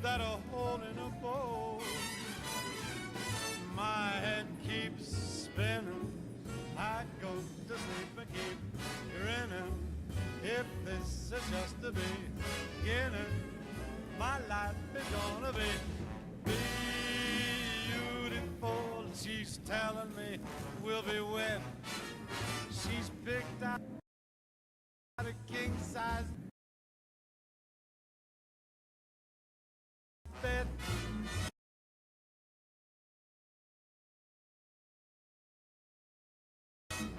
that a hole in a bowl. My head keeps spinning, I go to sleep and keep grinning. If this is just the beginning, my life is gonna be beautiful. She's telling me we'll be wed. She's picked out a king size bed.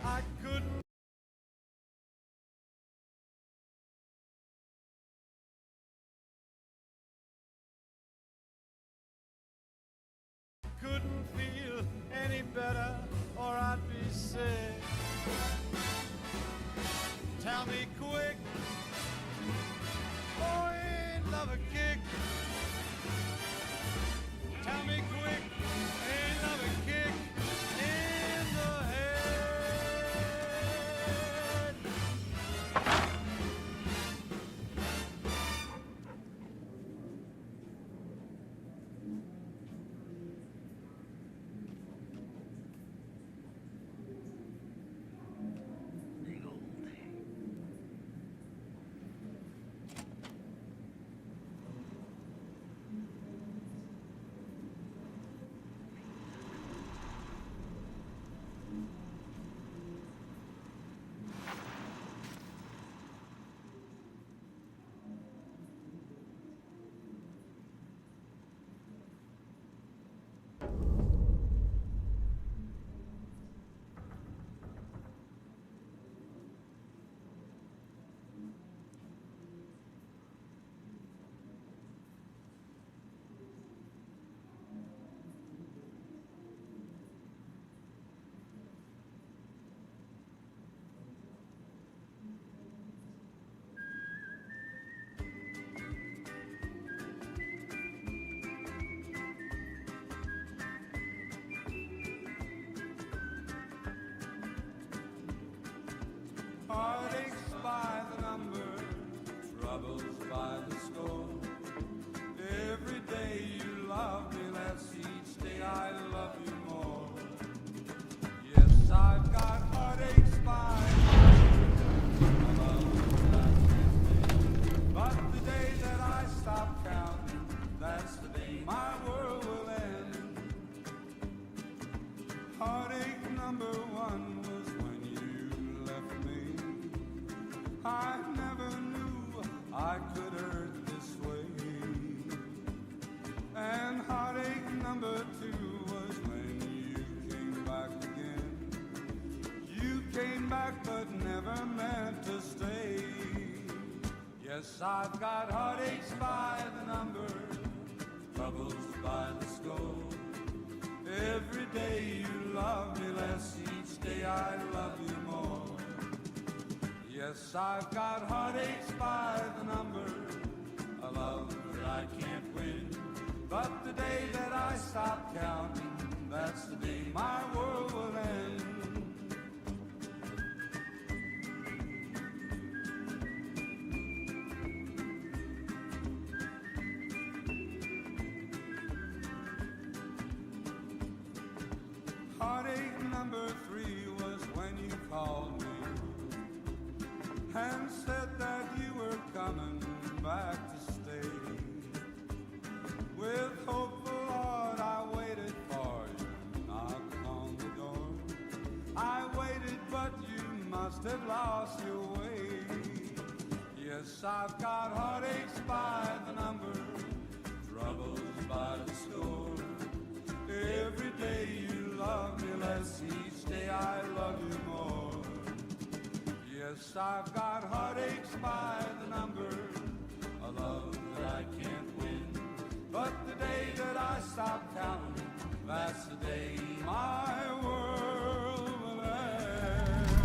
I couldn't feel any better or I'd be sick. Tell me quick, oh, ain't love a kick? Tell me quick, ain't love a kick in the head? Heartaches by the number, troubles by the score. Every day you love me less, each day I love you more. Yes, I've got heartaches by the number, but the day that I stop counting, that's the day my world will end. Heartache number one was when you left me. I never knew I could hurt this way. And heartache number two was when you came back again. You came back but never meant to stay. Yes, I've got heartaches by the number, troubles by the score. Every day you love me less, each day I love you more. Yes, I've got heartaches by the number, a love that I can't win. But the day that I stop counting, that's the day my world will end. Heartache number three was when you called me and said that you were coming back to stay. With hopeful heart I waited for you, knocked on the door. I waited but you must have lost your way. Yes, I've got heartaches by the number, troubles by the score. Every day you love me less, each day I love you more. Yes, I've got heartaches by the number, a love that I can't win. But the day that I stop counting, that's the day my world will end.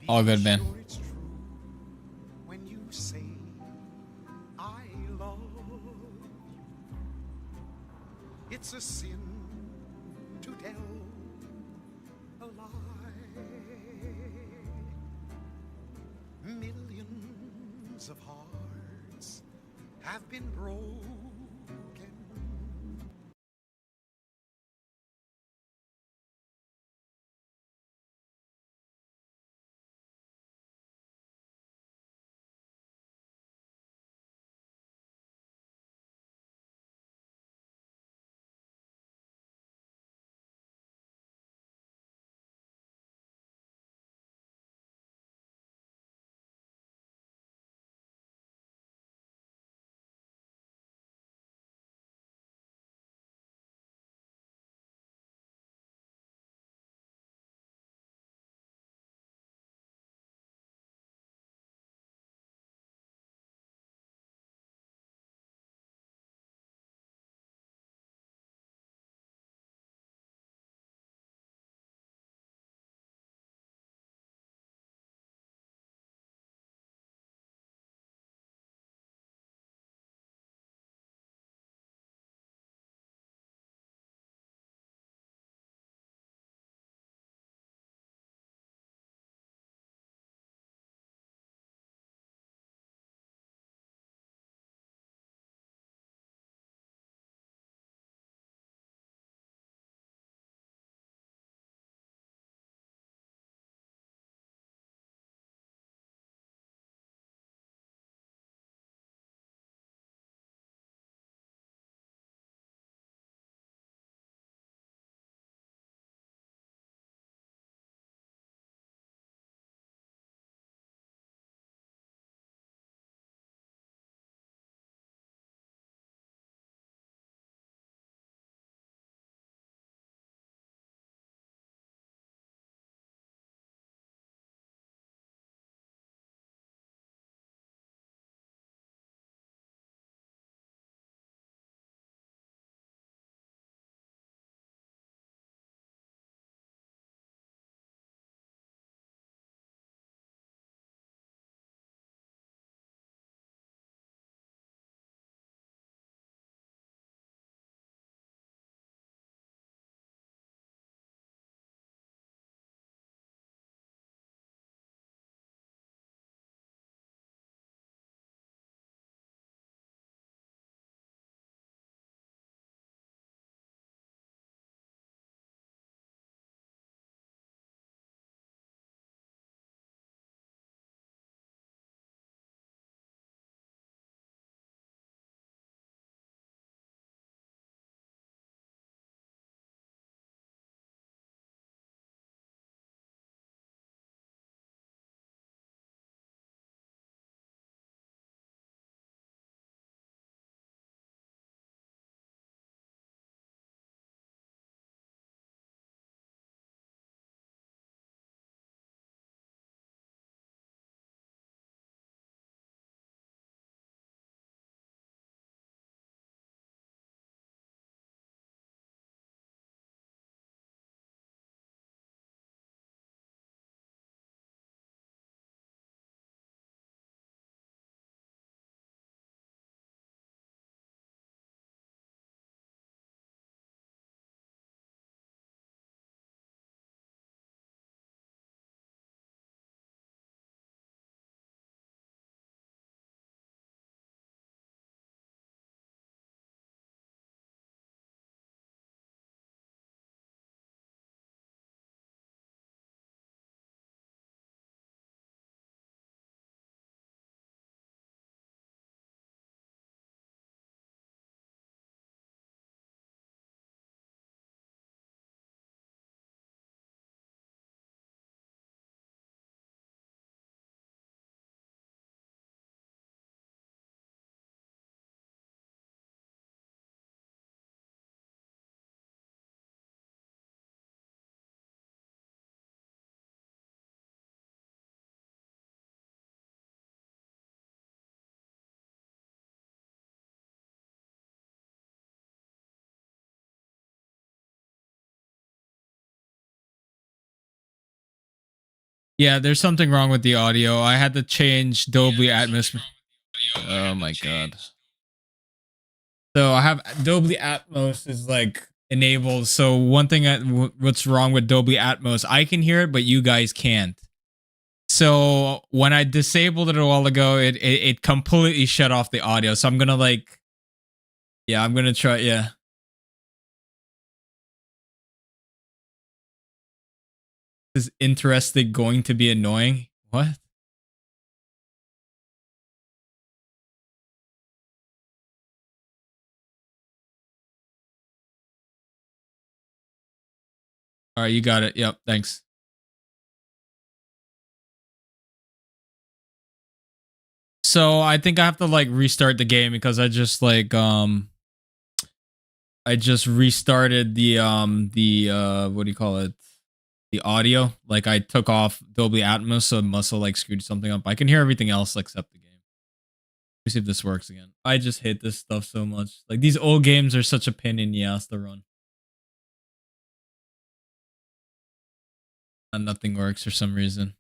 All good, man. Sure it's true when you say I love you. It's a sin to tell a lie. Millions of hearts have been broken Yeah, there's something wrong with the audio. I had to change Dolby Atmos. Oh my god. So I have Dolby Atmos is like enabled. So one thing what's wrong with Dolby Atmos, I can hear it, but you guys can't. So when I disabled it a while ago, it completely shut off the audio. So I'm gonna like, yeah, I'm gonna try. Yeah. This is interesting. Going to be annoying. What? All right, you got it. Yep, thanks. So I think I have to like restart the game because I just like I just restarted the what do you call it? The audio. Like I took off Dolby Atmos, so it must have like screwed something up. I can hear everything else except the game. Let me see if this works again. I just hate this stuff so much. Like these old games are such a pain in the ass to run. And nothing works for some reason.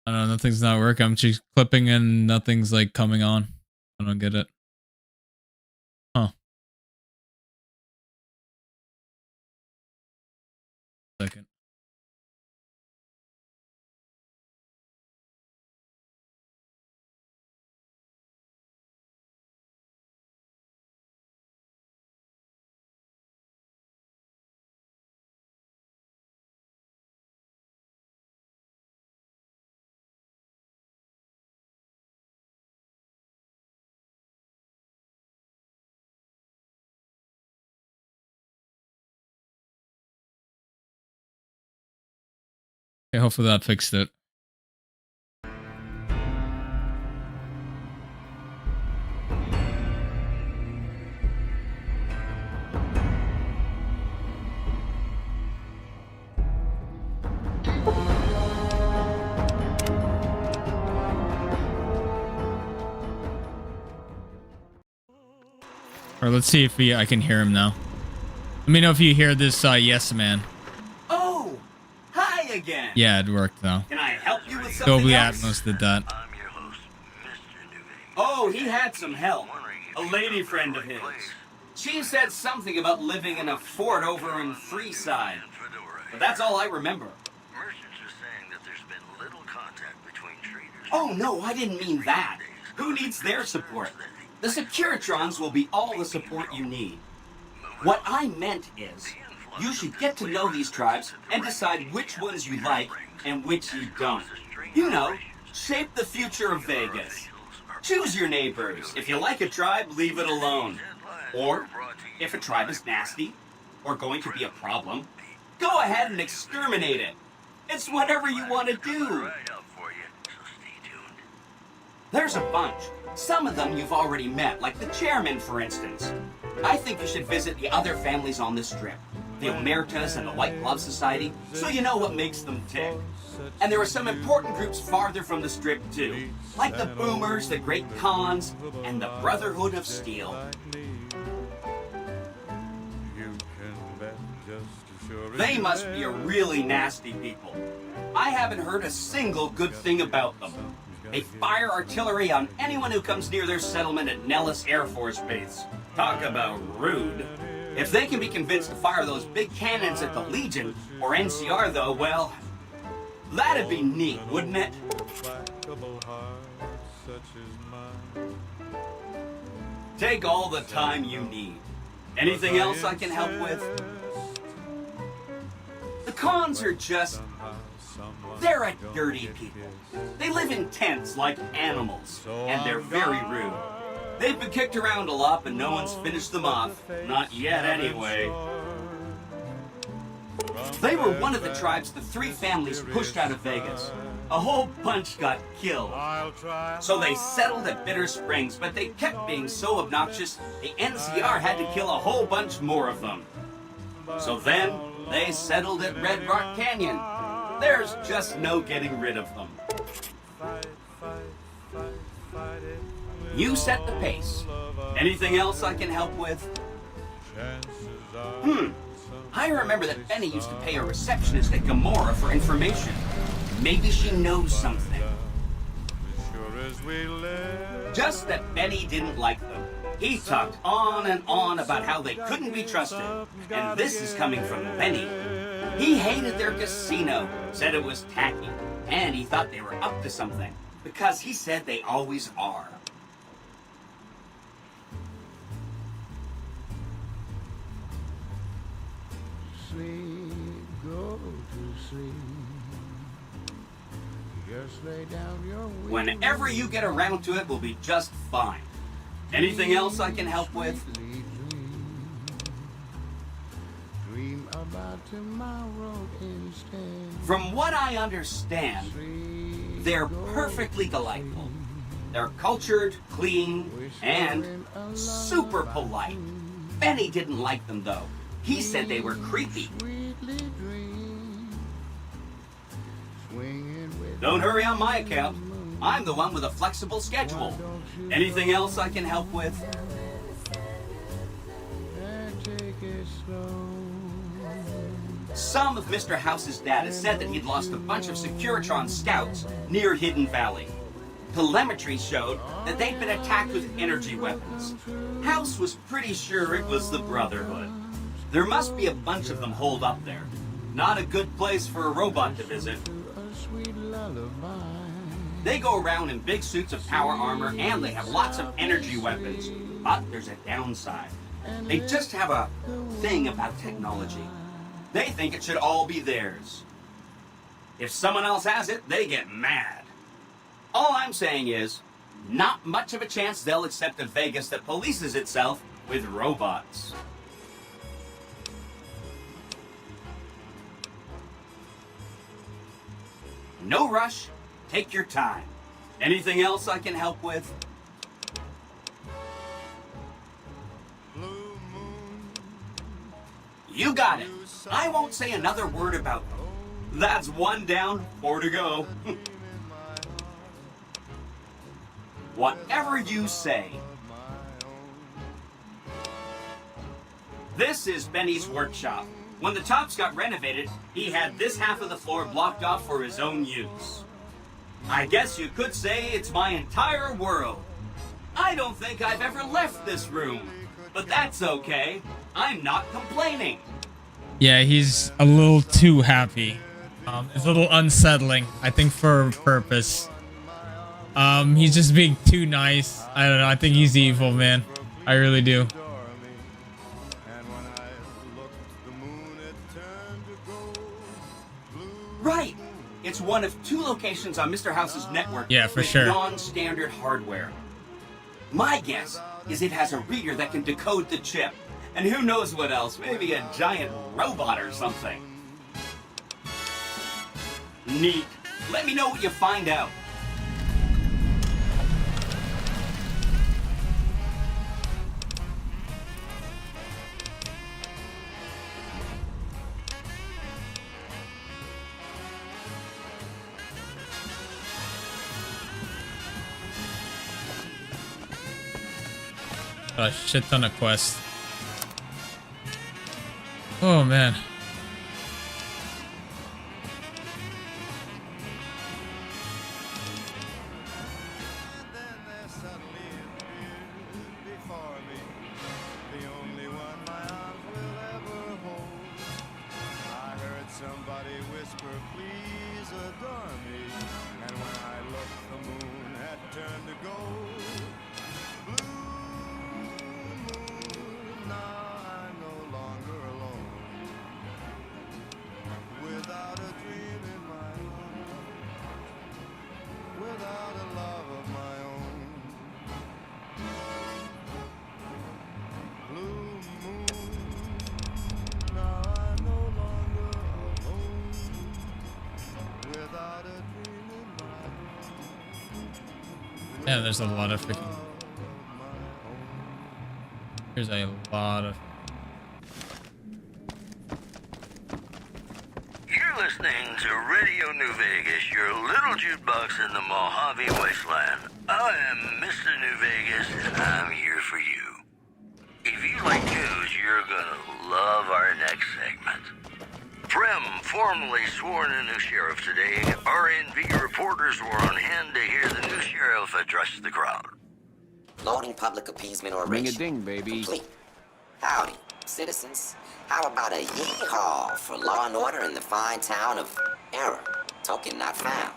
I don't know, nothing's not working. I'm just clipping and nothing's like coming on. I don't get it. Huh. Second. Okay, hopefully that fixed it. Or let's see if I can hear him now. Let me know if you hear this, yes, man. Oh, hi again. Yeah, it worked though. Can I help you with something Dolby else? Atmos did that. I'm your host, Mr. Newgate. Oh, he had some help. A lady friend of his. She said something about living in a fort over in Freeside. But that's all I remember. Merchants are saying that there's been little contact between traders. Oh, no, I didn't mean that. Who needs their support? The Securitrons will be all the support you need. What I meant is, you should get to know these tribes and decide which ones you like and which you don't. You know, shape the future of Vegas. Choose your neighbors. If you like a tribe, leave it alone. Or, if a tribe is nasty, or going to be a problem, go ahead and exterminate it. It's whatever you want to do. Right up for you, so stay tuned. There's a bunch. Some of them you've already met, like the chairman, for instance. I think you should visit the other families on this strip, the Omertas and the White Glove Society, so you know what makes them tick. And there are some important groups farther from the strip, too, like the Boomers, the Great Khans, and the Brotherhood of Steel. They must be a really nasty people. I haven't heard a single good thing about them. They fire artillery on anyone who comes near their settlement at Nellis Air Force Base. Talk about rude. If they can be convinced to fire those big cannons at the Legion, or NCR though, well, that'd be neat, wouldn't it? Take all the time you need. Anything else I can help with? The Khans are just... they're a dirty people. They live in tents like animals, and they're very rude. They've been kicked around a lot, but no one's finished them off. Not yet, anyway. They were one of the tribes the three families pushed out of Vegas. A whole bunch got killed. I'll try. So they settled at Bitter Springs, but they kept being so obnoxious, the NCR had to kill a whole bunch more of them. So then, they settled at Red Rock Canyon. There's just no getting rid of them. You set the pace. Anything else I can help with? I remember that Benny used to pay a receptionist at Gomorrah for information. Maybe she knows something. Just that Benny didn't like them. He talked on and on about how they couldn't be trusted. And this is coming from Benny. He hated their casino, said it was tacky, and he thought they were up to something, because he said they always are. Go to sleep. Just lay down your Whenever you get around to it, we'll be just fine. Anything else I can help with? Dream about tomorrow instead. From what I understand, they're perfectly delightful. They're cultured, clean, and super polite. Benny didn't like them, though. He said they were creepy. Don't hurry on my account. I'm the one with a flexible schedule. Anything else I can help with? Some of Mr. House's data said that he'd lost a bunch of Securitron scouts near Hidden Valley. Telemetry showed that they'd been attacked with energy weapons. House was pretty sure it was the Brotherhood. There must be a bunch of them holed up there. Not a good place for a robot to visit. They go around in big suits of power armor and they have lots of energy weapons. But there's a downside. They just have a thing about technology. They think it should all be theirs. If someone else has it, they get mad. All I'm saying is, not much of a chance they'll accept a Vegas that polices itself with robots. No rush. Take your time. Anything else I can help with? You got it. I won't say another word about them. That's one down, 4 to go. Whatever you say. This is Benny's workshop. When the tops got renovated, he had this half of the floor blocked off for his own use. I guess you could say it's my entire world. I don't think I've ever left this room, but that's okay. I'm not complaining. Yeah, he's a little too happy. It's a little unsettling, I think, for a purpose. He's just being too nice. I don't know. I think he's evil, man. I really do. Right. It's one of 2 locations on Mr. House's network Yeah, for with sure. non-standard hardware. My guess is it has a reader that can decode the chip. And who knows what else? Maybe a giant robot or something. Neat. Let me know what you find out. A shit ton of quests. Oh man. Somebody whisper, please adore me. And when I looked, the moon had turned to gold. Blue moon, now I'm no longer alone. Yeah, there's a lot of freaking. There's a lot of. You're listening to Radio New Vegas, your little jukebox in the Mojave Wasteland. I am Mr. New Vegas, and I'm here for you. If you like news, you're gonna love our next segment. Prem formally sworn a new sheriff today. RNV reporters were on hand to hear the new sheriff address the crowd. Loading public appeasement oration. Ring-a-ding, baby. Complete. Howdy, citizens. How about a yee-haw for law and order in the fine town of Error? Token not found.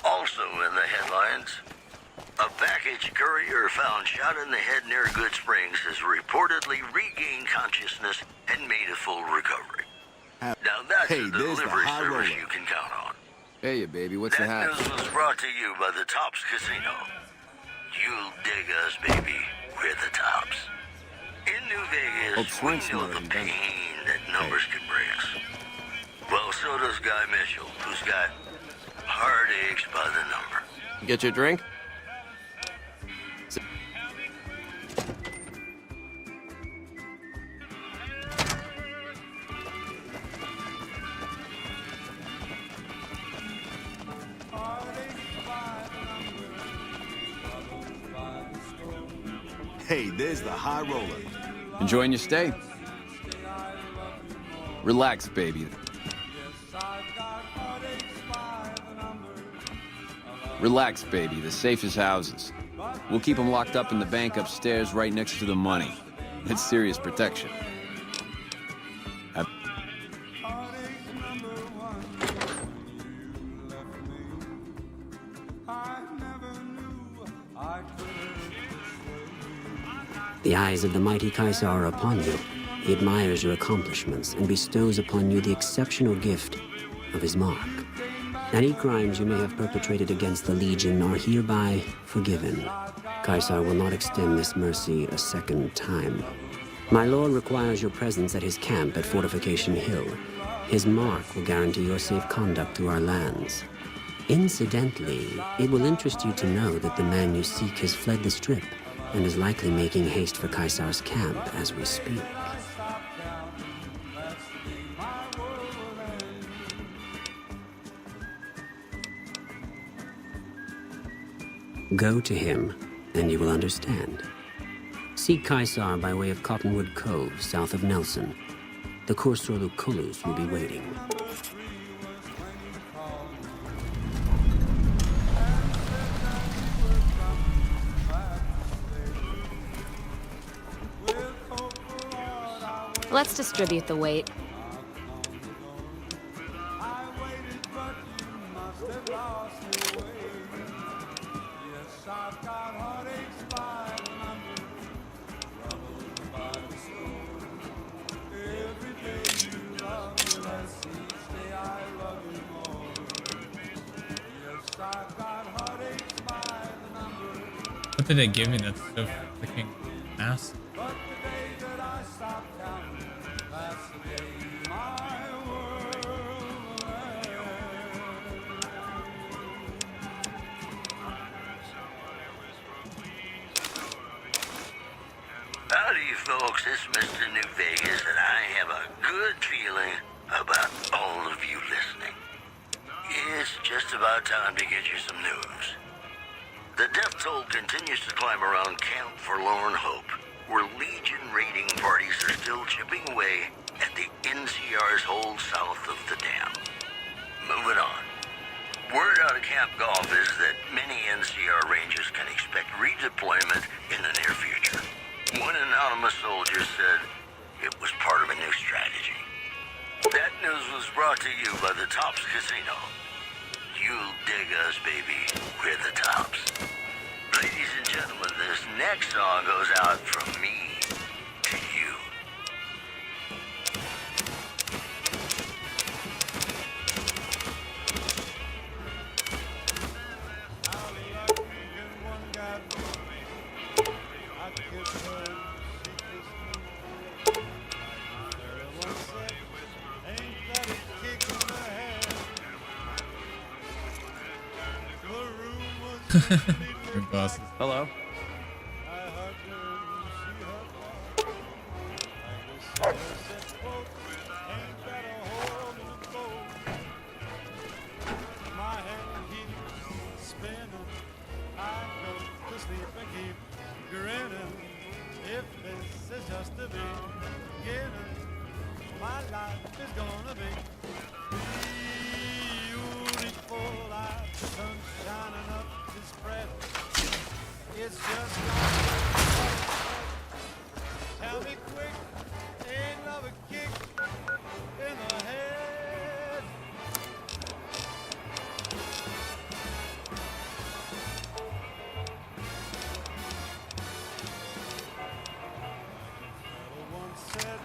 Also in the headlines, a package courier found shot in the head near Good Springs has reportedly regained consciousness and made a full recovery. Now that's Hey, a there's the delivery high service roller. you can count on. Hey, baby, what's the That hat? news was brought to you by the Tops Casino. You'll dig us, baby. We're the Tops. In New Vegas, Hope we Swink's know not the even done. pain that numbers can bring us. Well, so does Guy Mitchell, who's got heartaches by the number. Get your drink? Hey, there's the high roller. Enjoying your stay? Relax, baby. Relax, baby. The safe is houses. We'll keep them locked up in the bank upstairs right next to the money. It's serious protection. The eyes of the mighty Kaiser are upon you. He admires your accomplishments and bestows upon you the exceptional gift of his mark. Any crimes you may have perpetrated against the Legion are hereby forgiven. Kaiser will not extend this mercy a second time. My lord requires your presence at his camp at Fortification Hill. His mark will guarantee your safe conduct through our lands. Incidentally, it will interest you to know that the man you seek has fled the Strip and is likely making haste for Kaiser's camp as we speak. Go to him, and you will understand. Seek Kaiser by way of Cottonwood Cove, south of Nelson. The Kursor Kulus will be waiting. Let's distribute the weight. What did they give me that's so freaking ass? Howdy, folks. It's Mr. New Vegas, and I have a good feeling about all of you listening. It's just about time to get you some news. The death toll continues to climb around Camp Forlorn Hope, where Legion raiding parties are still chipping away at the NCR's hold south of the dam. Moving on. Word out of Camp Golf is that many NCR Rangers can expect redeployment in the near future. One anonymous soldier said it was part of a new strategy. That news was brought to you by the Tops Casino. You'll dig us, baby. We're the Tops. Ladies and gentlemen, this next song goes out from me to you. Glasses. Hello. If this is just the beginning, my life is gonna be beautiful. Like the sun shining up to spread. It's just tell me quick, ain't love a kick in the head. Once said,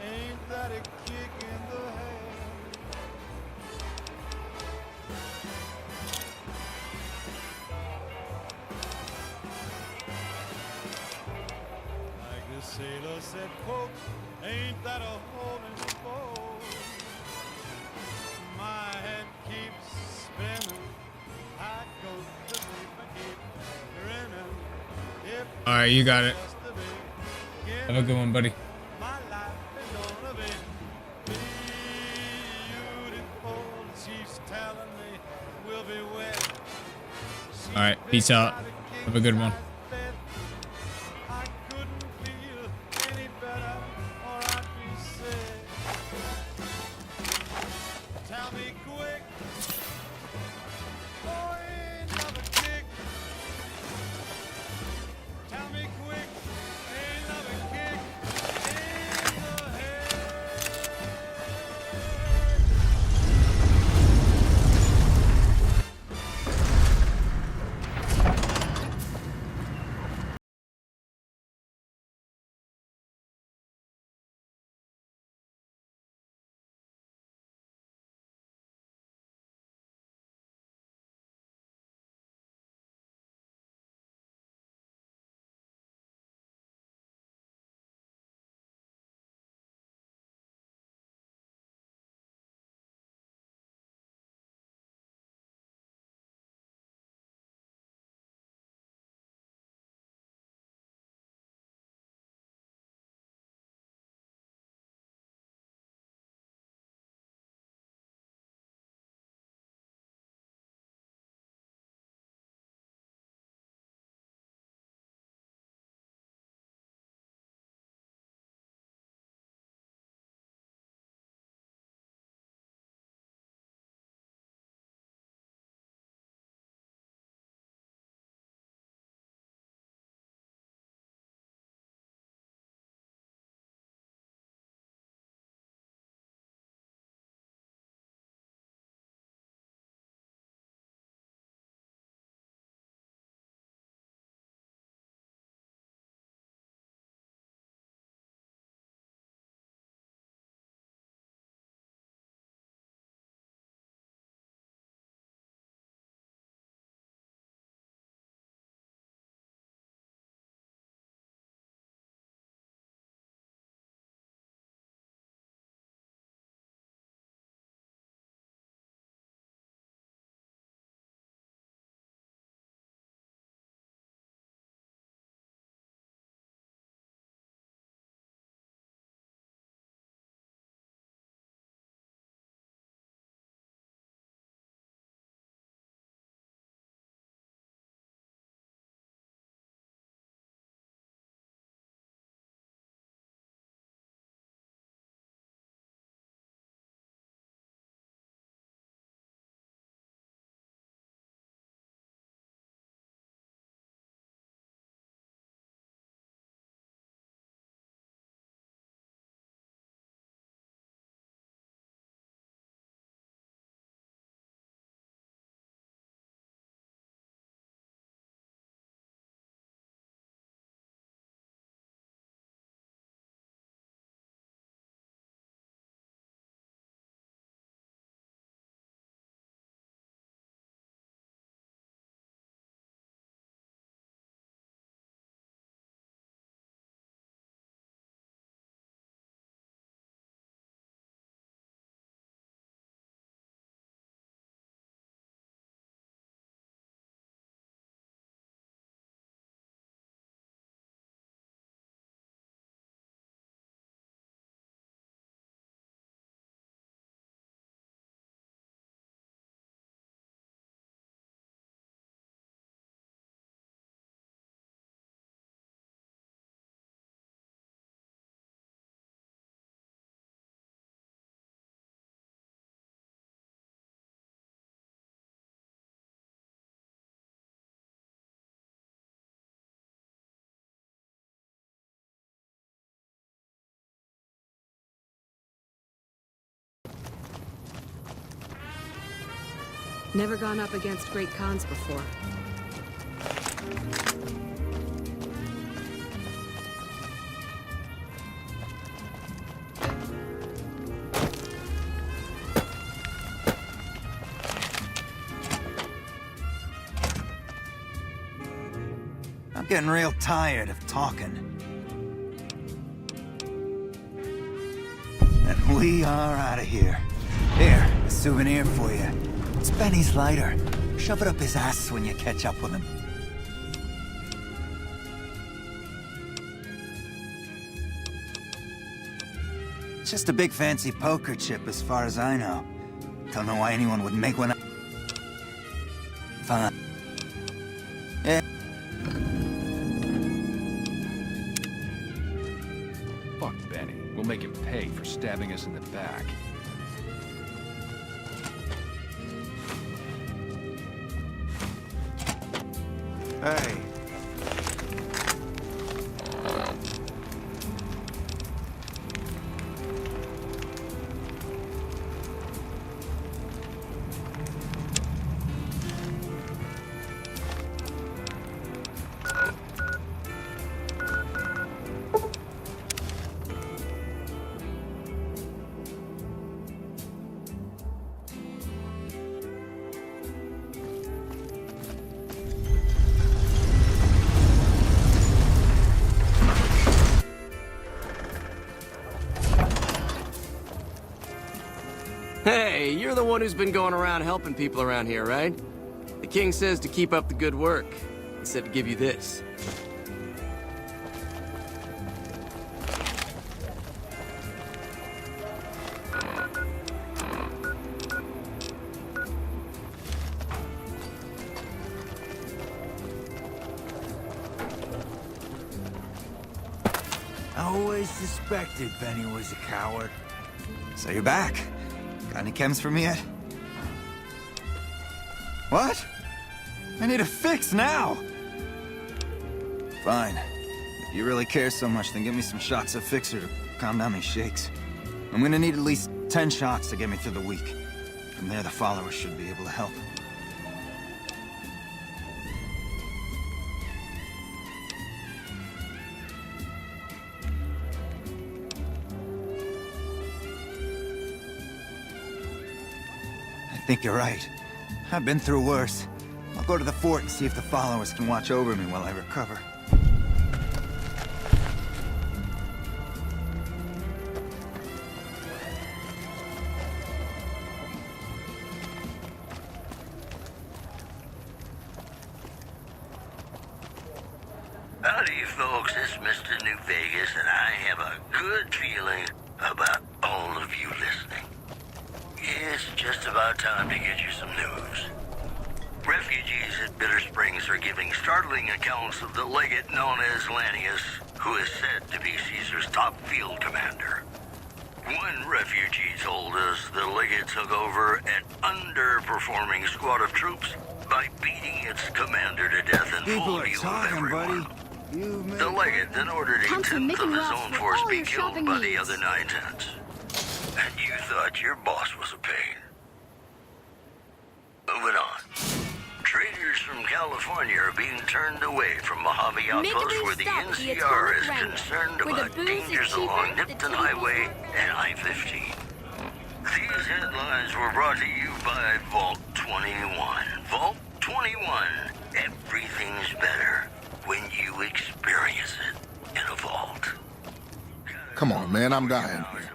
ain't that a kick in the head? Like the sailor said, quote, ain't that a hole in the boat? My head keeps spinning, I go to sleep and keep grinning. If All right, you got it. just the beginning, Have a good one, buddy. my life is gonna be beautiful. She's telling me we'll be wed. All right, peace out. Have a good one. I couldn't feel any better, or I'd be sick. Tell me quick, oh, ain't love a kick? Tell me quick, ain't love a kick in the head? Never gone up against great cons before. I'm getting real tired of talking. And we are out of here. Here, a souvenir for you. It's Benny's lighter. Shove it up his ass when you catch up with him. It's just a big fancy poker chip as far as I know. Don't know why anyone would make one up. Fine. Yeah. Fuck Benny. We'll make him pay for stabbing us in the back. Hey. Hey, you're the one who's been going around helping people around here, right? The king says to keep up the good work. He said to give you this. I always suspected Benny was a coward. So you're back. Got any chems for me yet? What? I need a fix now! Fine. If you really care so much, then give me some shots of Fixer to calm down these shakes. I'm gonna need at least 10 shots to get me through the week. From there, the followers should be able to help. I think you're right. I've been through worse. I'll go to the fort and see if the followers can watch over me while I recover. Howdy, folks. It's Mr. New Vegas, and I have a good feeling about all of you listening. It's just about time to get you some news. Refugees at Bitter Springs are giving startling accounts of the legate known as Lannius, who is said to be Caesar's top field commander. One refugee told us the legate took over an underperforming squad of troops by beating its commander to death in full view of everyone. The legate then ordered a tenth of his own force be killed by the other 9/10. And you thought your boss was a pain. Moving on. Traders from California are being turned away from Mojave Outpost where the NCR is concerned about dangers along Nipton Highway and I-15. These headlines were brought to you by Vault 21. Vault 21. Everything's better when you experience it in a vault. Come on, man, I'm dying here.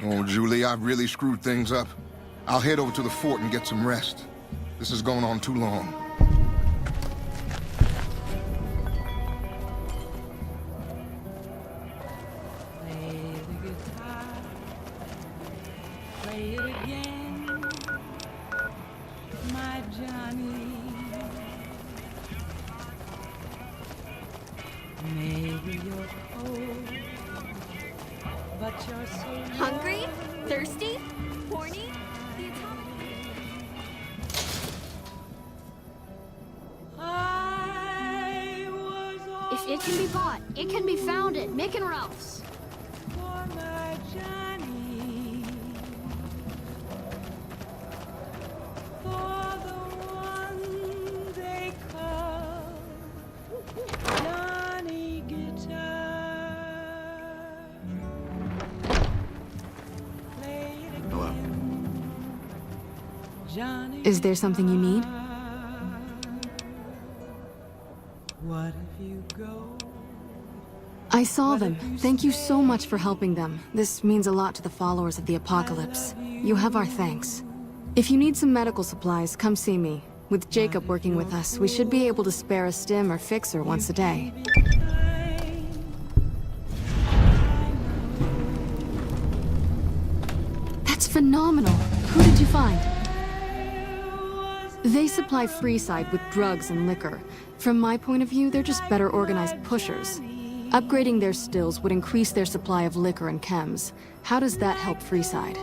Oh, Julie, I've really screwed things up. I'll head over to the fort and get some rest. This is going on too long. Play the guitar, play it again, my Johnny. Maybe you're cold, but you're so Hungry? Thirsty? Horny? If it can be bought, it can be founded. Mick and Ralph's. Is there something you need? What if you go? I saw them. Thank you so much for helping them. This means a lot to the followers of the apocalypse. You have our thanks. If you need some medical supplies, come see me. With Jacob working with us, we should be able to spare a stim or fixer once a day. That's phenomenal. Who did you find? They supply Freeside with drugs and liquor. From my point of view, they're just better organized pushers. Upgrading their stills would increase their supply of liquor and chems. How does that help Freeside?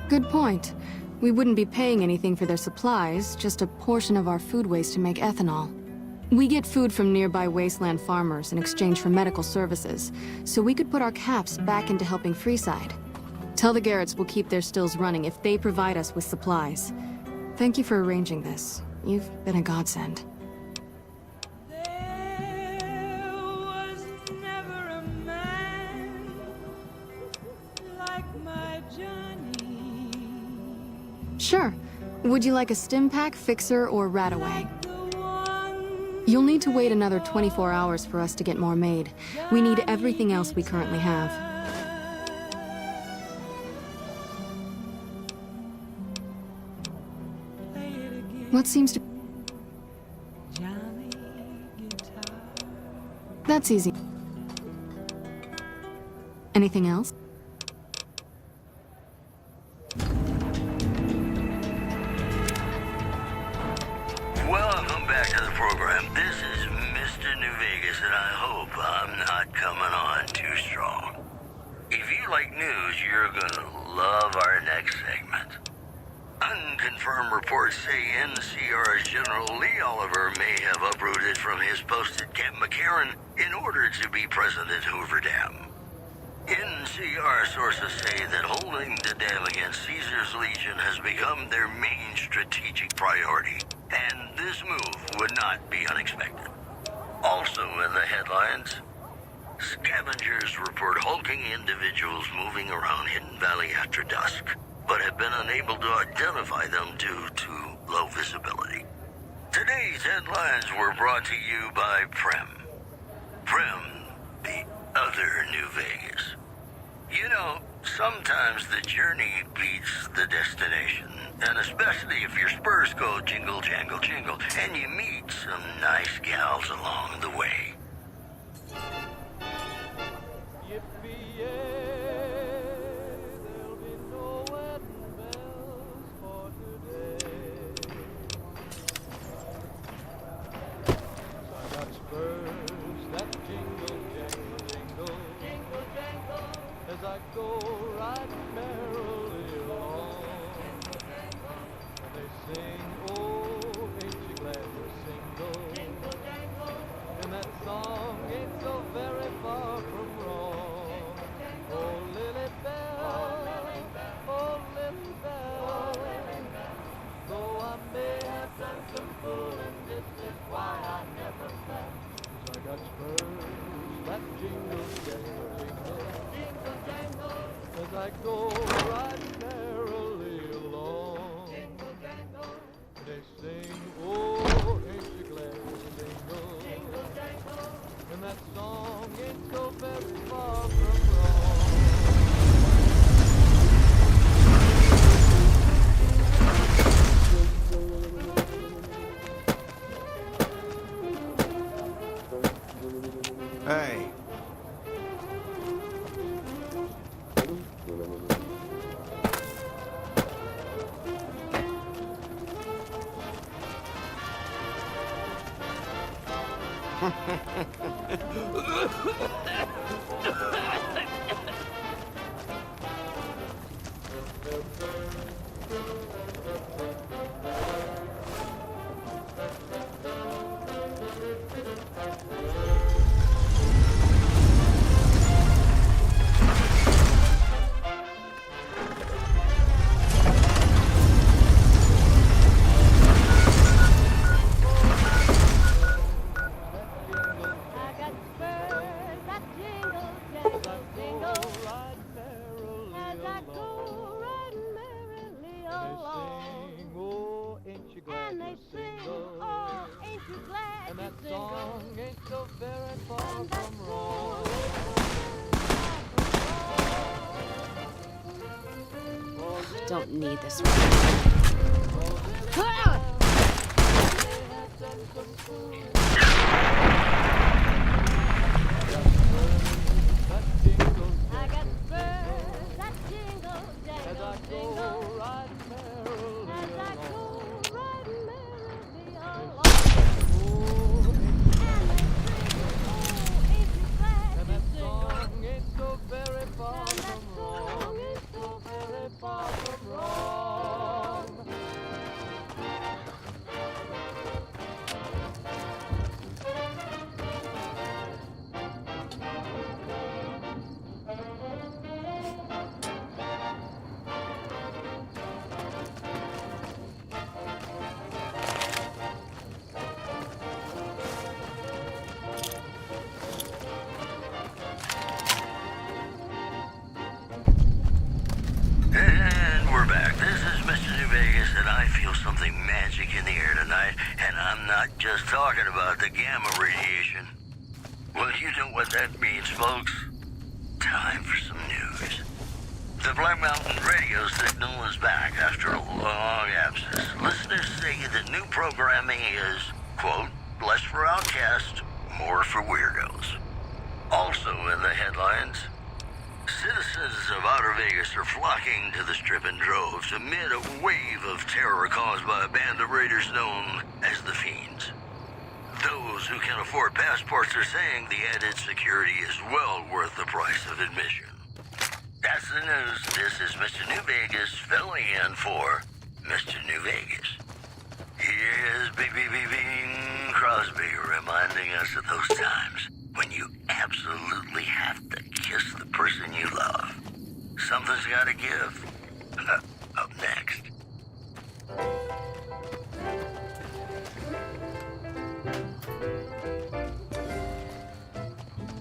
Good point. We wouldn't be paying anything for their supplies, just a portion of our food waste to make ethanol. We get food from nearby wasteland farmers in exchange for medical services, so we could put our caps back into helping Freeside. Tell the Garretts we'll keep their stills running if they provide us with supplies. Thank you for arranging this. You've been a godsend. Sure. Would you like a stim pack, fixer, or rataway? You'll need to wait another 24 hours for us to get more made. We need everything else we currently have. What seems to... That's easy. Anything else? Welcome back to the program. This is Mr. New Vegas, and I hope I'm not coming on too strong. If you like news, you're gonna love our next segment. Unconfirmed reports say NCR's General Lee Oliver may have uprooted from his post at Camp McCarran in order to be present at Hoover Dam. NCR sources say that holding the dam against Caesar's Legion has become their main strategic priority, and this move would not be unexpected. Also in the headlines, scavengers report hulking individuals moving around Hidden Valley after dusk, but have been unable to identify them due to low visibility. Today's headlines were brought to you by Prem. Prem, the other New Vegas. You know, sometimes the journey beats the destination, and especially if your spurs go jingle, jangle, jingle, and you meet some nice gals along the way. Hey. And that song ain't so very far from wrong. Don't need this I got birds that jingle, jangle, jingle. As I go right merrily along. And that song ain't so very far from wrong. Ain't so very far from wrong. And we're back. This is Mr. New Vegas, and I feel something magic in the air tonight, and I'm not just talking about the gamma radiation. Well, you know what that means, folks. Time for some news. The Black Mountain radio signal is back after a long absence. Listeners say the new programming is, quote, less for outcasts, more for weirdos. Also in the headlines, citizens of Outer Vegas are flocking to the Strip in droves amid a wave of terror caused by a band of raiders known as the Fiends. Those who can afford passports are saying the added security is well worth the price of admission. That's the news. This is Mr. New Vegas filling in for Mr. New Vegas. Here's Bing Crosby reminding us of those times when you absolutely have to kiss the person you love. Something's gotta give. Up next.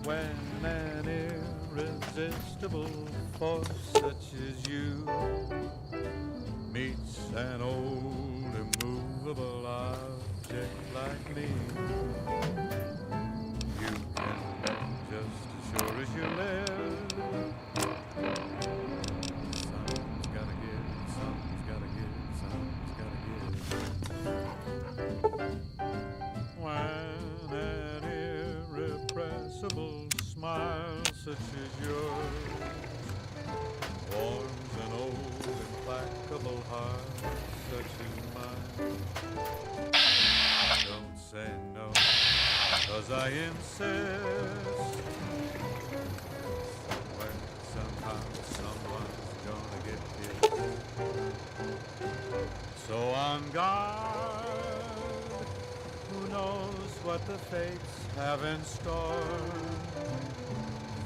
When an irresistible force such as you meets an old immovable object like me, you can bet just as sure as you live, something's gotta give, something's gotta give, something's gotta give. When an irrepressible smile such as yours warms an old implacable heart such as mine, don't say no, 'cause I insist. Somewhere, somehow, someone's gonna get kissed. So on guard, who knows what the fates have in store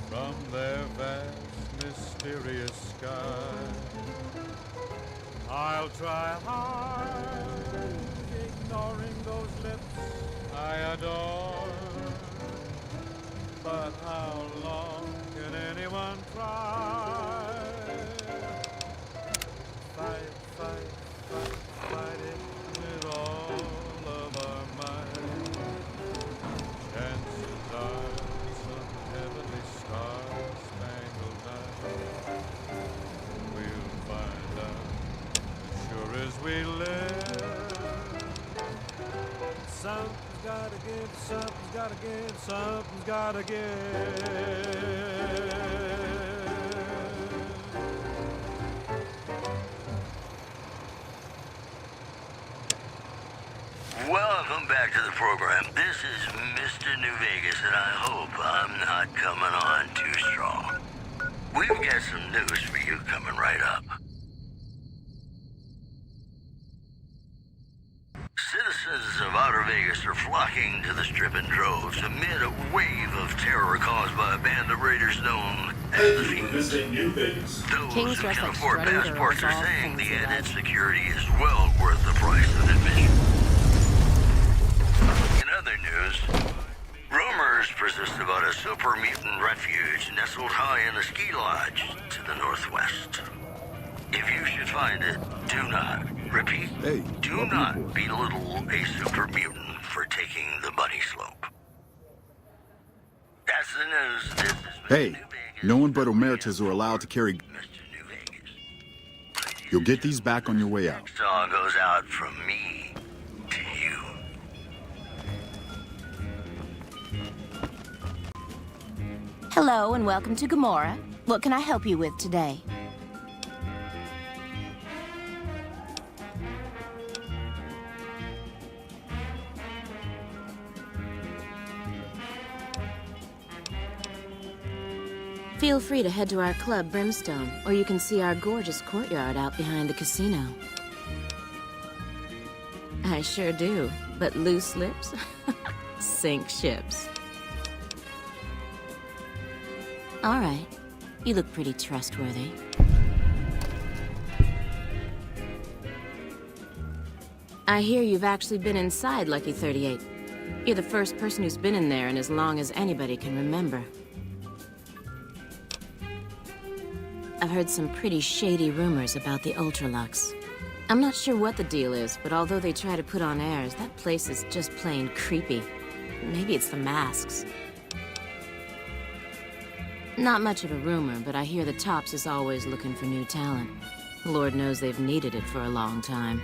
from their vast, mysterious sky. I'll try hard, ignoring those lips I adore. But how long can anyone try? Fight, fight, fight, fight it with all of our might. Chances are some heavenly star-spangled night we'll find out as sure as we live. Something's gotta give, something's gotta give, something's gotta give. Welcome back to the program. This is Mr. New Vegas, and I hope I'm not coming on too strong. We've got some news for you coming right up. Citizens of Outer Vegas are flocking to the Strip in droves amid a wave of terror caused by a band of raiders known as the Fiends. Those who can afford passports are saying the added security is well worth the price of admission. In other news, rumors persist about a super mutant refuge nestled high in a ski lodge to the northwest. If you should find it, do not Repeat, Hey, do welcome not aboard. belittle a super mutant for taking the bunny slope. That's the news. This is Mr. Hey, New Vegas. no one but Emeritus are allowed to carry... Mr. New Vegas. You'll get these back on your way out. Next song goes out from me to you. Hello and welcome to Gomorrah. What can I help you with today? Feel free to head to our club, Brimstone, or you can see our gorgeous courtyard out behind the casino. I sure do, but loose lips sink ships. All right, you look pretty trustworthy. I hear you've actually been inside Lucky 38. You're the first person who's been in there in as long as anybody can remember. I've heard some pretty shady rumors about the Ultralux. I'm not sure what the deal is, but although they try to put on airs, that place is just plain creepy. Maybe it's the masks. Not much of a rumor, but I hear the Tops is always looking for new talent. Lord knows they've needed it for a long time.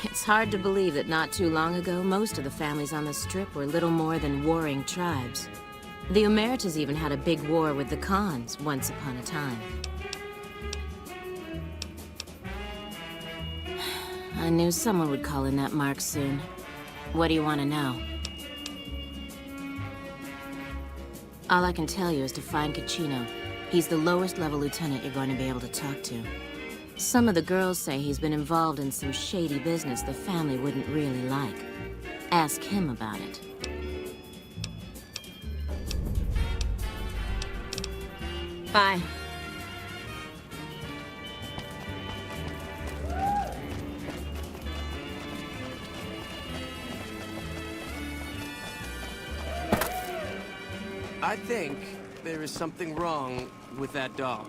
It's hard to believe that not too long ago, most of the families on the Strip were little more than warring tribes. The Emeritus even had a big war with the Khans once upon a time. I knew someone would call in that mark soon. What do you want to know? All I can tell you is to find Caccino. He's the lowest level lieutenant you're going to be able to talk to. Some of the girls say he's been involved in some shady business the family wouldn't really like. Ask him about it. Bye. I think there is something wrong with that dog.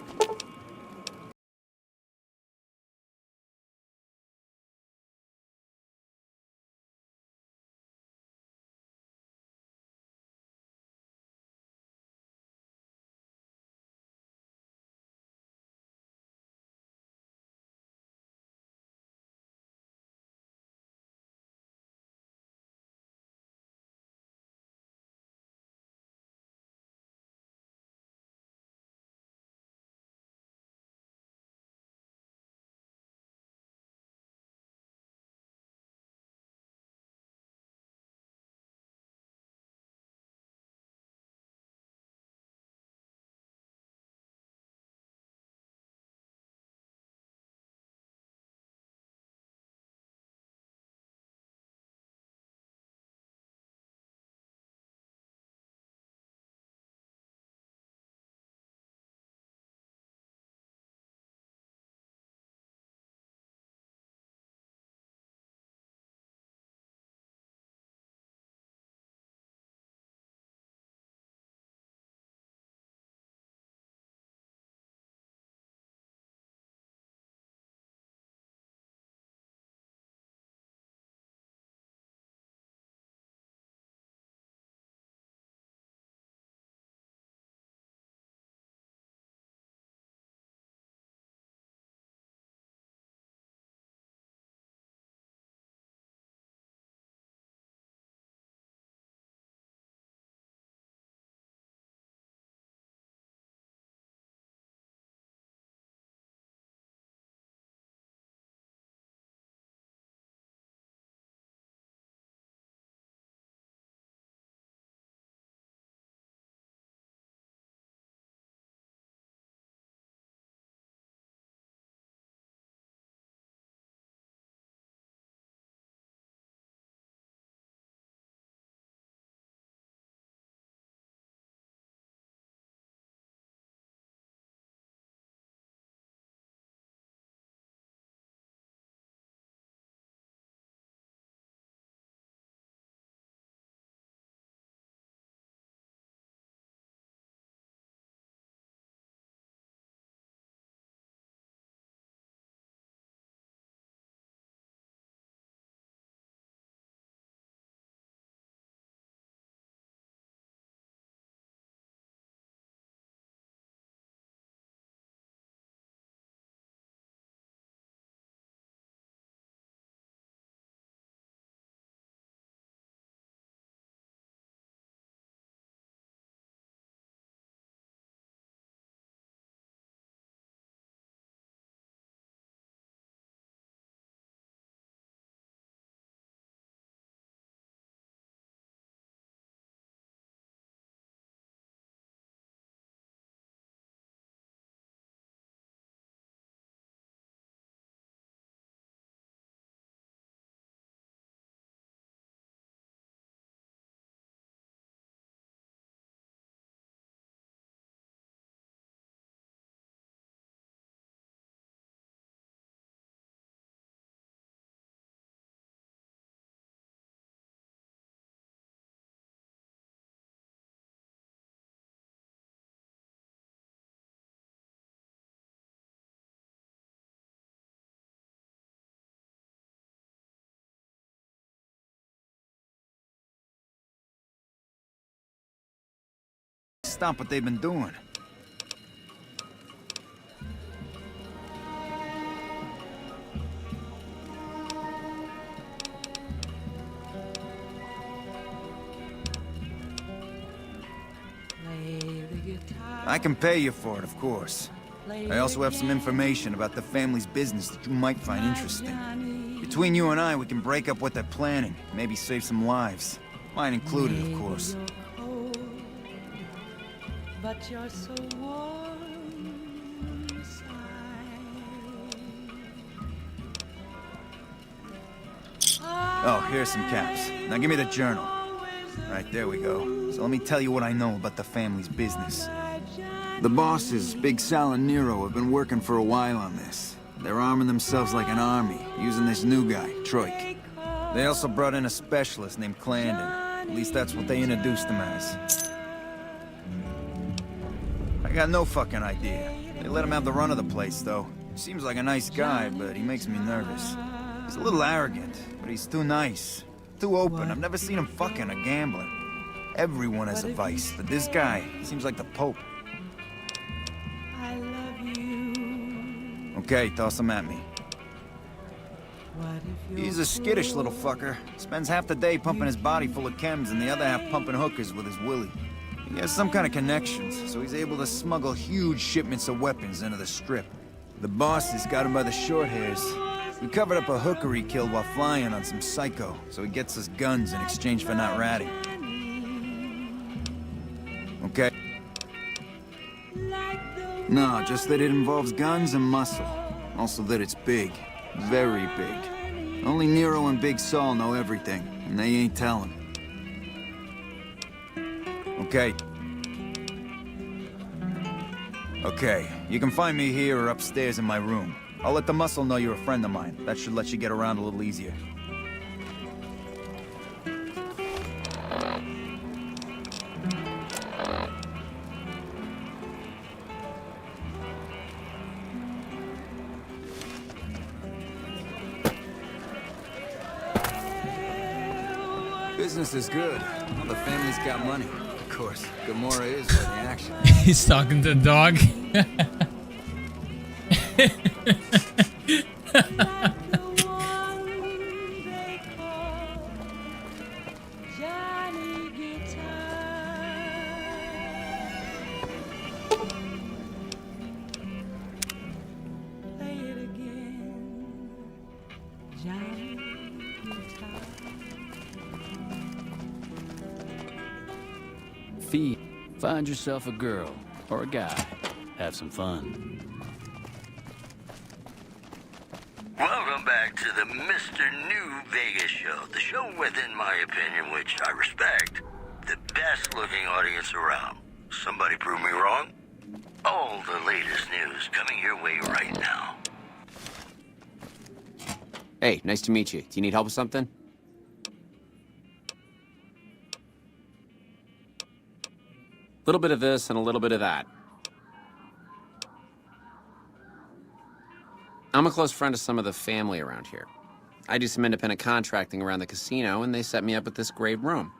stop what they've been doing. I can pay you for it, of course. I also have some information about the family's business that you might find interesting. Between you and I, we can break up what they're planning, maybe save some lives. Mine included, of course. But you're so warm Oh, here's some caps. Now give me the journal. Right, there we go. So let me tell you what I know about the family's business. The bosses, Big Sal and Nero, have been working for a while on this. They're arming themselves like an army, using this new guy, Troik. They also brought in a specialist named Clarendon. At least that's what they introduced him as. I got no fucking idea. They let him have the run of the place, though. He seems like a nice guy, but he makes me nervous. He's a little arrogant, but he's too nice. Too open. I've never seen him fucking or gambling. Everyone has a vice, but this guy seems like the Pope. Okay, toss him at me. He's a skittish little fucker. Spends half the day pumping his body full of chems and the other half pumping hookers with his willy. He has some kind of connections, so he's able to smuggle huge shipments of weapons into the Strip. The bosses got him by the short hairs. We covered up a hooker he killed while flying on some psycho, so he gets us guns in exchange for not ratting. Okay? No, just that it involves guns and muscle. Also that it's big. Very big. Only Nero and Big Saul know everything, and they ain't telling. Okay. Okay, you can find me here or upstairs in my room. I'll let the muscle know you're a friend of mine. That should let you get around a little easier. Business is good. Well, the family's got money. Of course, Gamora is where the action. He's talking to the dog. Fee, find yourself a girl or a guy. Have some fun. Welcome back to the Mr. New Vegas show. The show with, in my opinion, which I respect, the best looking audience around. Somebody prove me wrong? All the latest news coming your way right now. Hey, nice to meet you. Do you need help with something? A little bit of this and a little bit of that. I'm a close friend of some of the family around here. I do some independent contracting around the casino, and they set me up with this great room.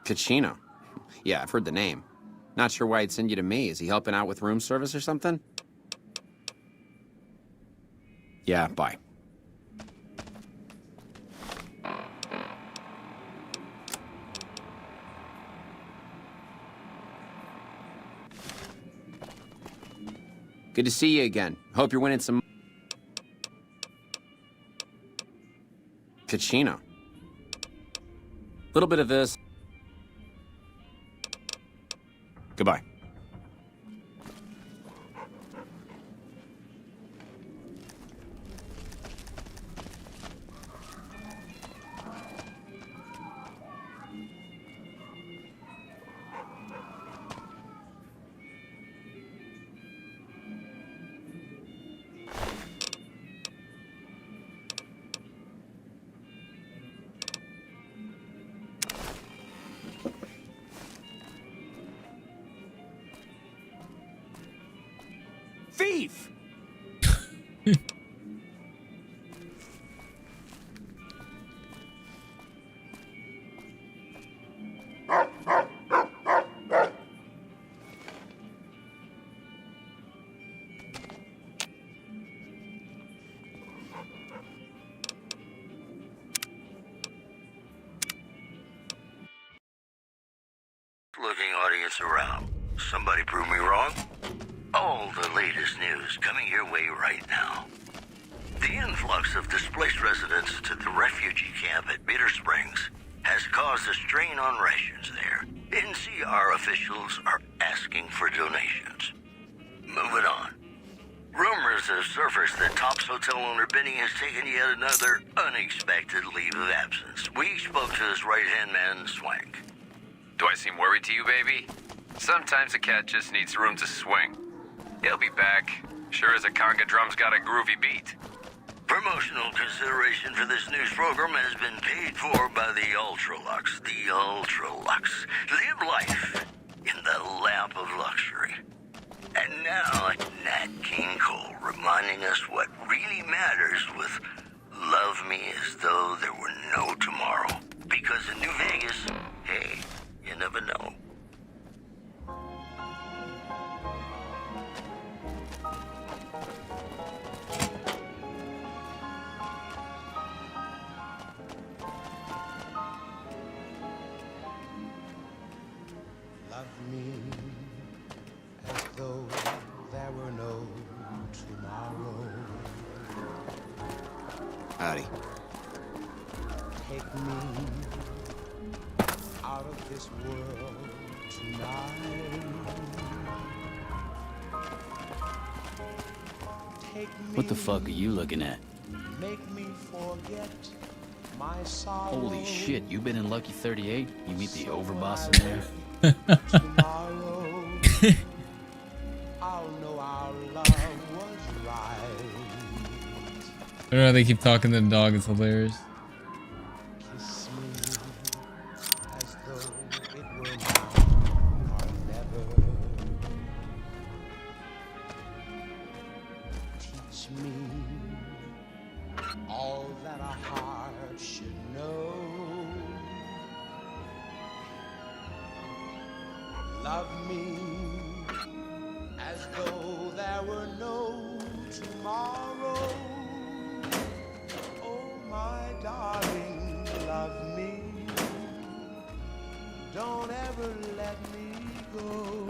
Kachino. Yeah, I've heard the name. Not sure why he'd send you to me. Is he helping out with room service or something? Yeah, bye. Good to see you again. Hope you're winning some... Kachino. Little bit of this. Goodbye. Thief! looking audience around. Somebody prove me wrong? All the latest news coming your way right now. The influx of displaced residents to the refugee camp at Bitter Springs has caused a strain on rations there. NCR officials are asking for donations. Moving on. Rumors have surfaced that Top's hotel owner Benny has taken yet another unexpected leave of absence. We spoke to his right-hand man, Swank. Do I seem worried to you, baby? Sometimes a cat just needs room to swing. He'll be back. Sure as a conga drum's got a groovy beat. Promotional consideration for this news program has been paid for by the Ultralux. The Ultralux. Live life in the lap of luxury. And now, Nat King Cole reminding us what really matters with Love Me As Though There Were No Tomorrow. Because in New Vegas, hey, you never know. Love me as though there were no tomorrow. Howdy. Take me out of this world tonight. Take me, What the fuck are you looking at? make me forget my sorrow. Holy shit, you been in Lucky 38? You meet the overboss in there? Tomorrow, I'll know our love was right. I don't know, they keep talking to the dog, it's hilarious. Kiss me as though it were now or never. Teach me all that a heart should know. Love me as though there were no tomorrow. Oh, my darling, love me. Don't ever let me go.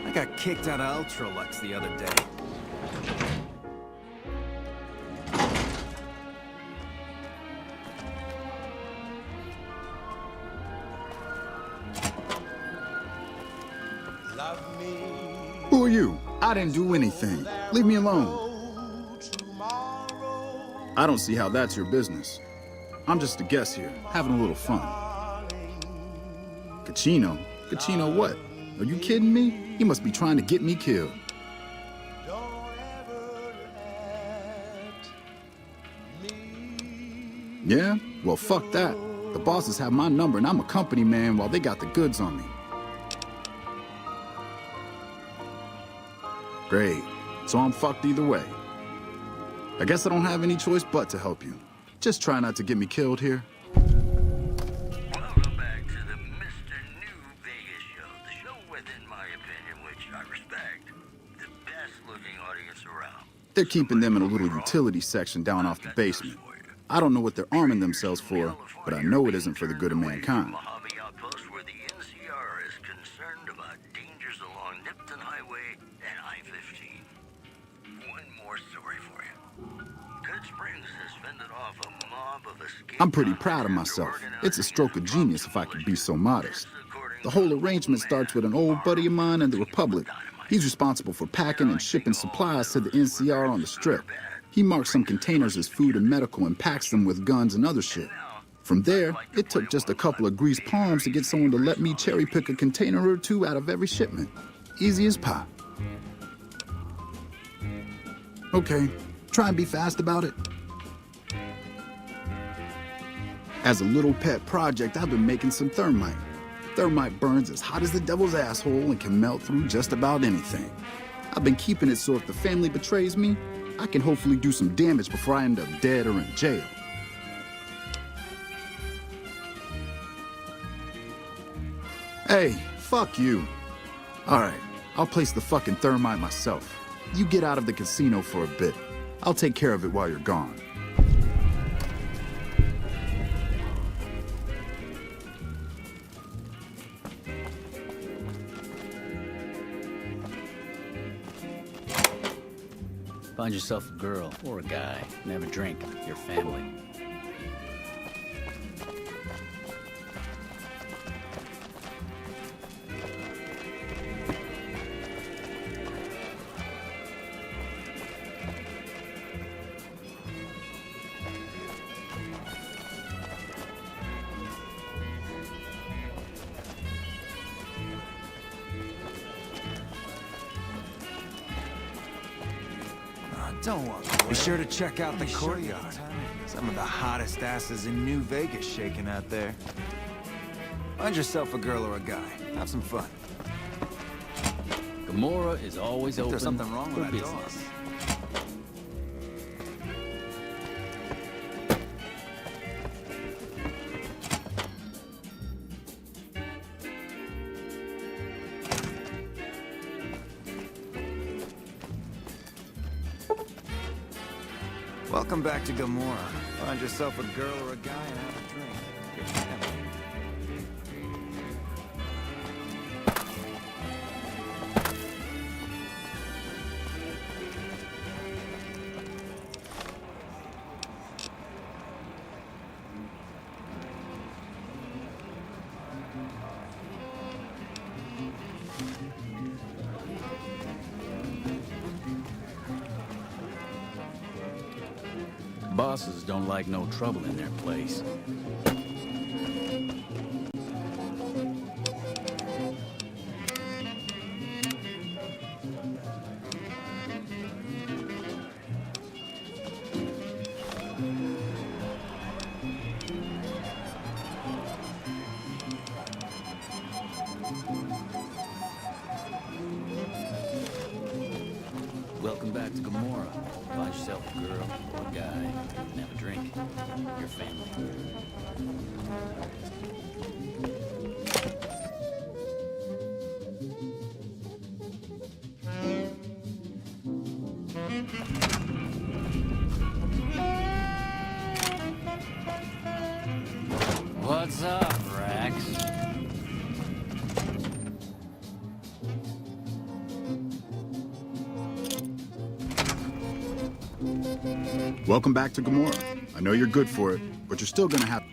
I got kicked out of Ultralux the other day. Love me. Who are you? I didn't do anything. Leave me alone. I don't see how that's your business. I'm just a guest here, having a little fun. Cachino? Cachino what? Are you kidding me? He must be trying to get me killed. Yeah? Well, fuck that. The bosses have my number and I'm a company man while they got the goods on me. Great. So I'm fucked either way. I guess I don't have any choice but to help you. Just try not to get me killed here. Welcome back to the Mr. New Vegas show. The show within my opinion, which I respect, the best looking audience around. They're keeping them in a little utility section down off the basement. I don't know what they're arming themselves for, but I know it isn't for the good of mankind. Mojave outpost where the NCR is concerned about dangers along Nipton Highway and I-15. One more story for you. Good Springs has fended off a mob of escaped. I'm pretty proud of myself. It's a stroke of genius if I could be so modest. The whole arrangement starts with an old buddy of mine in the Republic. He's responsible for packing and shipping supplies to the NCR on the Strip. He marks some containers as food and medical and packs them with guns and other shit. From there, it took just a couple of greased palms to get someone to let me cherry pick a container or two out of every shipment. Easy as pie. Okay, try and be fast about it. As a little pet project, I've been making some thermite. Thermite burns as hot as the devil's asshole and can melt through just about anything. I've been keeping it so if the family betrays me, I can hopefully do some damage before I end up dead or in jail. Hey, fuck you. All right, I'll place the fucking thermite myself. You get out of the casino for a bit. I'll take care of it while you're gone. Find yourself a girl or a guy and have a drink. Your family. Don't worry. Be sure to check out the courtyard. Some of the hottest asses in New Vegas shaking out there. Find yourself a girl or a guy. Have some fun. Gomorrah is always open There's something wrong for with that business. door. Welcome back to Gomorrah. Find yourself a girl or a guy and have a drink. Your family. Bosses don't like no trouble in their place. Welcome back to Gomorrah. Find yourself a girl or a guy and have a drink. Your family. What's up, Rex? Welcome back to Gomorrah. I know you're good for it, but you're still gonna have...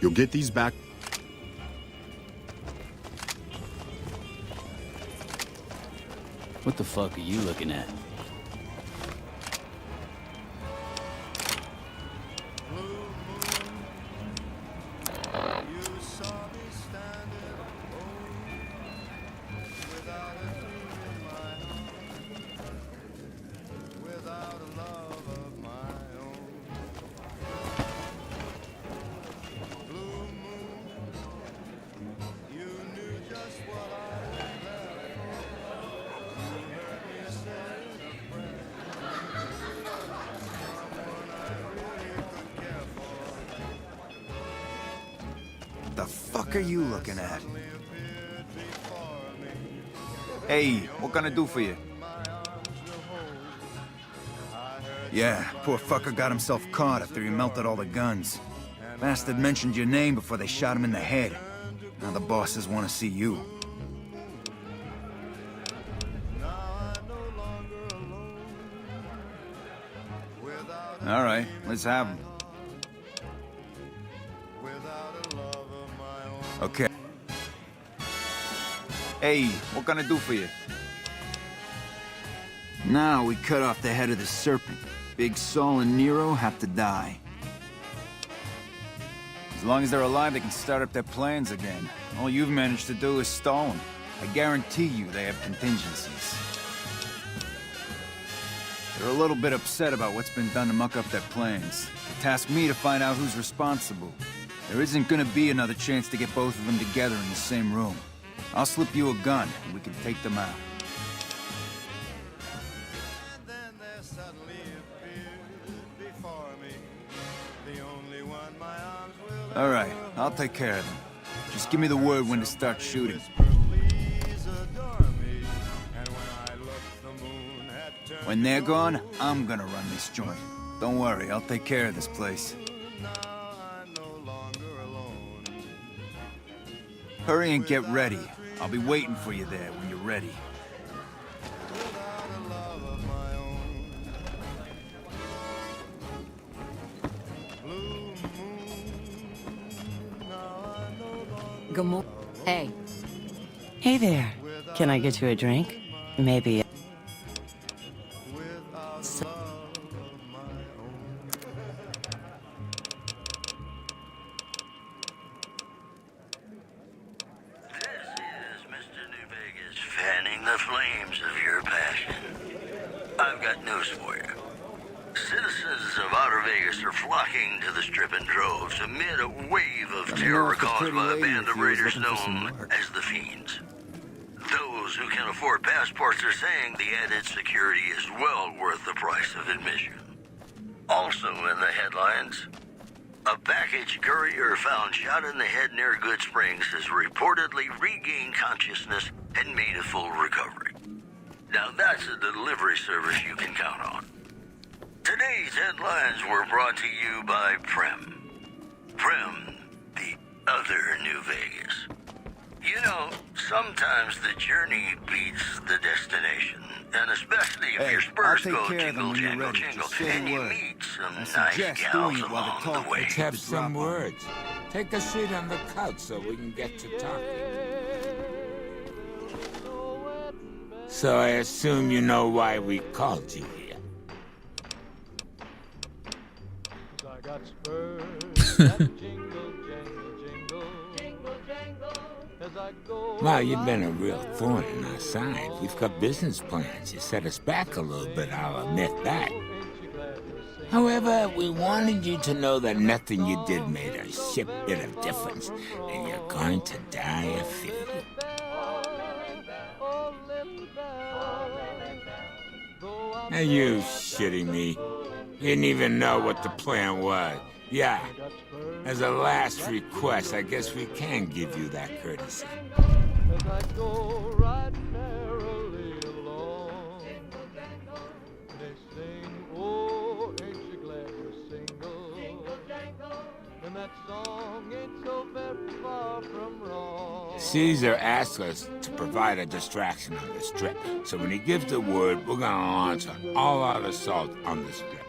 You'll get these back... What the fuck are you looking at? The fuck are you looking at? Hey, what can I do for you? Yeah, poor fucker got himself caught after he melted all the guns. Bastard mentioned your name before they shot him in the head. Now the bosses want to see you. All right, let's have him. Okay. Hey, what can I do for you? Now we cut off the head of the serpent. Big Saul and Nero have to die. As long as they're alive, they can start up their plans again. All you've managed to do is stall them. I guarantee you they have contingencies. They're a little bit upset about what's been done to muck up their plans. They tasked me to find out who's responsible. There isn't gonna be another chance to get both of them together in the same room. I'll slip you a gun, and we can take them out. And then there suddenly appeared before me the only one my arms will All right, I'll take care of them. Just give me the word when to start shooting. When they're gone, I'm gonna run this joint. Don't worry, I'll take care of this place. Hurry and get ready. I'll be waiting for you there when you're ready. Good morning. Hey. Hey there. Can I get you a drink? Maybe. Fanning the flames of your passion. I've got news for you. Citizens of Outer Vegas are flocking to the Strip in droves amid a wave of terror caused by a band of raiders known as the Fiends. Those who can afford passports are saying the added security is well worth the price of admission. Also in the headlines, a package courier found shot in the head near Good Springs has reportedly regained consciousness and made a full recovery. Now that's a delivery service you can count on. Today's headlines were brought to you by Prem. Prem, the other New Vegas. You know, sometimes the journey beats the destination. And especially if your spurs go jingle, jangle, jingle, and you meet some nice gals along the way. Let's have some words. Take a seat on the couch so we can get to talking. So I assume you know why we called you here. I got spurs that jingle, jangle, jingle, jingle, jangle, as I go. Well, you've been a real thorn in our side. We've got business plans. You set us back a little bit, I'll admit that. However, we wanted you to know that nothing you did made a shit bit of difference, and you're going to die a few. Are you shitting me? You didn't even know what the plan was. Yeah. As a last request, I guess we can give you that courtesy. As I go right merrily along, they sing, oh, ain't you glad you're single? And that song ain't so very far from wrong. Caesar asked us to provide a distraction on the Strip, so when he gives the word, we're gonna launch an all-out assault on the Strip.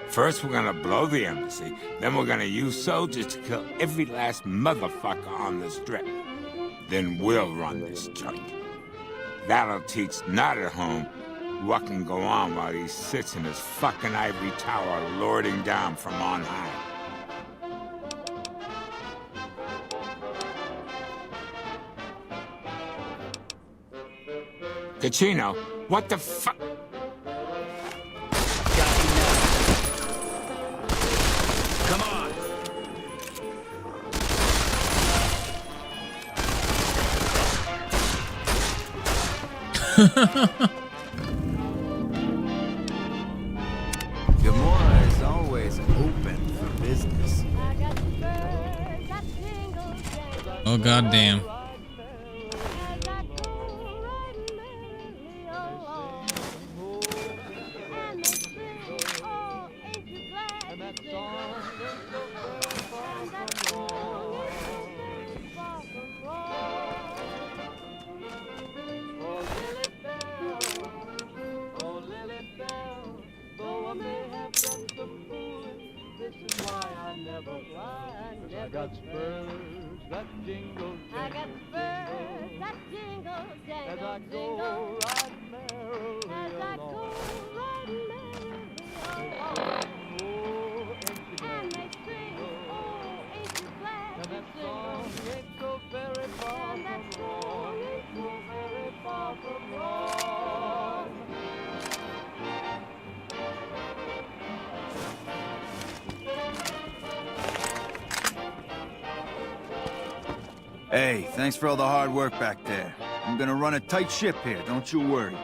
First, we're gonna blow the embassy, then we're gonna use soldiers to kill every last motherfucker on the Strip. Then we'll run this joint. That'll teach not at home what can go on while he sits in his fucking ivory tower lording down from on high. Cachino, what the fuck? Come on! Gamora is always open for business. Oh goddamn. I got spurs that jingle, jingle, as I go right merrily along. And they sing, oh, ain't you glad? And that song ain't so very far from wrong. Ain't so very far from wrong. Hey, thanks for all the hard work back there. I'm gonna run a tight ship here, don't you worry.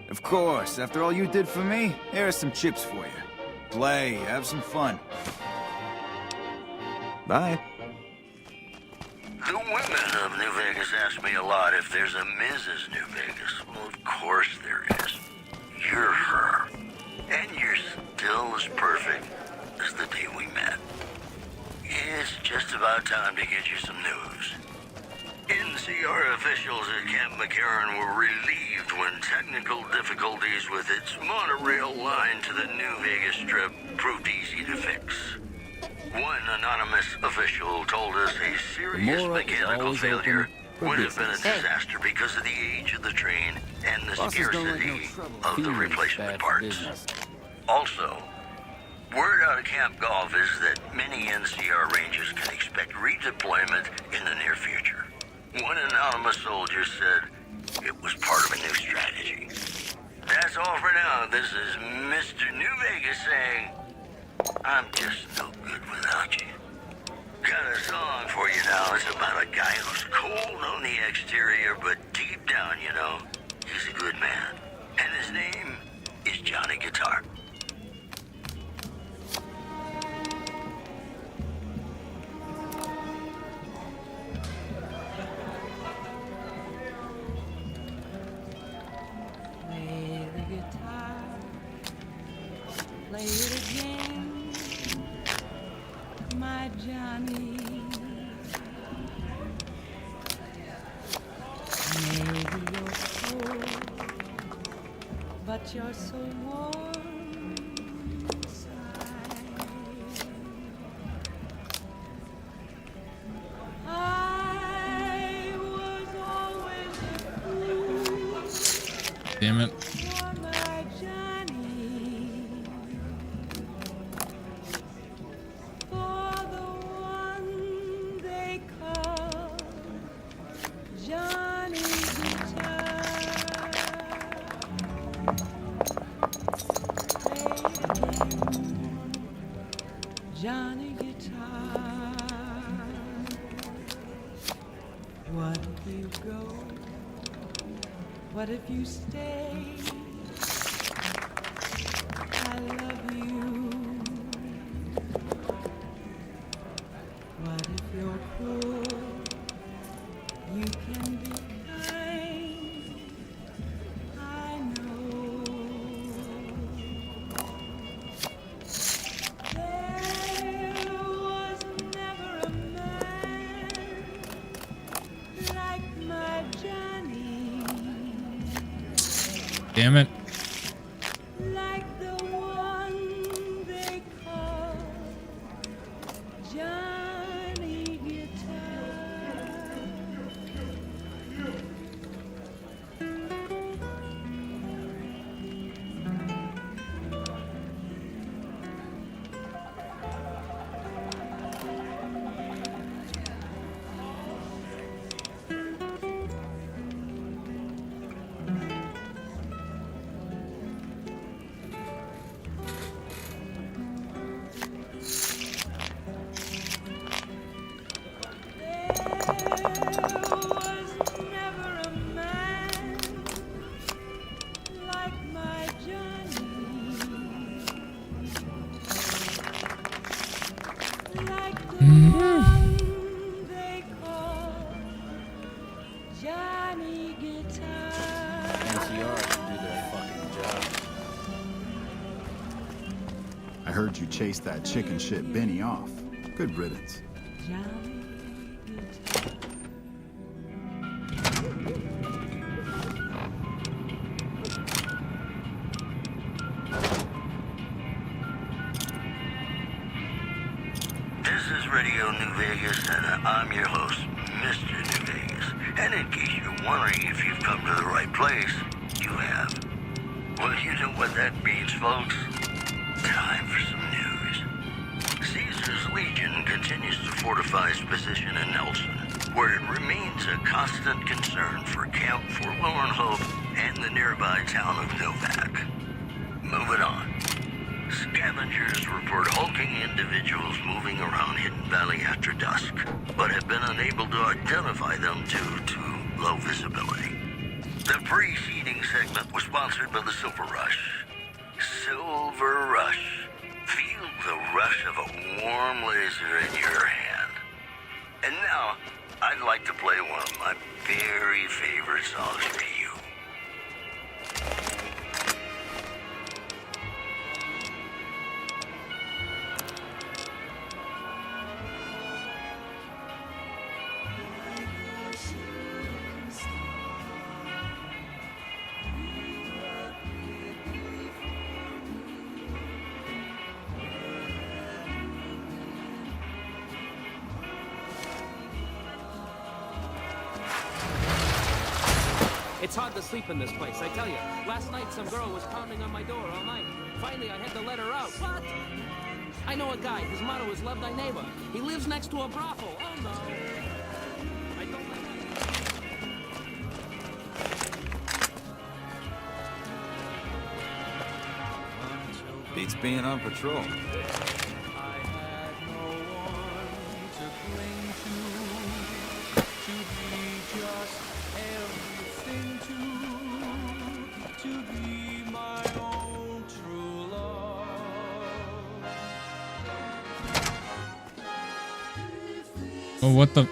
Of course, after all you did for me, here are some chips for you. Play, have some fun. Bye. The women of New Vegas ask me a lot if there's a Mrs. New Vegas. Well, of course there is. You're her. And you're still as perfect as the day we met. It's just about time to get you some news. NCR officials at Camp McCarran were relieved when technical difficulties with its monorail line to the New Vegas Strip proved easy to fix. One anonymous official told us a serious mechanical failure would have been a disaster because of the age of the train and the scarcity of the replacement parts. Also, word out of Camp Golf is that many NCR Rangers can expect redeployment in the near future. One anonymous soldier said it was part of a new strategy. That's all for now. This is Mr. New Vegas saying, I'm just no good without you. Got a song for you now. It's about a guy who's cold on the exterior, but deep down, you know, he's a good man. And his name is Johnny Guitar. Play the guitar, play it again, my Johnny. Maybe you're cold, but you're so warm inside. I was always a fool. Damn it. Johnny Guitar. What if you go? What if you stay? I love you. What if you're cruel? You can be kind. I know. There was never a man like my Johnny. Damn it. Like the one they call Johnny Guitar. Johnny Guitar. NCR can do their fucking job. I heard you chase that chicken shit Benny off. Good riddance. This is Radio New Vegas, and I'm your host, Mr. New Vegas. And in case you're wondering if you've come to the right place, you have. Well, you know what that means, folks. Time for some news. Caesar's Legion continues to fortify its position in Nelson, where it remains a constant concern for Camp Forlorn Hope and the nearby town of Novak. Moving on. Scavengers report hulking individuals moving around Hidden Valley after dusk, but have been unable to identify them due to low visibility. The preceding segment was sponsored by the Silver Rush. Silver Rush, the rush of a warm laser in your hand. And now, I'd like to play one of my very favorite songs for you. It's hard to sleep in this place, I tell you. Last night, some girl was pounding on my door all night. Finally, I had to let her out. What? I know a guy. His motto is love thy neighbor. He lives next to a brothel. Oh, no. I don't like Beats being on patrol. Oh, what the?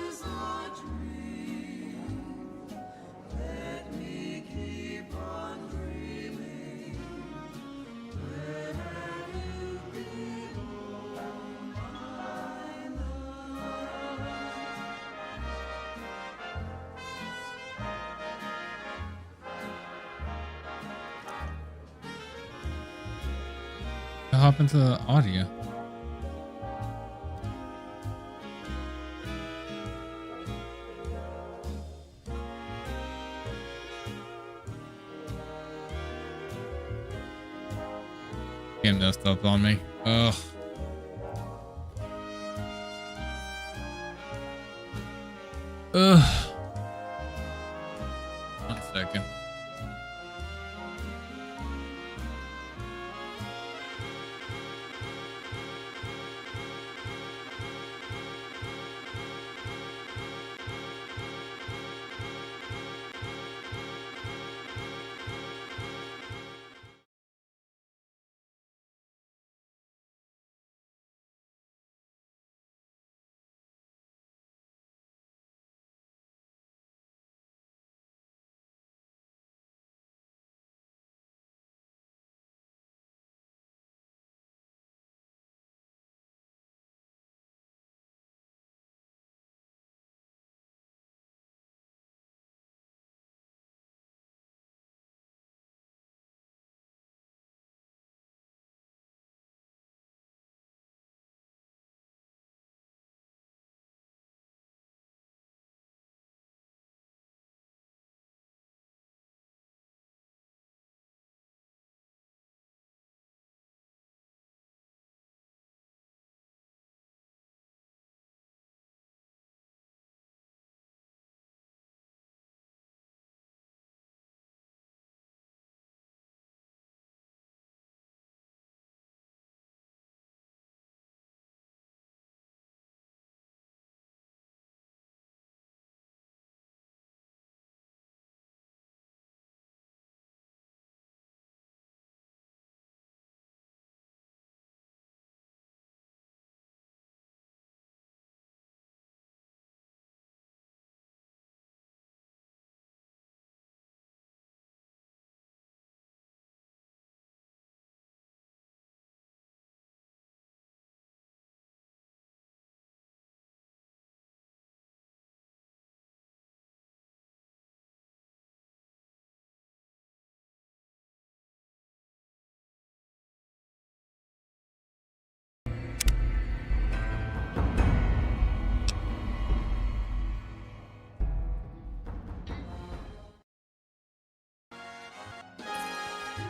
Hop into the audio. Game messed up on me. Ugh. Ugh. 1 second.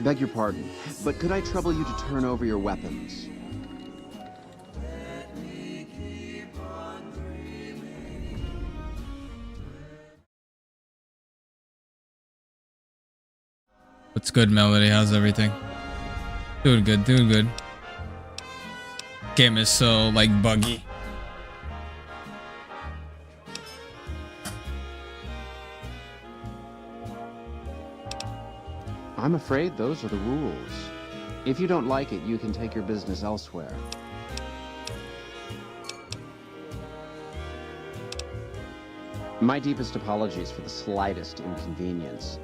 Beg your pardon, but could I trouble you to turn over your weapons? What's good, Melody? How's everything? Doing good, doing good. Game is so, like, buggy. I'm afraid those are the rules. If you don't like it, you can take your business elsewhere. My deepest apologies for the slightest inconvenience.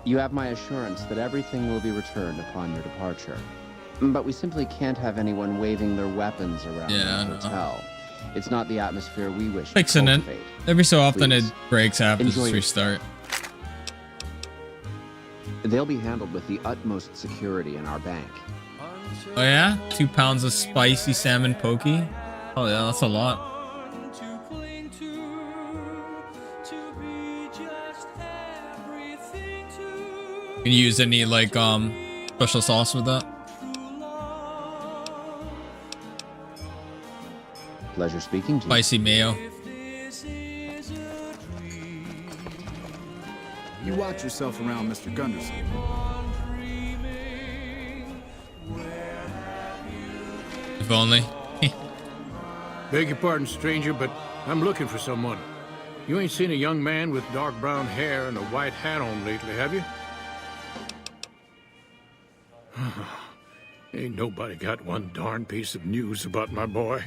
You have my assurance that everything will be returned upon your departure. But we simply can't have anyone waving their weapons around the hotel. It's not the atmosphere we wish to Fixing it. cultivate. Every so often Please. it breaks after Enjoy this your- restart. They'll be handled with the utmost security in our bank. Oh yeah? 2 pounds of spicy salmon poke? Oh yeah, that's a lot. Can you use any like special sauce with that? Pleasure speaking to you. Spicy mayo. You watch yourself around, Mr. Gunderson. If only. Beg your pardon, stranger, but I'm looking for someone. You ain't seen a young man with dark brown hair and a white hat on lately, have you? Ain't nobody got one darn piece of news about my boy.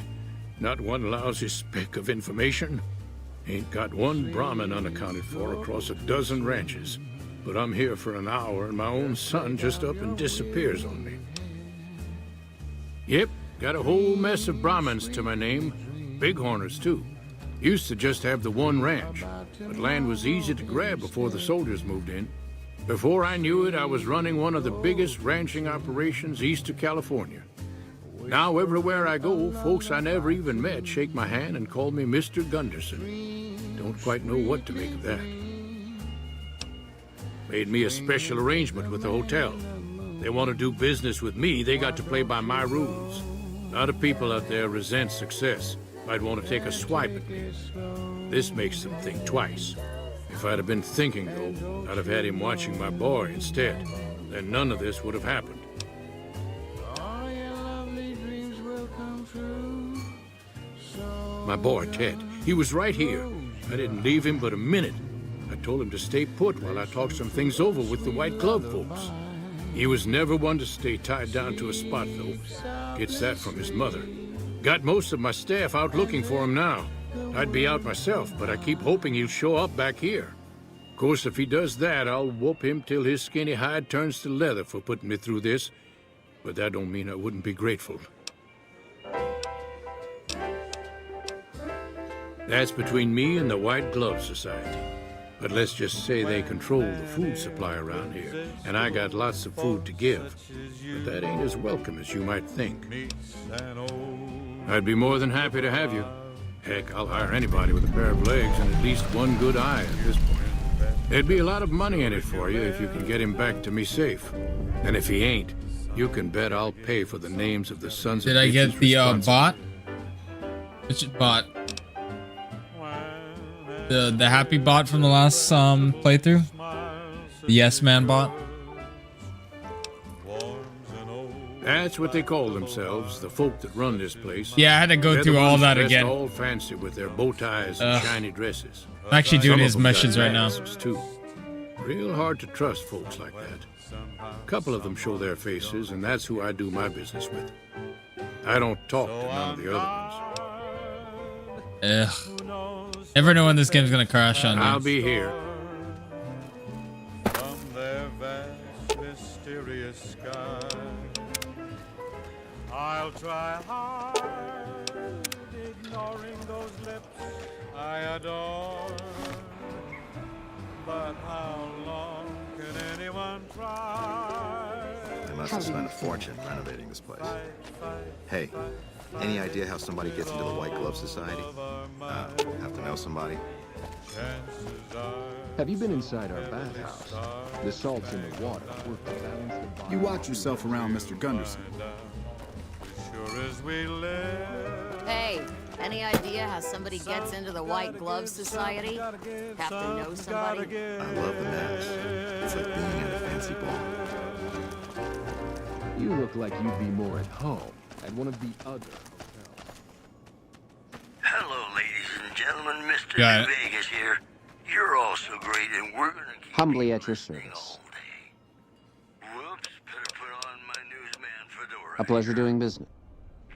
Not one lousy speck of information. Ain't got one Brahmin unaccounted for across a dozen ranches. But I'm here for an hour and my own son just up and disappears on me. Yep, got a whole mess of Brahmins to my name. Bighorners, too. Used to just have the one ranch, but land was easy to grab before the soldiers moved in. Before I knew it, I was running one of the biggest ranching operations east of California. Now, everywhere I go, folks I never even met shake my hand and call me Mr. Gunderson. Don't quite know what to make of that. Made me a special arrangement with the hotel. They want to do business with me, they got to play by my rules. A lot of people out there resent success. Might want to take a swipe at me. This makes them think twice. If I'd have been thinking, though, I'd have had him watching my boy instead. Then none of this would have happened. My boy, Ted, he was right here. I didn't leave him but a minute. I told him to stay put while I talked some things over with the White Glove folks. He was never one to stay tied down to a spot, though. Gets that from his mother. Got most of my staff out looking for him now. I'd be out myself, but I keep hoping he'll show up back here. Of course, if he does that, I'll whoop him till his skinny hide turns to leather for putting me through this. But that don't mean I wouldn't be grateful. That's between me and the White Glove Society. But let's just say they control the food supply around here, and I got lots of food to give. But that ain't as welcome as you might think. I'd be more than happy to have you. Heck, I'll hire anybody with a pair of legs and at least one good eye at this point. There'd be a lot of money in it for you if you can get him back to me safe. And if he ain't, you can bet I'll pay for the names of the sons of Did I get the bot? Which bot? The happy bot from the last playthrough? The yes man bot? That's what they call themselves, the folk that run this place. Yeah, I had to go They're through the all ones that dressed again. all fancy with their bow ties and shiny dresses. I'm actually doing Some of his them got missions right now. accents, too. Real hard to trust folks like that. A couple of them show their faces, and that's who I do my business with. I don't talk to none of the other ones. Ugh. Never know when this game's gonna crash on you. I'll be here. From their vast, mysterious sky, I'll try hard, ignoring those lips I adore. But how long can anyone try? They must have spent a fortune renovating this place. Hey, any idea how somebody gets into the White Glove Society? Have to know somebody? Have you been inside our bathhouse? The salts in the water work to balance the body. You watch yourself around, Mr. Gunderson. Sure as we live. Hey, any idea how somebody gets into the White Glove Society? Have to know somebody? I love the mask. It's like being at a fancy ball. You look like you'd be more at home at one of the other hotels. Hello, ladies and gentlemen. Mr. Got it. Vegas here. You're all so great, and we're gonna keep Humbly at your service. Whoops, better put on my newsman fedora. A pleasure doing business.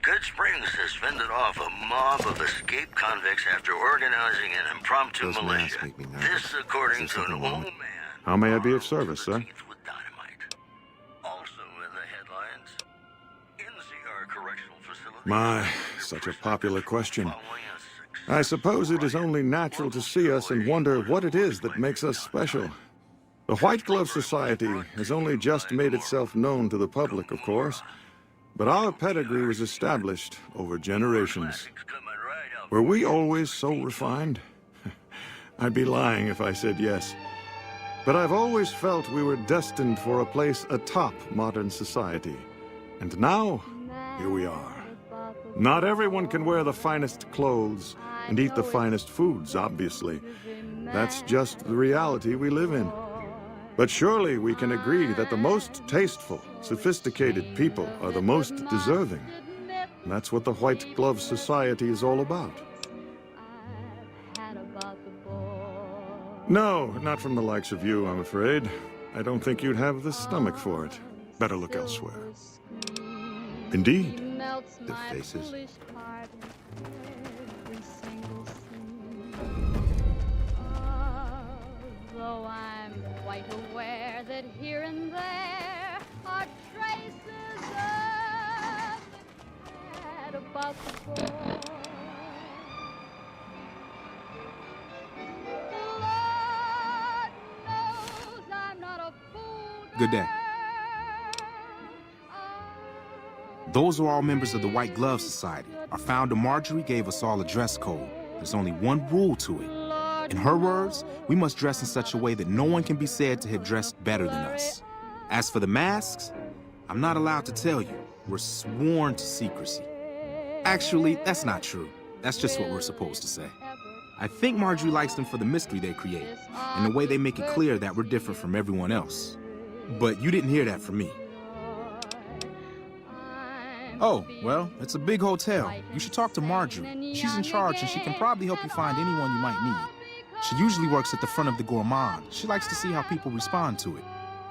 Good Springs has fended off a mob of escaped convicts after organizing an impromptu militia. This, according to an old man. How may I be of service, sir? Also in the headlines, NCR Correctional Facility. My, such a popular question. I suppose it is only natural to see us and wonder what it is that makes us special. The White Glove Society has only just made itself known to the public, of course, but our pedigree was established over generations. Were we always so refined? I'd be lying if I said yes. But I've always felt we were destined for a place atop modern society. And now, here we are. Not everyone can wear the finest clothes and eat the finest foods, obviously. That's just the reality we live in. But surely we can agree that the most tasteful, sophisticated people are the most deserving. And that's what the White Glove Society is all about. No, not from the likes of you, I'm afraid. I don't think you'd have the stomach for it. Better look elsewhere. Indeed. The faces. Though I'm quite aware that here and there are traces of the cat about the boy. Lord knows I'm not a fool. Good day. Those are all members of the White Glove Society. Our founder, Marjorie, gave us all a dress code. There's only one rule to it. In her words, we must dress in such a way that no one can be said to have dressed better than us. As for the masks, I'm not allowed to tell you. We're sworn to secrecy. Actually, that's not true. That's just what we're supposed to say. I think Marjorie likes them for the mystery they create, and the way they make it clear that we're different from everyone else. But you didn't hear that from me. Oh, well, it's a big hotel. You should talk to Marjorie. She's in charge, and she can probably help you find anyone you might need. She usually works at the front of the Gourmand. She likes to see how people respond to it.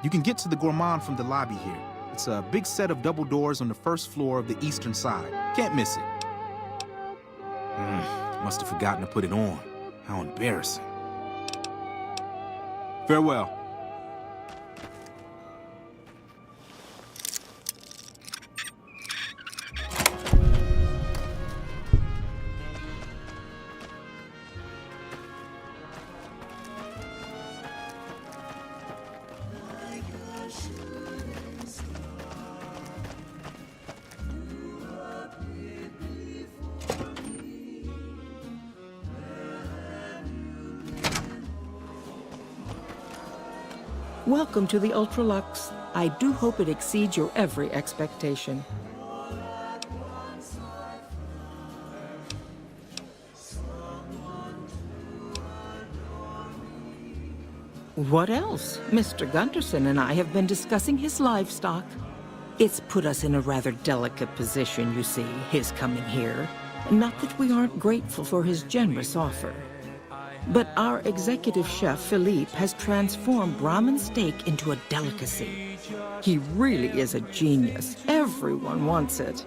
You can get to the Gourmand from the lobby here. It's a big set of double doors on the first floor of the eastern side. Can't miss it. Must have forgotten to put it on. How embarrassing. Farewell. Welcome to the Ultralux. I do hope it exceeds your every expectation. What else? Mr. Gunderson and I have been discussing his livestock. It's put us in a rather delicate position, you see, his coming here. Not that we aren't grateful for his generous offer. But our executive chef, Philippe, has transformed Brahmin steak into a delicacy. He really is a genius. Everyone wants it.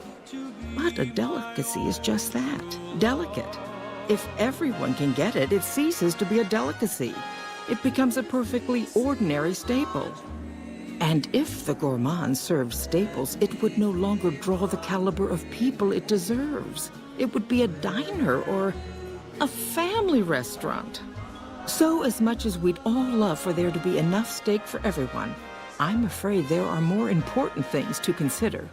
But a delicacy is just that, delicate. If everyone can get it, it ceases to be a delicacy. It becomes a perfectly ordinary staple. And if the Gourmand served staples, it would no longer draw the caliber of people it deserves. It would be a diner or a family restaurant. So as much as we'd all love for there to be enough steak for everyone, I'm afraid there are more important things to consider.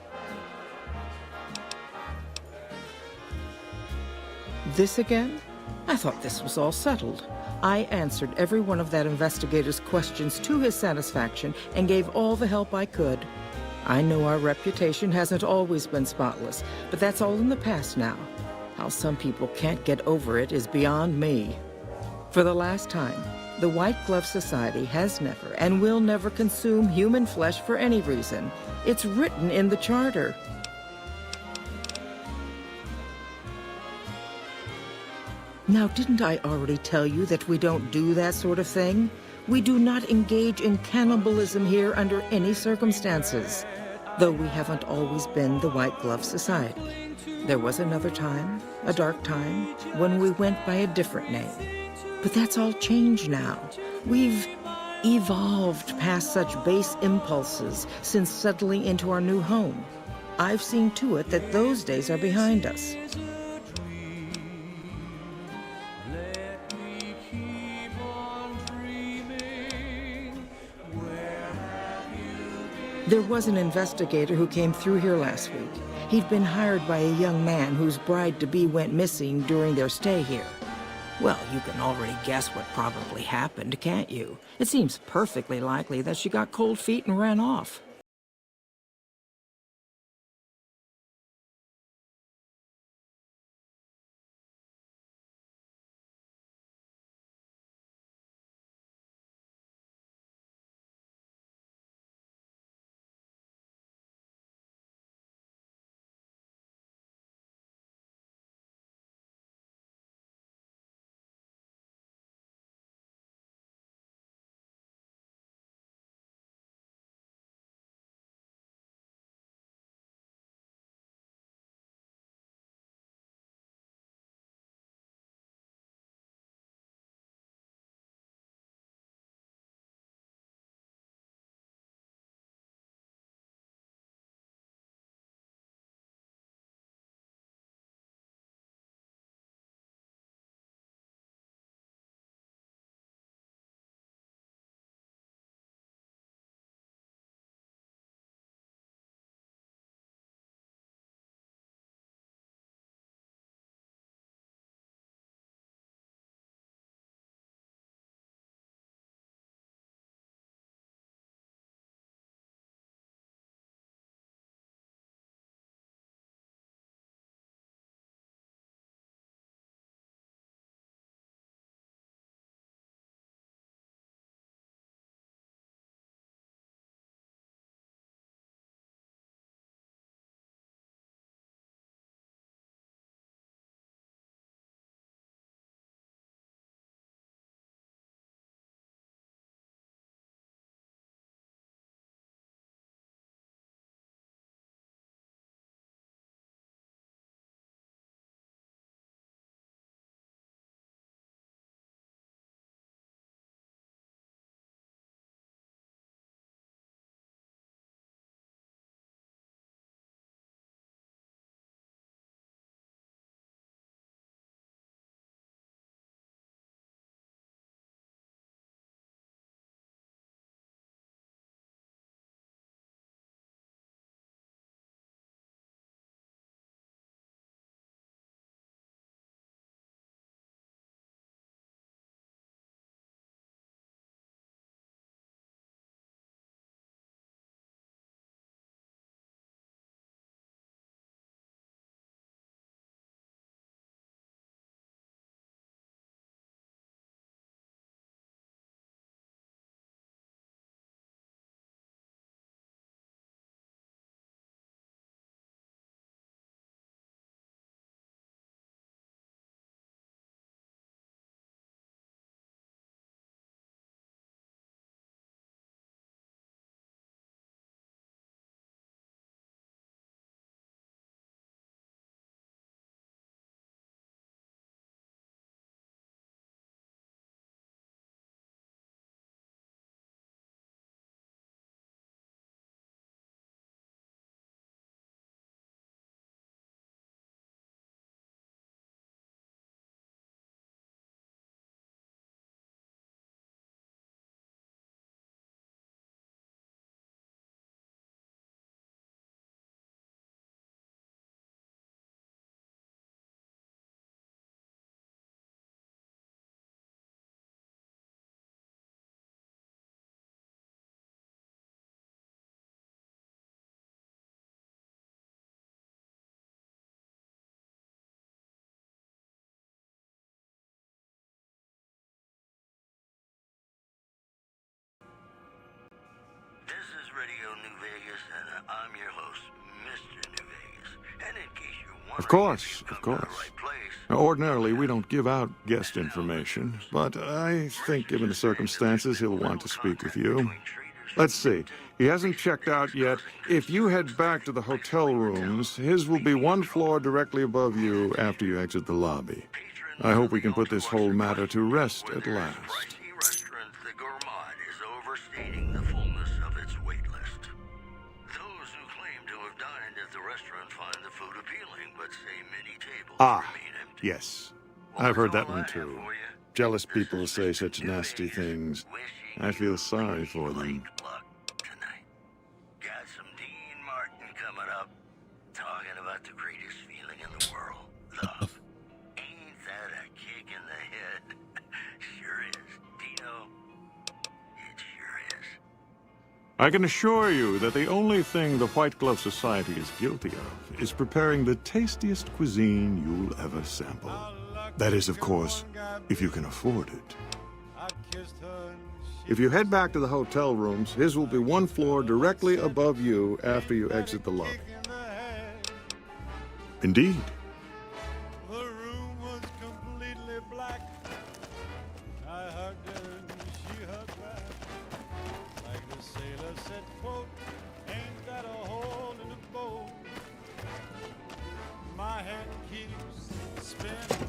This again? I thought this was all settled. I answered every one of that investigator's questions to his satisfaction and gave all the help I could. I know our reputation hasn't always been spotless, but that's all in the past now. How some people can't get over it is beyond me. For the last time, the White Glove Society has never and will never consume human flesh for any reason. It's written in the charter. Now, didn't I already tell you that we don't do that sort of thing? We do not engage in cannibalism here under any circumstances. though we haven't always been the White Glove Society. There was another time, a dark time, when we went by a different name. But that's all changed now. We've evolved past such base impulses since settling into our new home. I've seen to it that those days are behind us. There was an investigator who came through here last week. He'd been hired by a young man whose bride-to-be went missing during their stay here. Well, you can already guess what probably happened, can't you? It seems perfectly likely that she got cold feet and ran off. This is Radio New Vegas, and I'm your host, Mr. New Vegas. And in case you're wondering, Of course, of course. Now, ordinarily, we don't give out guest information, but I think given the circumstances, he'll want to speak with you. Let's see. He hasn't checked out yet. If you head back to the hotel rooms, his will be one floor directly above you after you exit the lobby. I hope we can put this whole matter to rest at last. Restaurant, the Gourmand is overstating the fullness of its wait list. Those who claim to have dined at the restaurant find the food appealing, but say many tables remain empty. Yes. I've heard that one too. Jealous people say such nasty things. I feel sorry for them. Got some Dean Martin coming up, talking about the greatest feeling in the world. Love. Ain't that a kick in the head? Sure is. Dino, it sure is. I can assure you that the only thing the White Glove Society is guilty of is preparing the tastiest cuisine you'll ever sample. That is, of course, if you can afford it. If you head back to the hotel rooms, his will be one floor directly above you after you exit the lobby. Indeed. The room was completely black. I hugged her and she hugged back. Like the sailor said, quote, ain't that a hole in the boat? My head keeps spinning.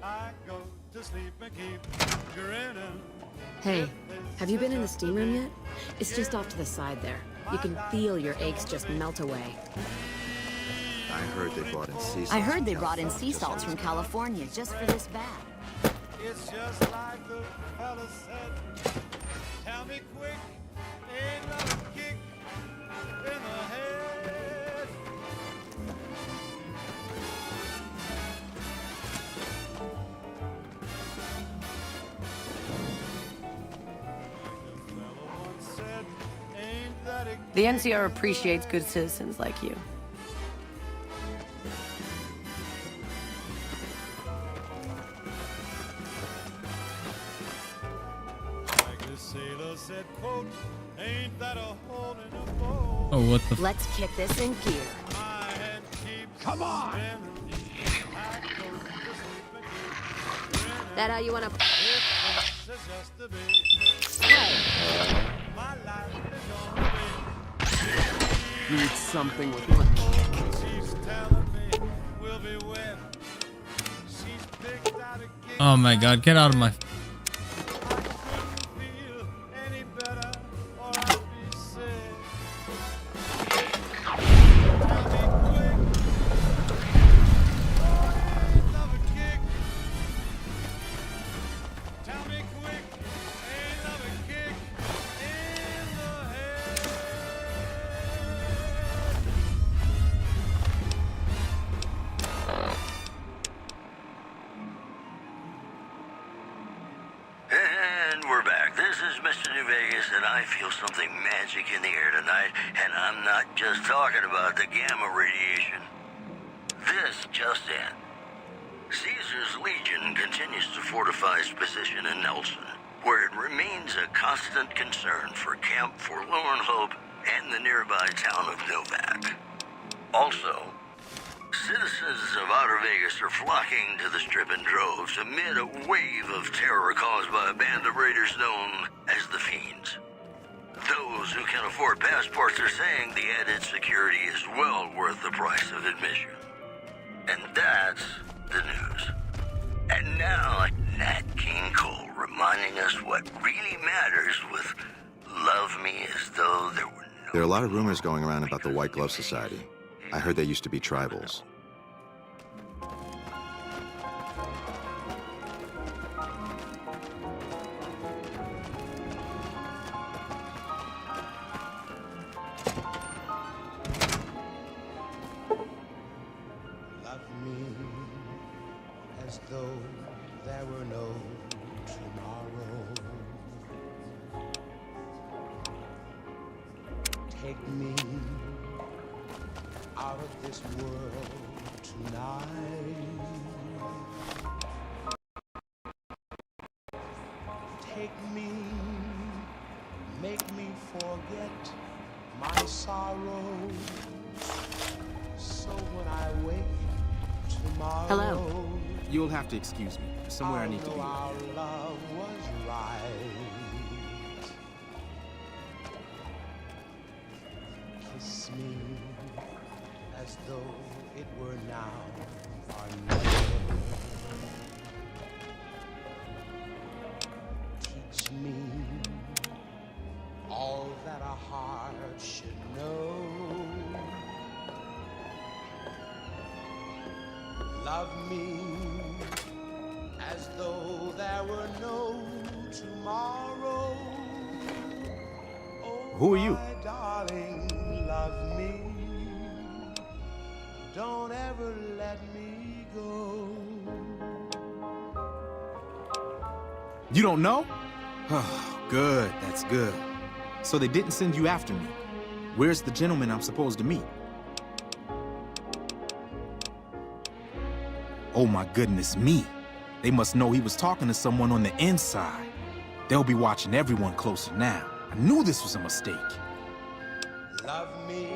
I go to sleep and keep grinning. Hey, have you been in the steam room yet? It's just off to the side there. You can feel your aches just melt away. I heard they brought in sea salts. I heard they brought in sea salts from California just for this bath. It's just like the fella said. Tell me quick, ain't no kick in the head. The NCR appreciates good citizens like you. Oh, what the? Let's kick this in gear. Come on! That how you wanna? You need something with my Oh my god, get out of my... And we're back. This is Mr. New Vegas, and I feel something magic in the air tonight, and I'm not just talking about the gamma radiation. This just in. Caesar's Legion continues to fortify its position in Nelson, where it remains a constant concern for Camp Forlorn Hope and the nearby town of Novak. Also, citizens of Outer Vegas are flocking to the Strip in droves amid a wave of terror caused by a band of raiders known as the Fiends. Those who can afford passports are saying the added security is well worth the price of admission. And that's the news. And now, Nat King Cole reminding us what really matters with Love Me As Though There Were No... There are a lot of rumors going around about the White Glove Society. I heard they used to be tribals. Love me as though there were no tomorrow. Take me out of this world tonight. Take me, make me forget my sorrows. So when I wake tomorrow, Hello. You'll have to excuse me. There's somewhere I need to be. our love was right. Who are you? My darling, love me. Don't ever let me go. You don't know? Oh, good, that's good. So they didn't send you after me. Where's the gentleman I'm supposed to meet? Oh my goodness me. They must know he was talking to someone on the inside. They'll be watching everyone closer now. I knew this was a mistake. Love me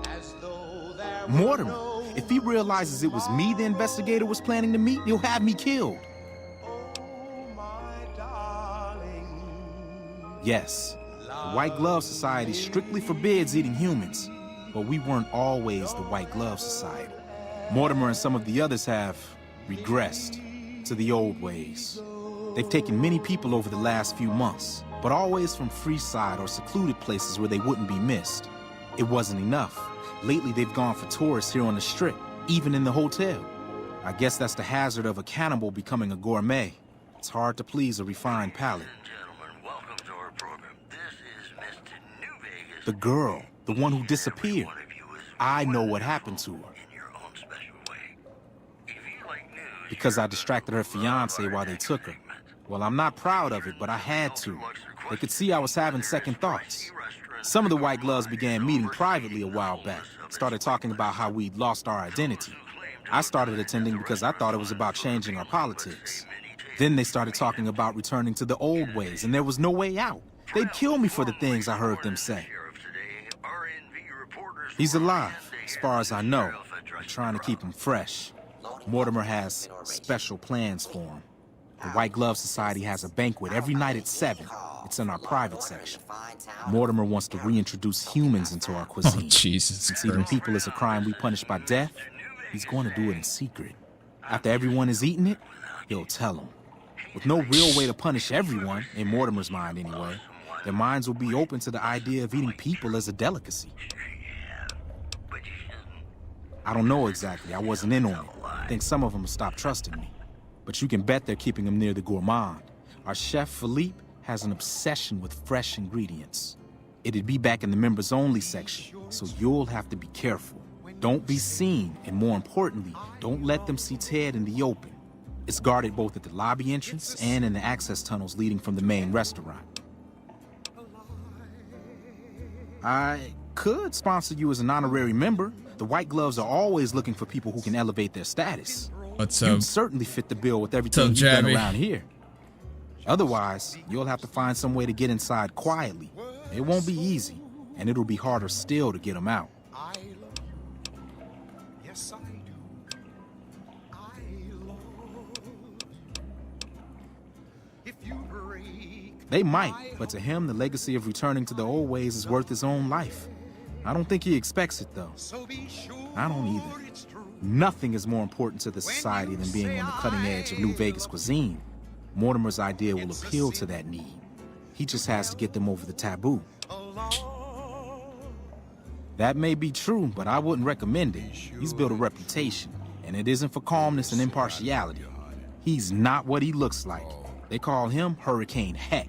as though there were Mortimer, no if he realizes it was me the investigator was planning to meet, he'll have me killed. Yes, the White Glove Society strictly forbids eating humans, but we weren't always the White Glove Society. Mortimer and some of the others have regressed to the old ways. They've taken many people over the last few months, but always from Freeside or secluded places where they wouldn't be missed. It wasn't enough. Lately, they've gone for tourists here on the Strip, even in the hotel. I guess that's the hazard of a cannibal becoming a gourmet. It's hard to please a refined palate. The girl, the one who disappeared. I know what happened to her. Because I distracted her fiance while they took her. Well, I'm not proud of it, but I had to. They could see I was having second thoughts. Some of the White Gloves began meeting privately a while back, started talking about how we'd lost our identity. I started attending because I thought it was about changing our politics. Then they started talking about returning to the old ways, and there was no way out. They'd kill me for the things I heard them say. He's alive, as far as I know. I'm trying to keep him fresh. Mortimer has special plans for him. The White Glove Society has a banquet every night at 7. It's in our private section. Mortimer wants to reintroduce humans into our cuisine. Oh, Jesus Since eating Christ. people is a crime we punish by death, he's going to do it in secret. After everyone has eaten it, he'll tell them. With no real way to punish everyone, in Mortimer's mind anyway, their minds will be open to the idea of eating people as a delicacy. I don't know exactly. I wasn't in on it. I think some of them stopped trusting me. But you can bet they're keeping him near the gourmand. Our chef, Philippe, has an obsession with fresh ingredients. It'd be back in the members-only section, so you'll have to be careful. Don't be seen, and more importantly, don't let them see Ted in the open. It's guarded both at the lobby entrance and in the access tunnels leading from the main restaurant. I could sponsor you as an honorary member. The White Gloves are always looking for people who can elevate their status. What's You'd up? certainly fit the bill with everything you've done around here. Otherwise, you'll have to find some way to get inside quietly. It won't be easy, and it'll be harder still to get them out. Yes, I do. I love. If you break, They might, but to him, the legacy of returning to the old ways is worth his own life. I don't think he expects it, though. I don't either. Nothing is more important to the society than being on the cutting edge of New Vegas cuisine. Mortimer's idea will appeal to that need. He just has to get them over the taboo. That may be true, but I wouldn't recommend it. He's built a reputation, and it isn't for calmness and impartiality. He's not what he looks like. They call him Hurricane Heck.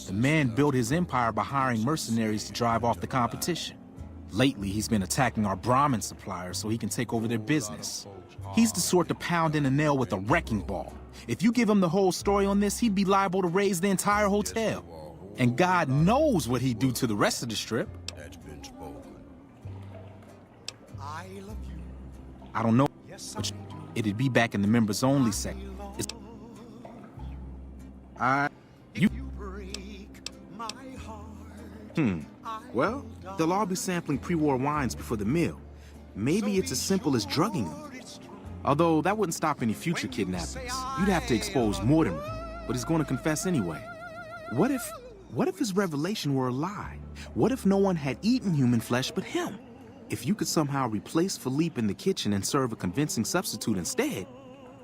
The man built his empire by hiring mercenaries to drive off the competition. Lately, he's been attacking our Brahmin suppliers so he can take over their business. He's the sort to pound in a nail with a wrecking ball. If you give him the whole story on this, he'd be liable to raise the entire hotel. And God knows what he'd do to the rest of the Strip. I don't know, but it'd be back in the members-only section. Well, they'll all be sampling pre-war wines before the meal. Maybe it's as simple as drugging them. Although that wouldn't stop any future kidnappings. You'd have to expose Mortimer, but he's going to confess anyway. What if his revelation were a lie? What if no one had eaten human flesh but him? If you could somehow replace Philippe in the kitchen and serve a convincing substitute instead,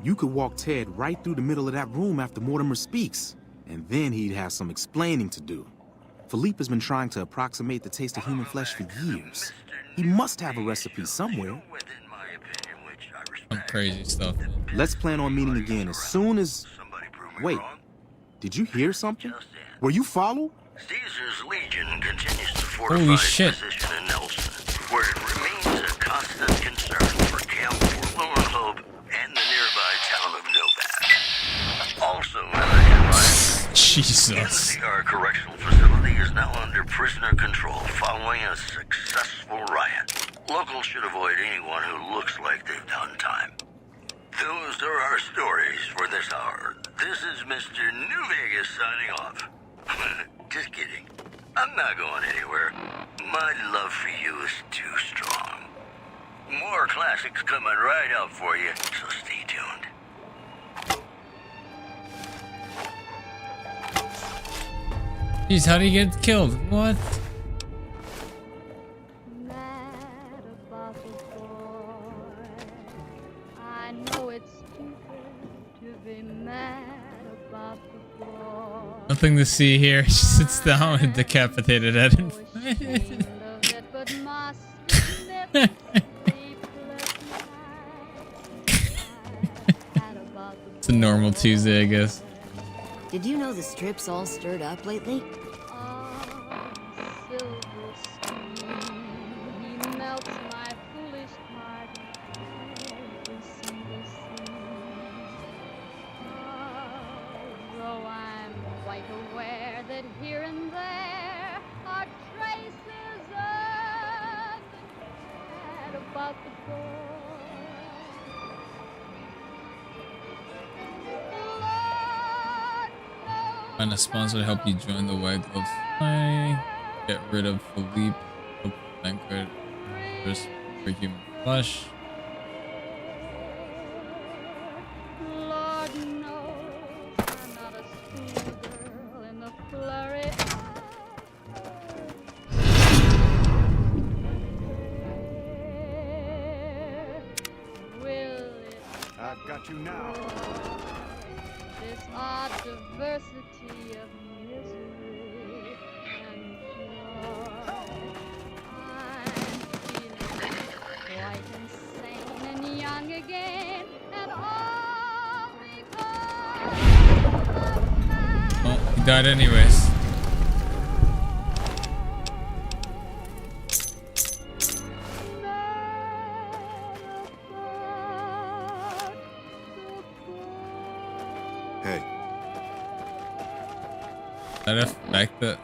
you could walk Ted right through the middle of that room after Mortimer speaks, and then he'd have some explaining to do. Philippe has been trying to approximate the taste of human flesh for years. He must have a recipe somewhere. Some crazy stuff. Let's plan on meeting again as soon as... Wait, did you hear something? Were you followed? Caesar's Legion continues to fortify its position in Nelson, where it remains a constant concern for Camp Forlorn Hope and the nearby town of Novak. Also in the headlines, Jesus. NCR Correctional Facility is now under prisoner control following a successful riot. Locals should avoid anyone who looks like they've done time. Those are our stories for this hour. This is Mr. New Vegas signing off. Just kidding. I'm not going anywhere. My love for you is too strong. More classics coming right up for you, so stay tuned. Jeez, how do you get killed? What? I know it's stupid to be mad about the boy. Nothing to see here. She sits down with decapitated head. But must admit, It's a normal Tuesday, I guess. Did you know the strip's all stirred up lately? he melts my foolish heart every single scene. Though I'm quite aware that here and there are traces of the cat about the Find a sponsor to help you join the White Gloves Society. Get rid of Philippe. Banquet. First for human flesh. Lord knows I'm not a schoolgirl in the flurry I've got you now. this odd diversity of misery and joy. I'm feeling quite insane and young again, and all because Oh, he died anyways. Hey. That affect the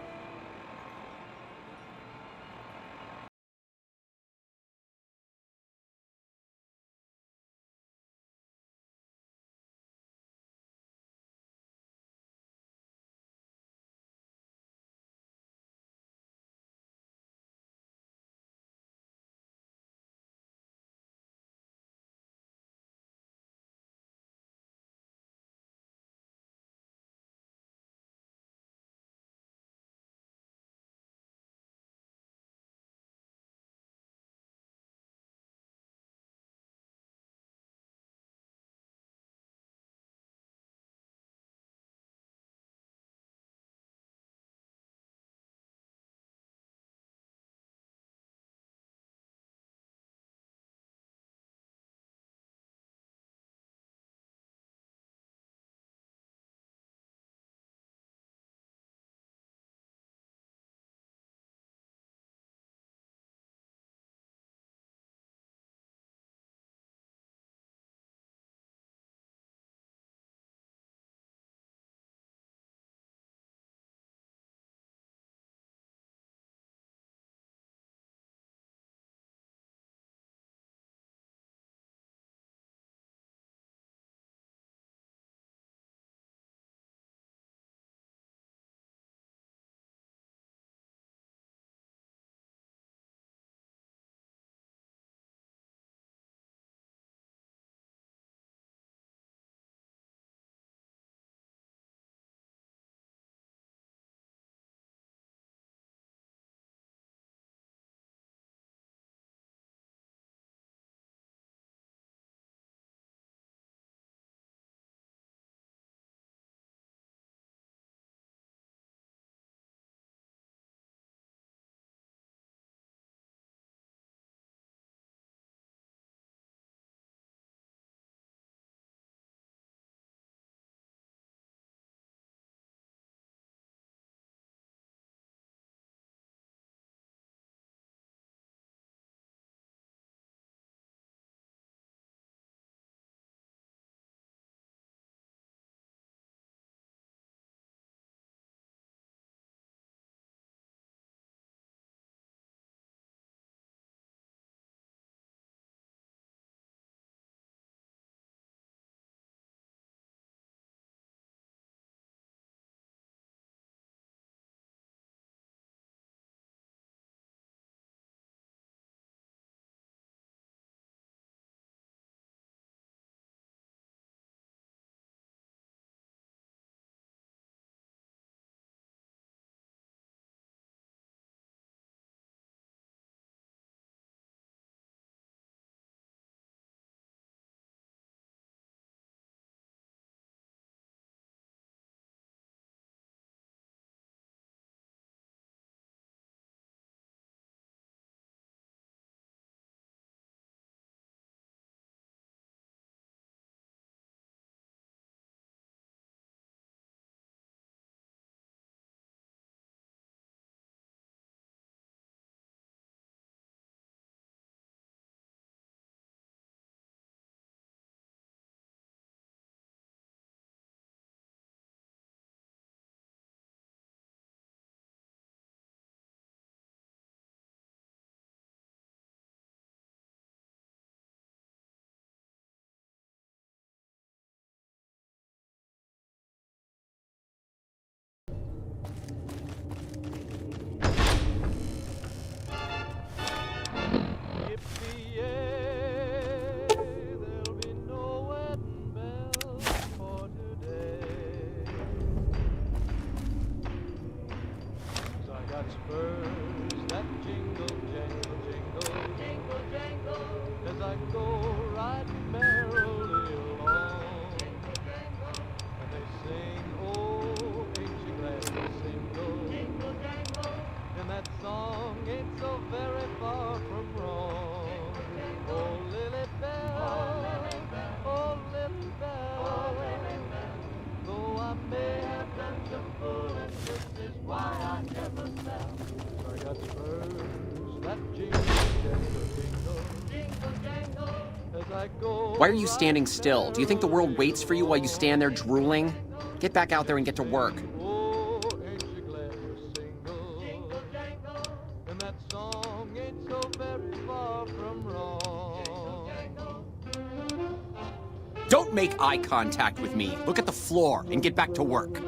Why are you standing still? Do you think the world waits for you while you stand there drooling? Get back out there and get to work. Don't make eye contact with me. Look at the floor and get back to work.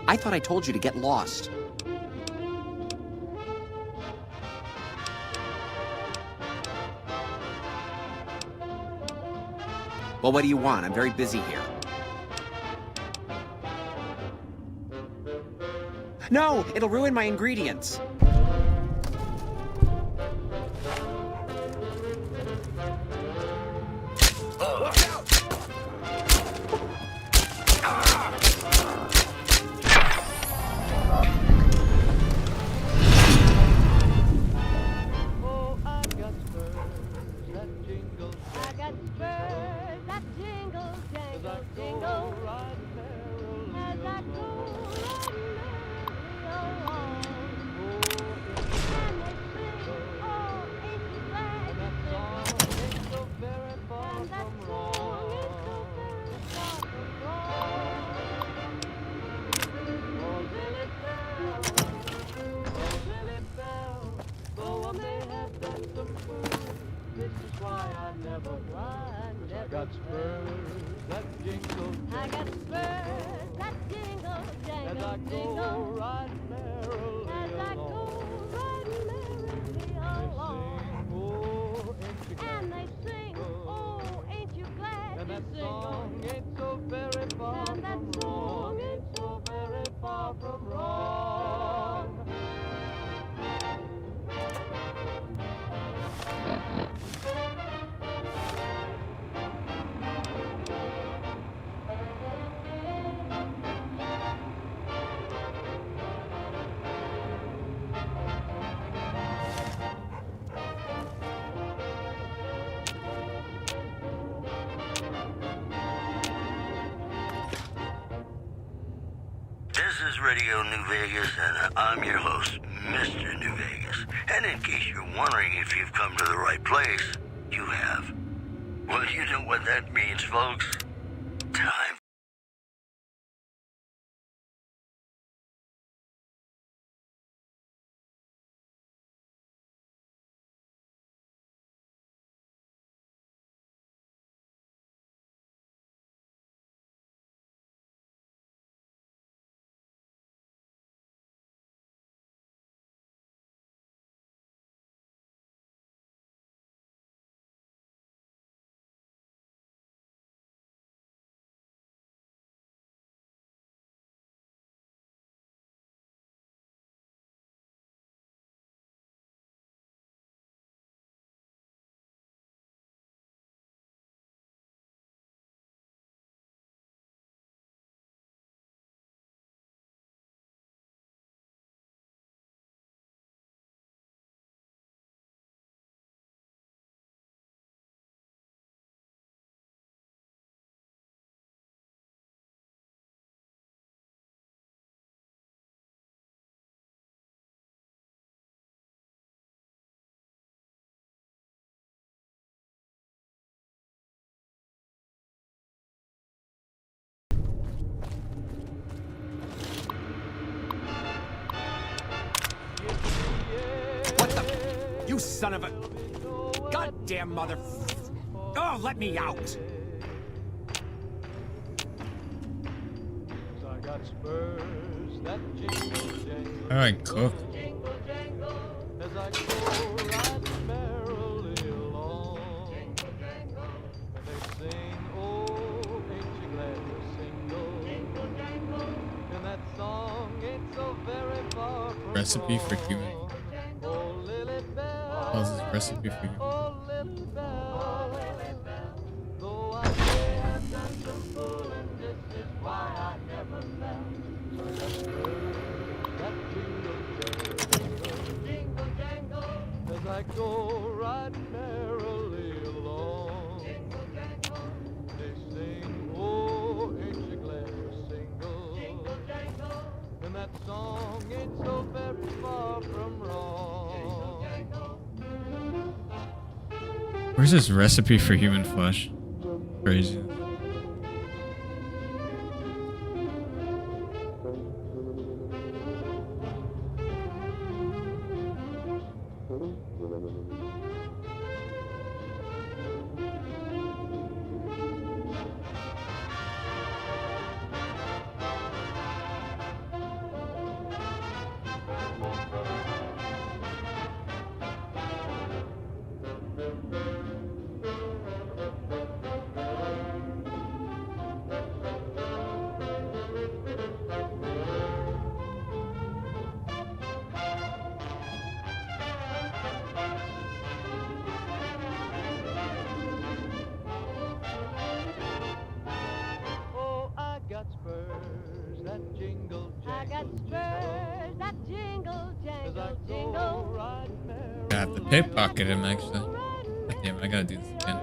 I thought I told you to get lost. Well, what do you want? I'm very busy here. No, it'll ruin my ingredients. Watch out! This is Radio New Vegas, and I'm your host, Mr. New Vegas. And in case you're wondering if you've come to the right place, you have. Well, you know what that means, folks. Time. You son of a... Goddamn mother... Oh, let me out! Alright, cook. Recipe for human. How's this recipe for you? As I go riding merrily along, they sing, oh, ain't you glad you're single? Where's this recipe for human flesh? Crazy. I have to pickpocket him actually. God damn it, I gotta do this again.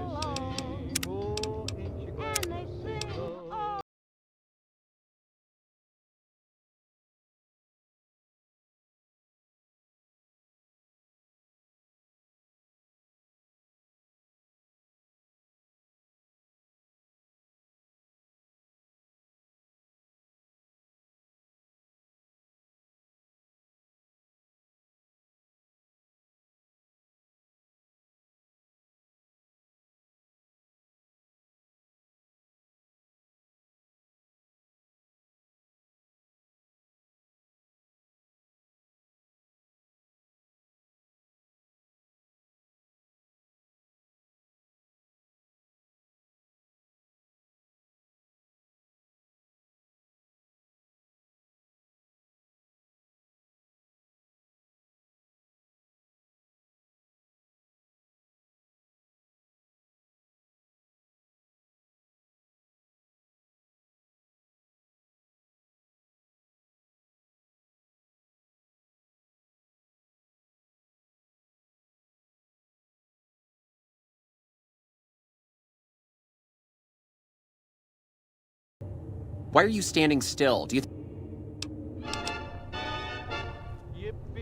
Why are you standing still? Do you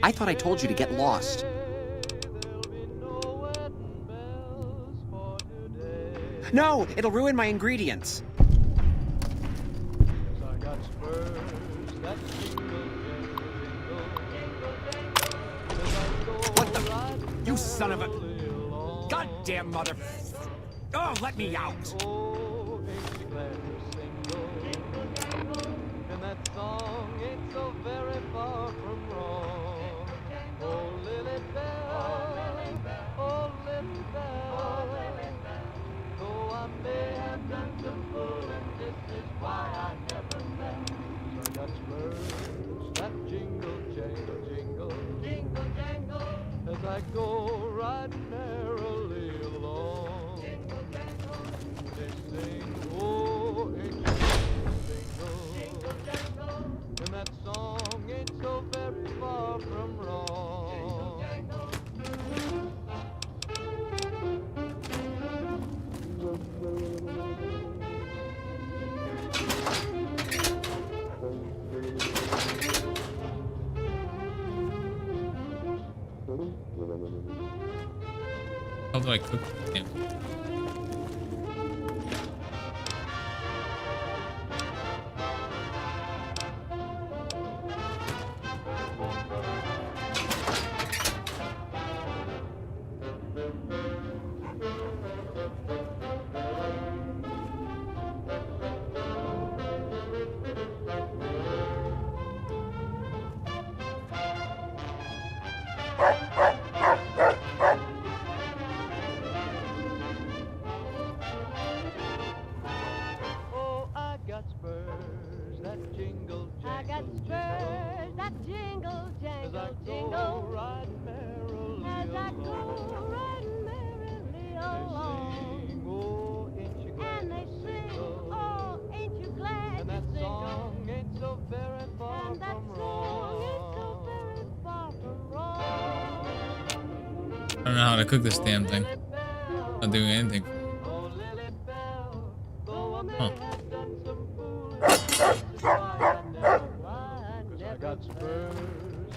I thought I told you to get lost. No! It'll ruin my ingredients! What the? You son of a... Goddamn mother... Oh, let me out! And that song ain't so very far from wrong. Oh, Lily Bell, oh, Lily Bell. Though I may have done some fooling, this is why I never left. So I got spurs that jingle, jangle, jingle, jingle, jangle, as I go riding merrily along. Jingle, jangle, they sing, oh, ain't you jingle, jangle, and that song ain't so very far from wrong. Jingle, How do I cook this game? oh, I got spurs that jingle, jangle, I got spurs that jingle, jangle, jingle, riding merrily as I go riding merrily along. They sing, oh, ain't you glad and they sing, oh, ain't you glad and that song ain't so very far from wrong. Ain't so very far from wrong. I don't know how to cook this damn thing. Not doing anything. Huh. I got spurs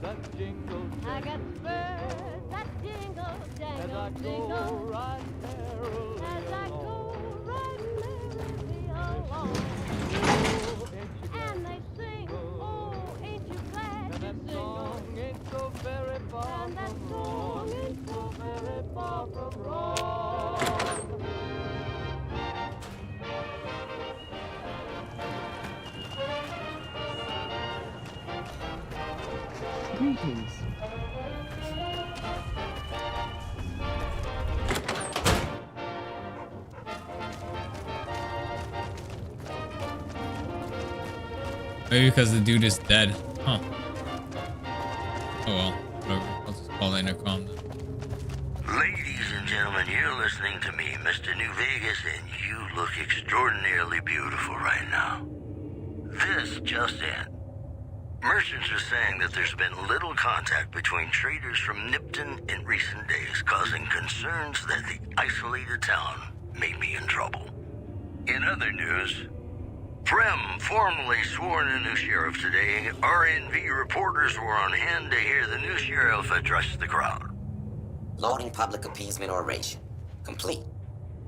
that jingle, I got spurs that jingle, jangle, And they sing, oh, ain't you glad you're single? And that song ain't so very far from wrong. Greetings. Maybe because the dude is dead. Huh. Oh well. Whatever. I'll just call the intercom then. Ladies and gentlemen, you're listening to me, Mr. New Vegas, and you look extraordinarily beautiful right now. This just in. Merchants are saying that there's been little contact between traders from Nipton in recent days, causing concerns that the isolated town may be in trouble. In other news, Prem formally sworn a new sheriff today. RNV reporters were on hand to hear the new sheriff address the crowd. Loading public appeasement oration. Complete.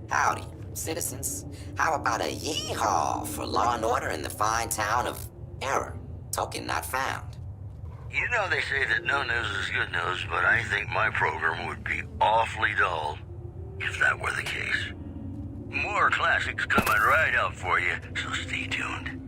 Howdy, citizens. How about a yee-haw for law and order in the fine town of Error? Token not found. You know they say that no news is good news, but I think my program would be awfully dull if that were the case. More classics coming right up for you, so stay tuned.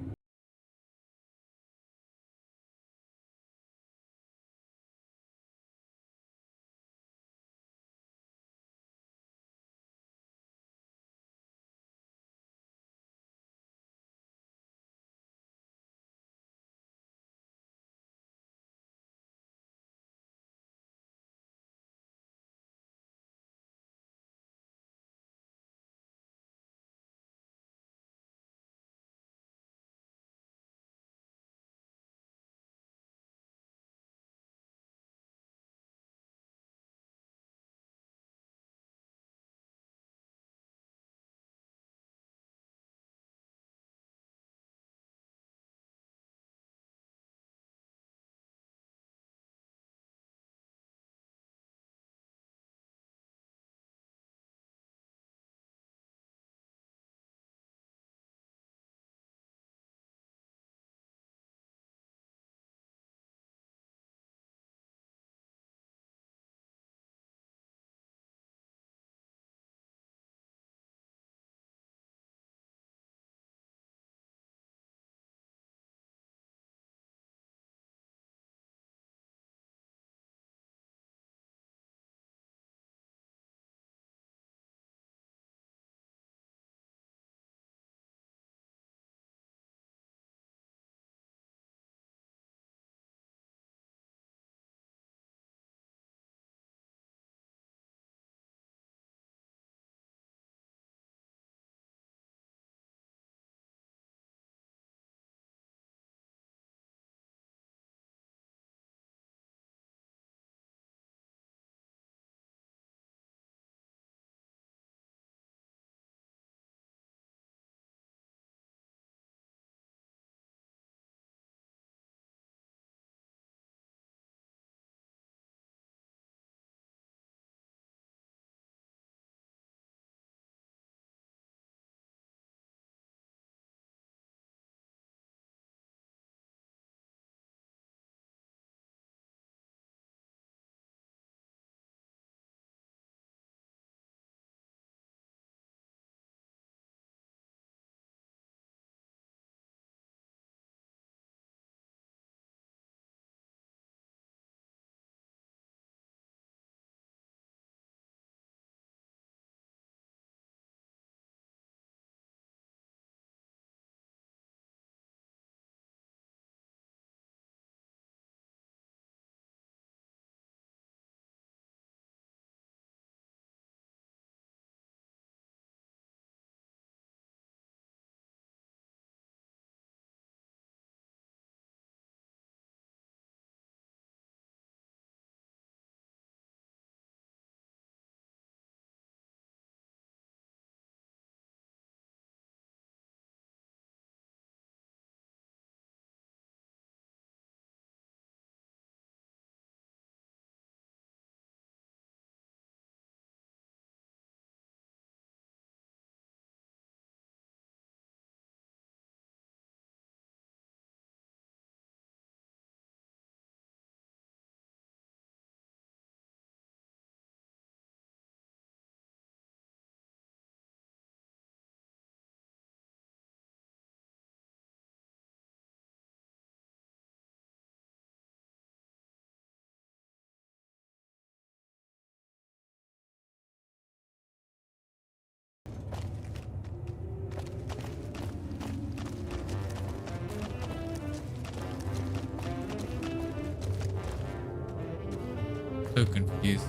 keys.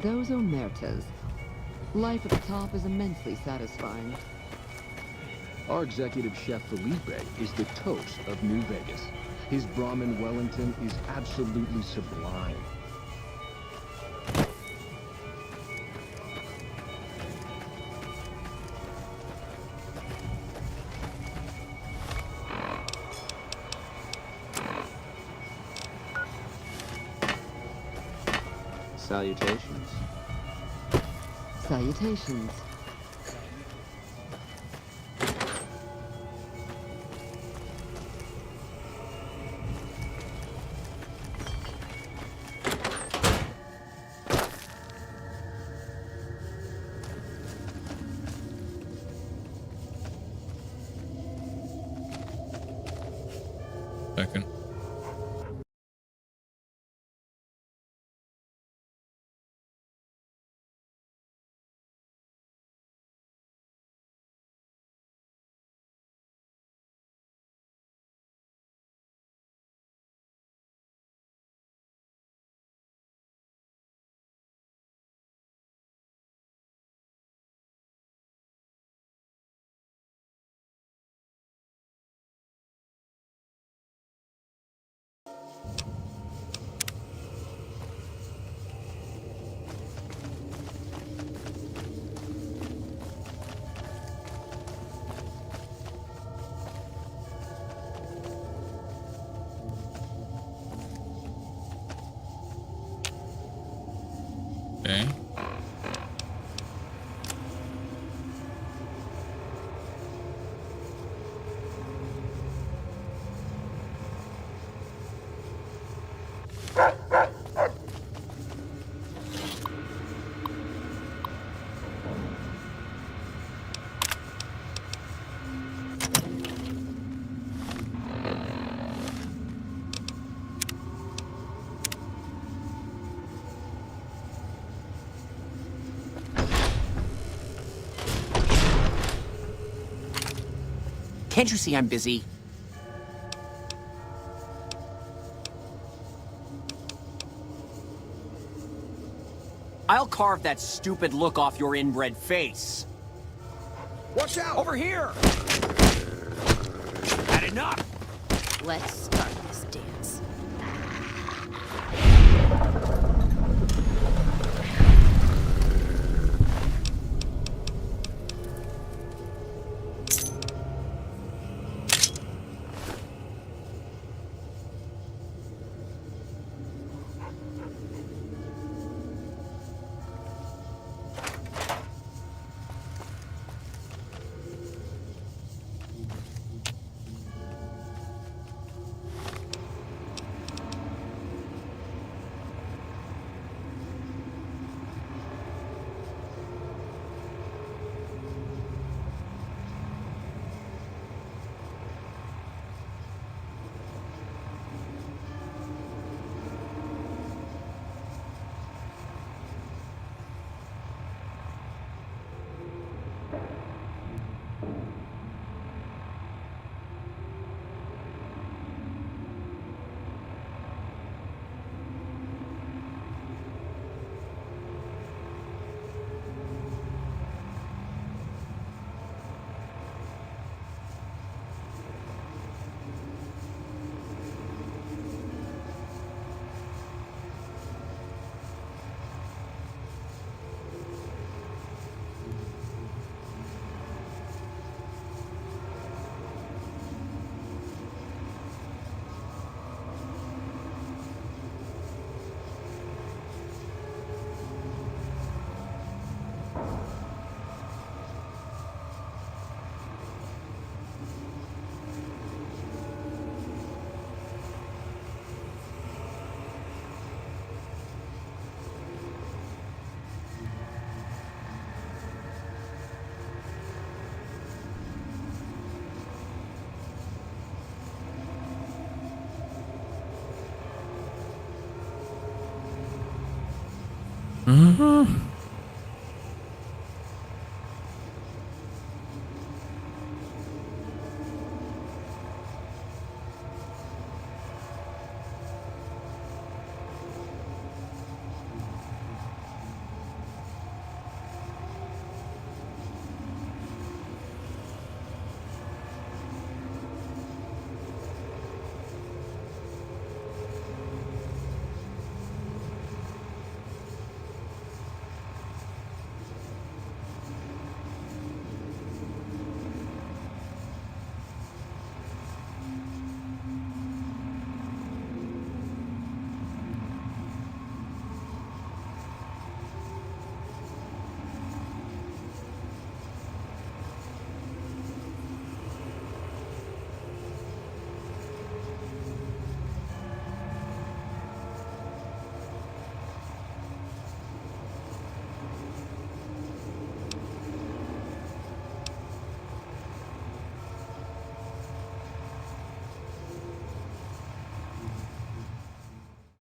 Those omertas. Life at the top is immensely satisfying. Our executive chef Felipe is the toast of New Vegas. His Brahmin Wellington is absolutely sublime. Salutations. Salutations. Second. Okay. Can't you see I'm busy? I'll carve that stupid look off your inbred face. Watch out! Over here! Had enough! Let's start this dance.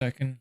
Second.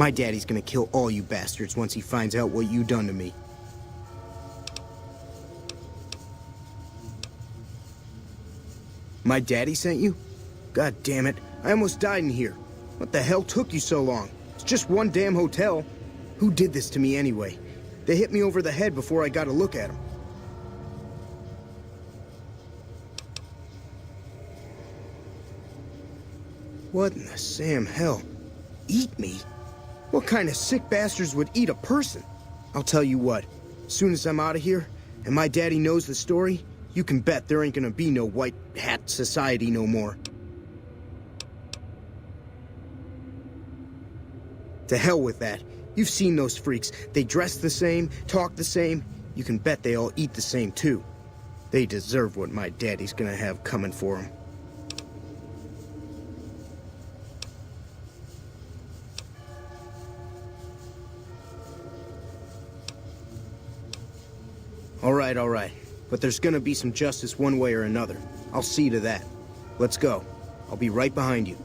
My daddy's gonna kill all you bastards once he finds out what you done to me. My daddy sent you? God damn it, I almost died in here. What the hell took you so long? It's just one damn hotel. Who did this to me anyway? They hit me over the head before I got a look at them. What in the Sam hell? Eat me? What kind of sick bastards would eat a person? I'll tell you what, as soon as I'm out of here, and my daddy knows the story, you can bet there ain't gonna be no white hat society no more. To hell with that. You've seen those freaks. They dress the same, talk the same. You can bet they all eat the same too. They deserve what my daddy's gonna have coming for them. All right. But there's gonna be some justice one way or another. I'll see to that. Let's go. I'll be right behind you.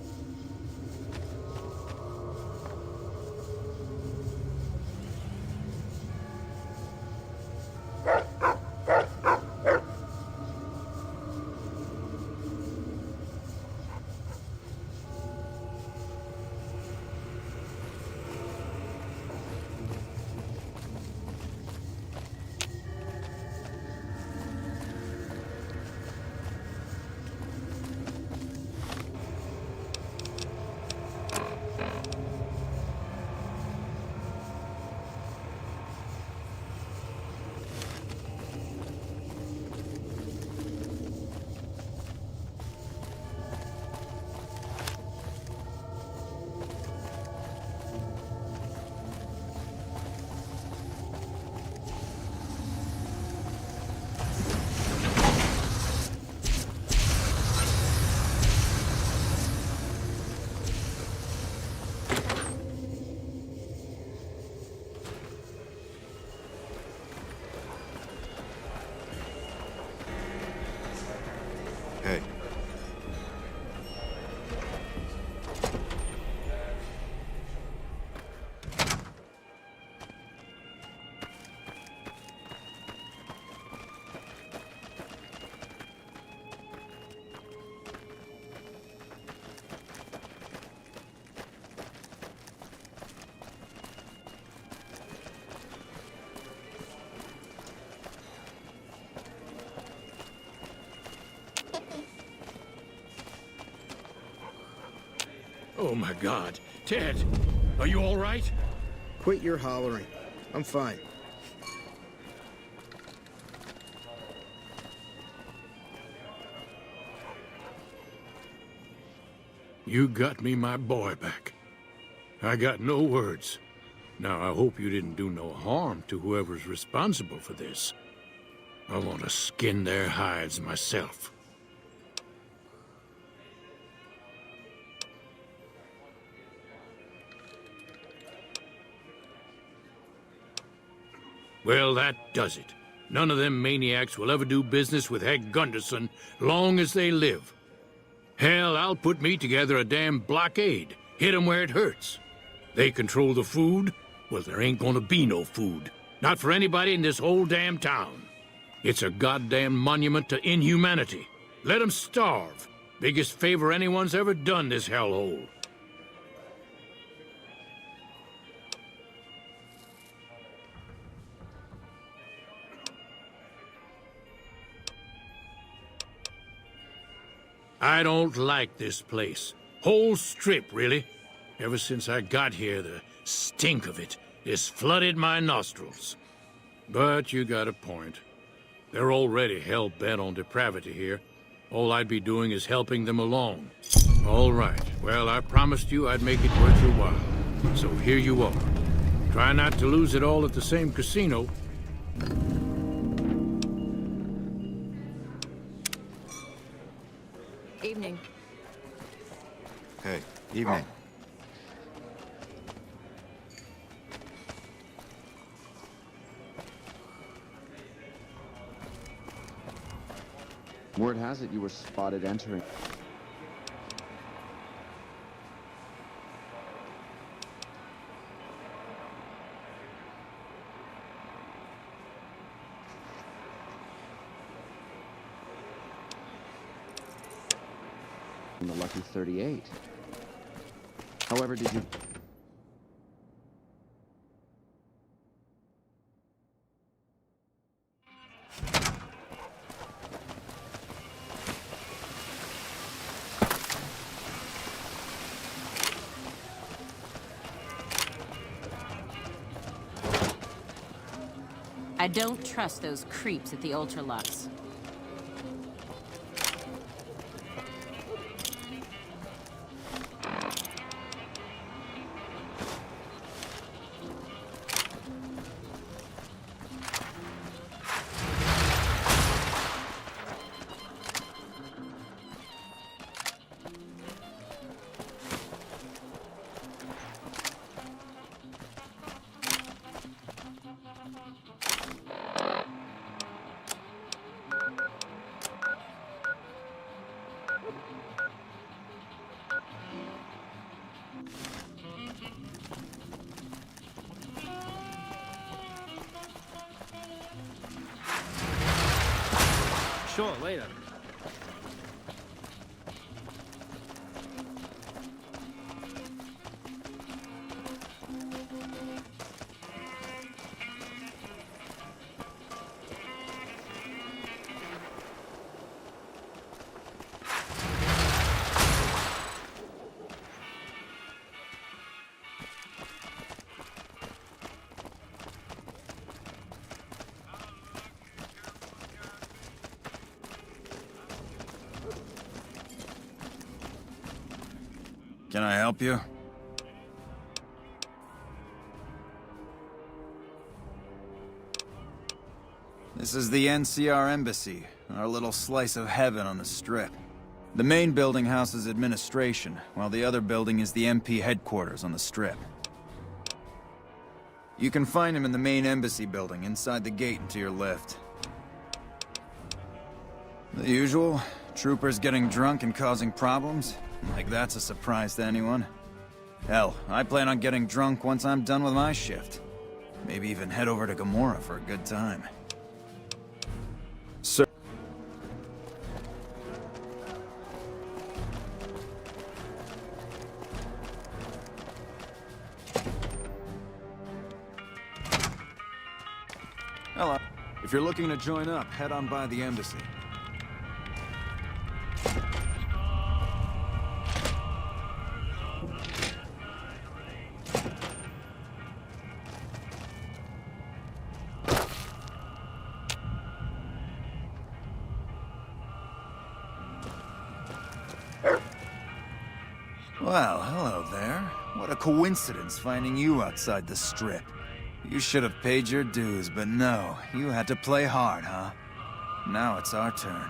Hey. Oh my God. Ted, are you all right? Quit your hollering. I'm fine. You got me my boy back. I got no words. Now, I hope you didn't do no harm to whoever's responsible for this. I want to skin their hides myself. Well, that does it. None of them maniacs will ever do business with Head Gunderson long as they live. Hell, I'll put me together a damn blockade. Hit 'em where it hurts. They control the food? Well, there ain't gonna be no food. Not for anybody in this whole damn town. It's a goddamn monument to inhumanity. Let 'em starve. Biggest favor anyone's ever done this hellhole. I don't like this place. Whole strip, really. Ever since I got here, the stink of it has flooded my nostrils. But you got a point. They're already hell-bent on depravity here. All I'd be doing is helping them along. All right. Well, I promised you I'd make it worth your while. So here you are. Try not to lose it all at the same casino. Evening. Hey, evening. Word has it you were spotted entering. from the lucky 38. However, did you... I don't trust those creeps at the Ultralux. Sure, later. Can I help you? This is the NCR Embassy, our little slice of heaven on the Strip. The main building houses administration, while the other building is the MP headquarters on the Strip. You can find him in the main embassy building, inside the gate and to your left. The usual, troopers getting drunk and causing problems. Like that's a surprise to anyone. Hell, I plan on getting drunk once I'm done with my shift. Maybe even head over to Gamora for a good time. Sir. Hello. If you're looking to join up, head on by the embassy. Well, hello there. What a coincidence finding you outside the Strip. You should have paid your dues, but no, you had to play hard, huh? Now it's our turn.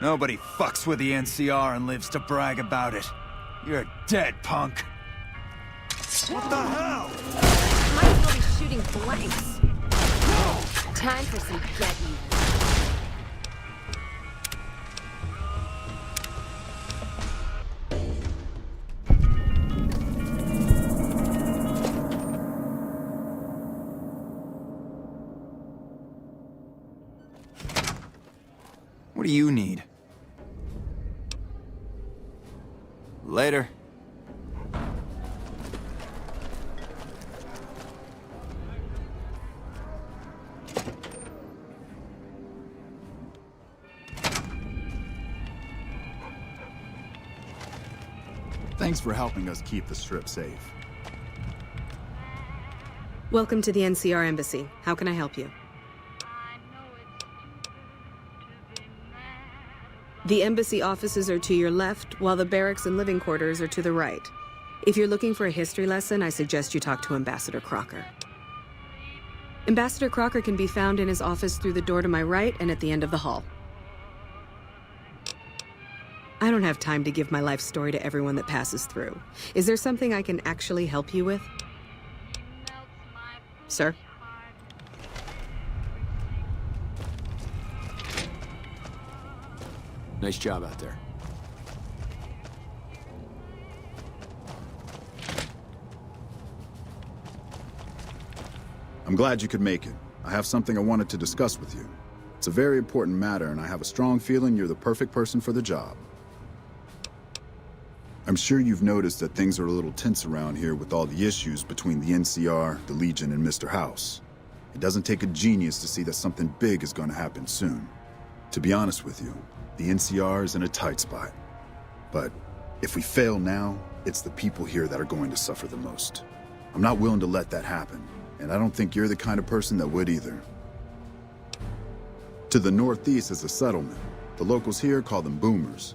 Nobody fucks with the NCR and lives to brag about it. You're dead, punk. What the hell? Might as well be shooting blanks. Time for some get even. What do you need? Later. Thanks for helping us keep the Strip safe. Welcome to the NCR Embassy. How can I help you? The embassy offices are to your left, while the barracks and living quarters are to the right. If you're looking for a history lesson, I suggest you talk to Ambassador Crocker. Ambassador Crocker can be found in his office through the door to my right and at the end of the hall. I don't have time to give my life story to everyone that passes through. Is there something I can actually help you with? Sir? Nice job out there. I'm glad you could make it. I have something I wanted to discuss with you. It's a very important matter, and I have a strong feeling you're the perfect person for the job. I'm sure you've noticed that things are a little tense around here with all the issues between the NCR, the Legion, and Mr. House. It doesn't take a genius to see that something big is going to happen soon. To be honest with you, the NCR is in a tight spot. But if we fail now, it's the people here that are going to suffer the most. I'm not willing to let that happen, and I don't think you're the kind of person that would either. To the northeast is a settlement. The locals here call them boomers.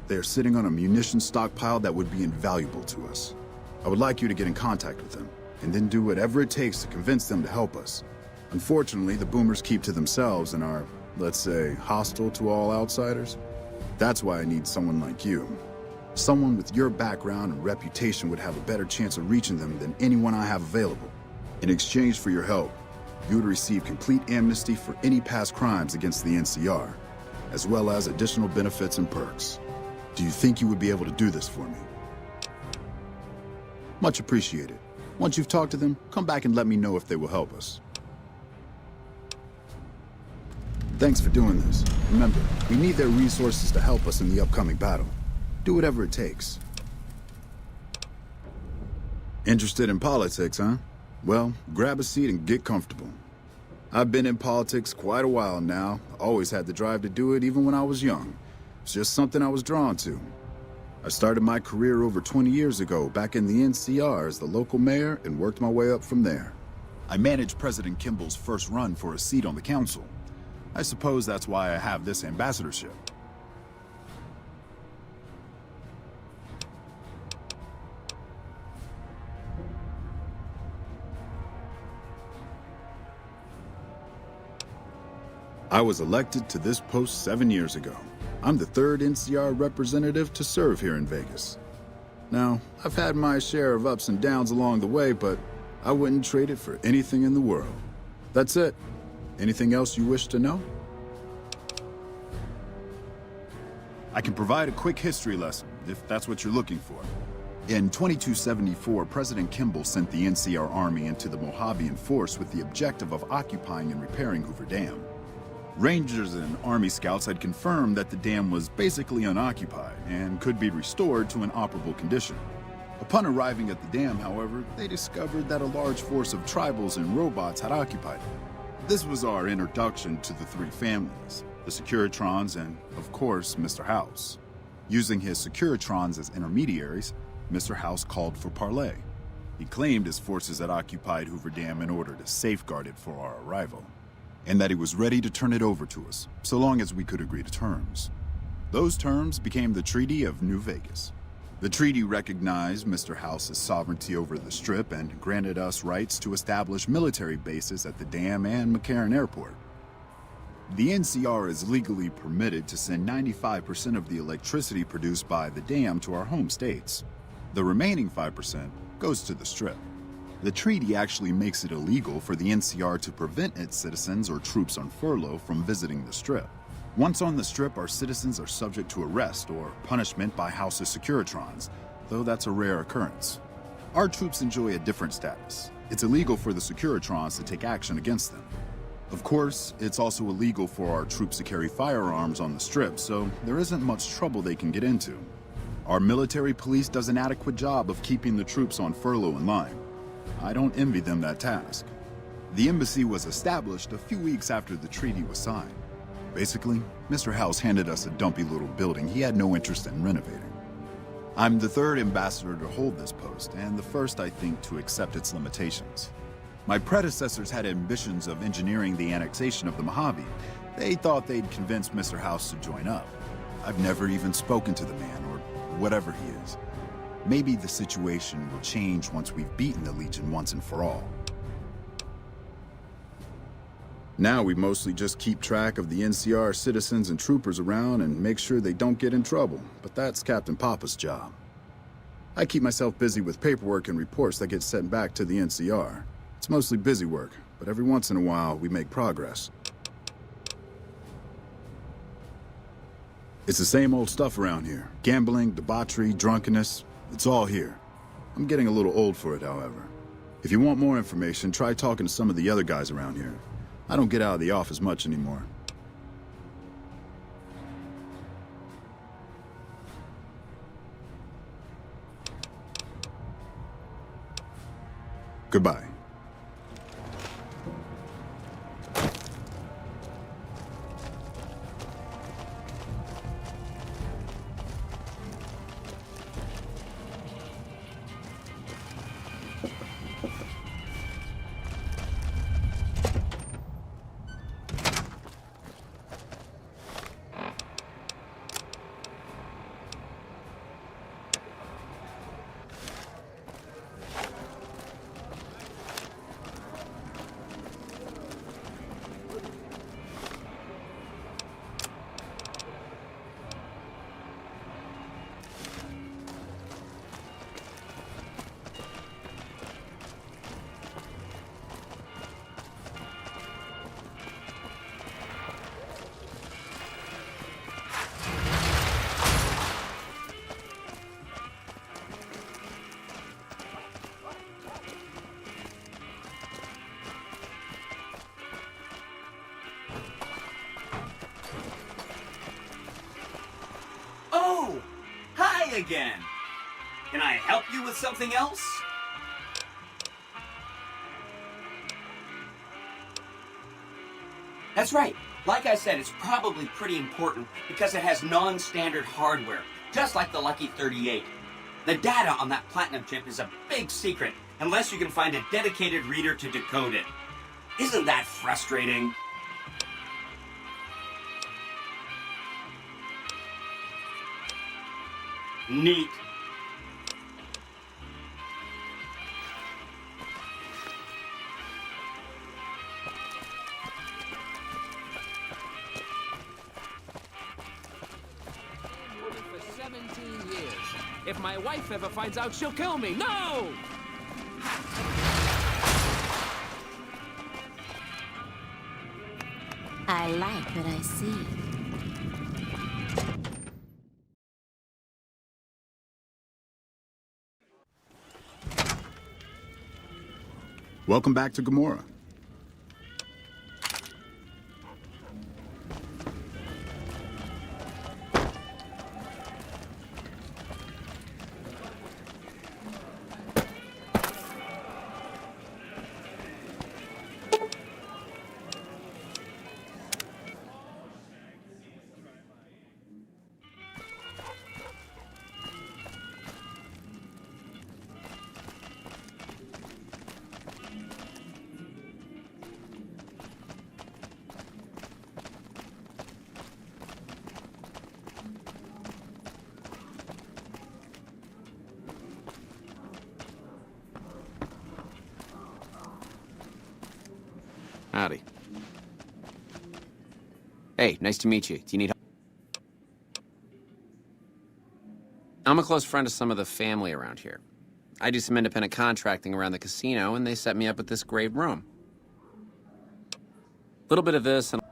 They are sitting on a munitions stockpile that would be invaluable to us. I would like you to get in contact with them, and then do whatever it takes to convince them to help us. Unfortunately, the boomers keep to themselves and are, let's say, hostile to all outsiders. That's why I need someone like you. Someone with your background and reputation would have a better chance of reaching them than anyone I have available. In exchange for your help, you would receive complete amnesty for any past crimes against the NCR, as well as additional benefits and perks. Do you think you would be able to do this for me? Much appreciated. Once you've talked to them, come back and let me know if they will help us. Thanks for doing this. Remember, we need their resources to help us in the upcoming battle. Do whatever it takes. Interested in politics, huh? Well, grab a seat and get comfortable. I've been in politics quite a while now. Always had the drive to do it even when I was young. It's just something I was drawn to. I started my career over 20 years ago back in the NCR as the local mayor and worked my way up from there. I managed President Kimball's first run for a seat on the council. I suppose that's why I have this ambassadorship. I was elected to this post 7 years ago. I'm the third NCR representative to serve here in Vegas. Now, I've had my share of ups and downs along the way, but I wouldn't trade it for anything in the world. That's it. Anything else you wish to know? I can provide a quick history lesson, if that's what you're looking for. In 2274, President Kimball sent the NCR Army into the Mojavean Force with the objective of occupying and repairing Hoover Dam. Rangers and Army scouts had confirmed that the dam was basically unoccupied and could be restored to an operable condition. Upon arriving at the dam, however, they discovered that a large force of tribals and robots had occupied it. This was our introduction to the three families, the Securitrons and, of course, Mr. House. Using his Securitrons as intermediaries, Mr. House called for parley. He claimed his forces had occupied Hoover Dam in order to safeguard it for our arrival, and that he was ready to turn it over to us, so long as we could agree to terms. Those terms became the Treaty of New Vegas. The treaty recognized Mr. House's sovereignty over the Strip and granted us rights to establish military bases at the dam and McCarran Airport. The NCR is legally permitted to send 95% of the electricity produced by the dam to our home states. The remaining 5% goes to the Strip. The treaty actually makes it illegal for the NCR to prevent its citizens or troops on furlough from visiting the Strip. Once on the Strip, our citizens are subject to arrest or punishment by House's Securitrons, though that's a rare occurrence. Our troops enjoy a different status. It's illegal for the Securitrons to take action against them. Of course, it's also illegal for our troops to carry firearms on the Strip, so there isn't much trouble they can get into. Our military police does an adequate job of keeping the troops on furlough in line. I don't envy them that task. The embassy was established a few weeks after the treaty was signed. Basically, Mr. House handed us a dumpy little building he had no interest in renovating. I'm the third ambassador to hold this post, and the first, I think, to accept its limitations. My predecessors had ambitions of engineering the annexation of the Mojave. They thought they'd convince Mr. House to join up. I've never even spoken to the man, or whatever he is. Maybe the situation will change once we've beaten the Legion once and for all. Now we mostly just keep track of the NCR citizens and troopers around and make sure they don't get in trouble, but that's Captain Papa's job. I keep myself busy with paperwork and reports that get sent back to the NCR. It's mostly busy work, but every once in a while we make progress. It's the same old stuff around here. Gambling, debauchery, drunkenness. It's all here. I'm getting a little old for it, however. If you want more information, try talking to some of the other guys around here. I don't get out of the office much anymore. Goodbye. Oh! Hi again! Can I help you with something else? That's right. Like I said, it's probably pretty important because it has non-standard hardware, just like the Lucky 38. The data on that platinum chip is a big secret, unless you can find a dedicated reader to decode it. Isn't that frustrating? Neat. For 17 years. If my wife ever finds out, she'll kill me. No! I like what I see. Welcome back to Gomorrah. Howdy. Hey, nice to meet you. Do you need help? I'm a close friend of some of the family around here. I do some independent contracting around the casino, and they set me up with this great room. A little bit of this and...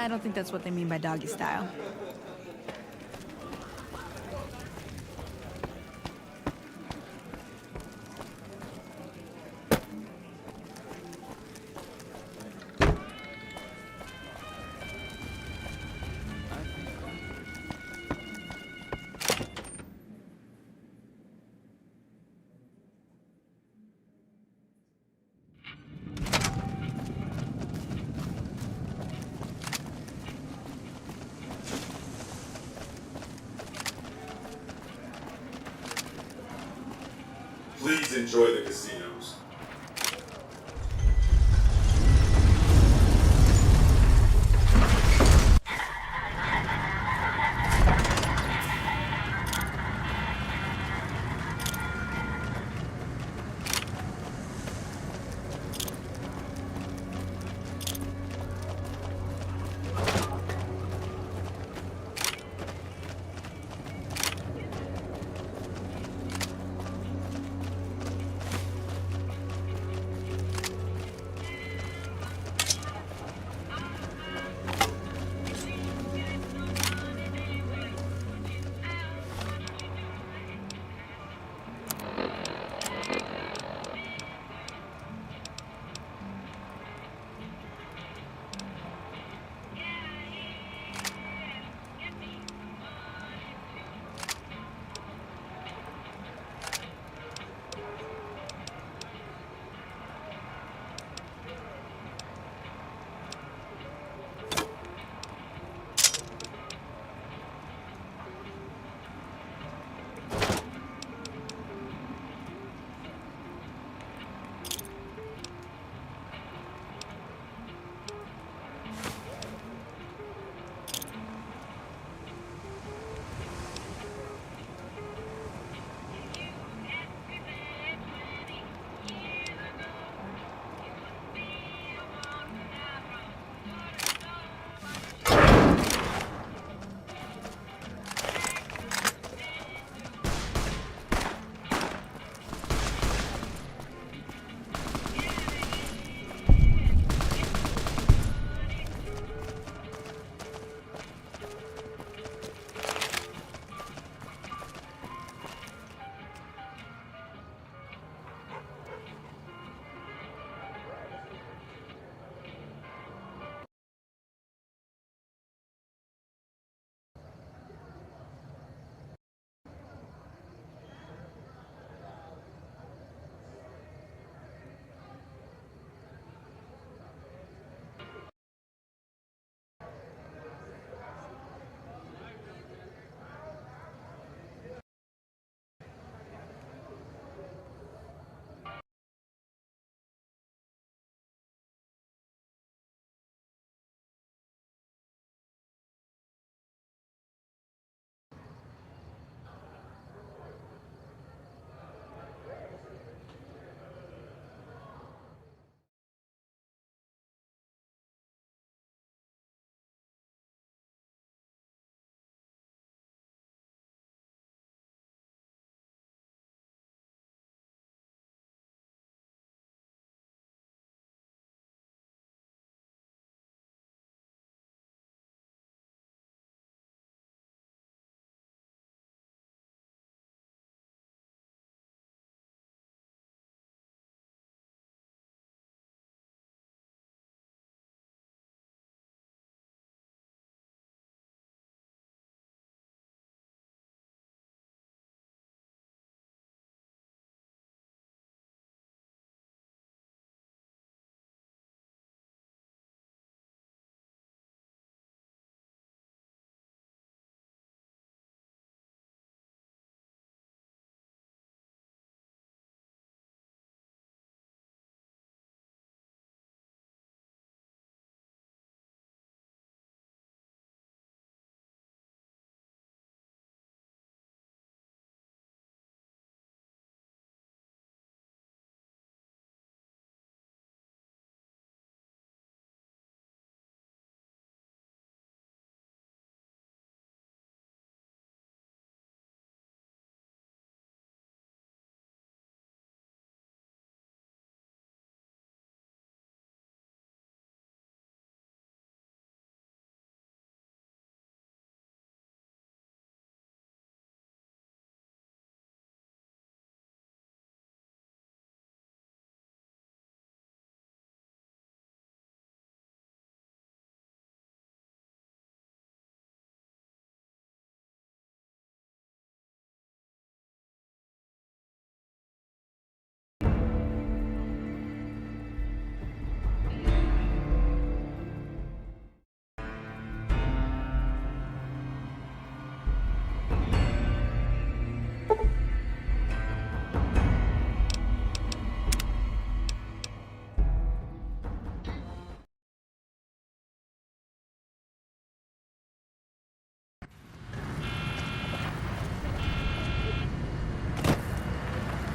I don't think that's what they mean by doggy style. Please enjoy the casinos.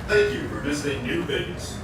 Thank you for visiting New Vegas.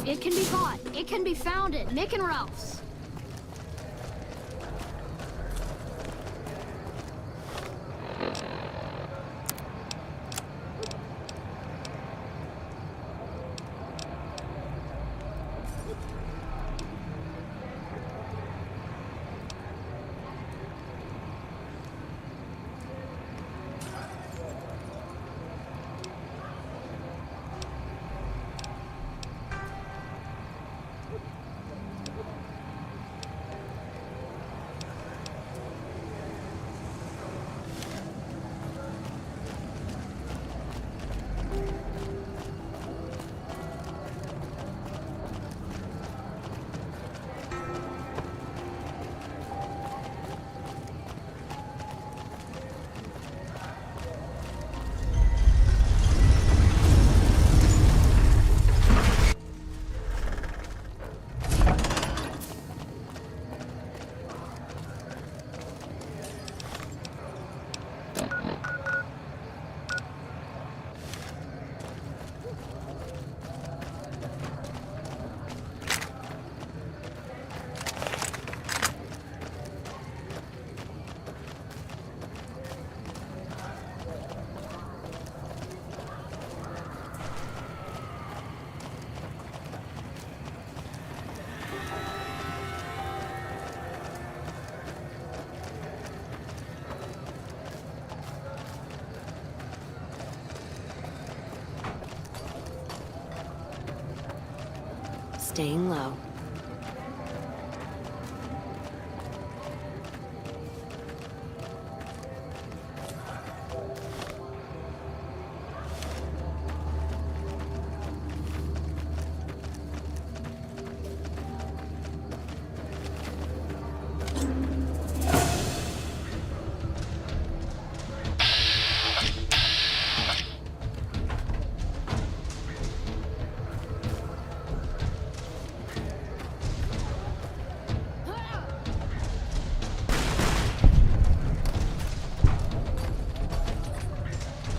It can be bought. It can be found at Nick and Ralph's. Staying low.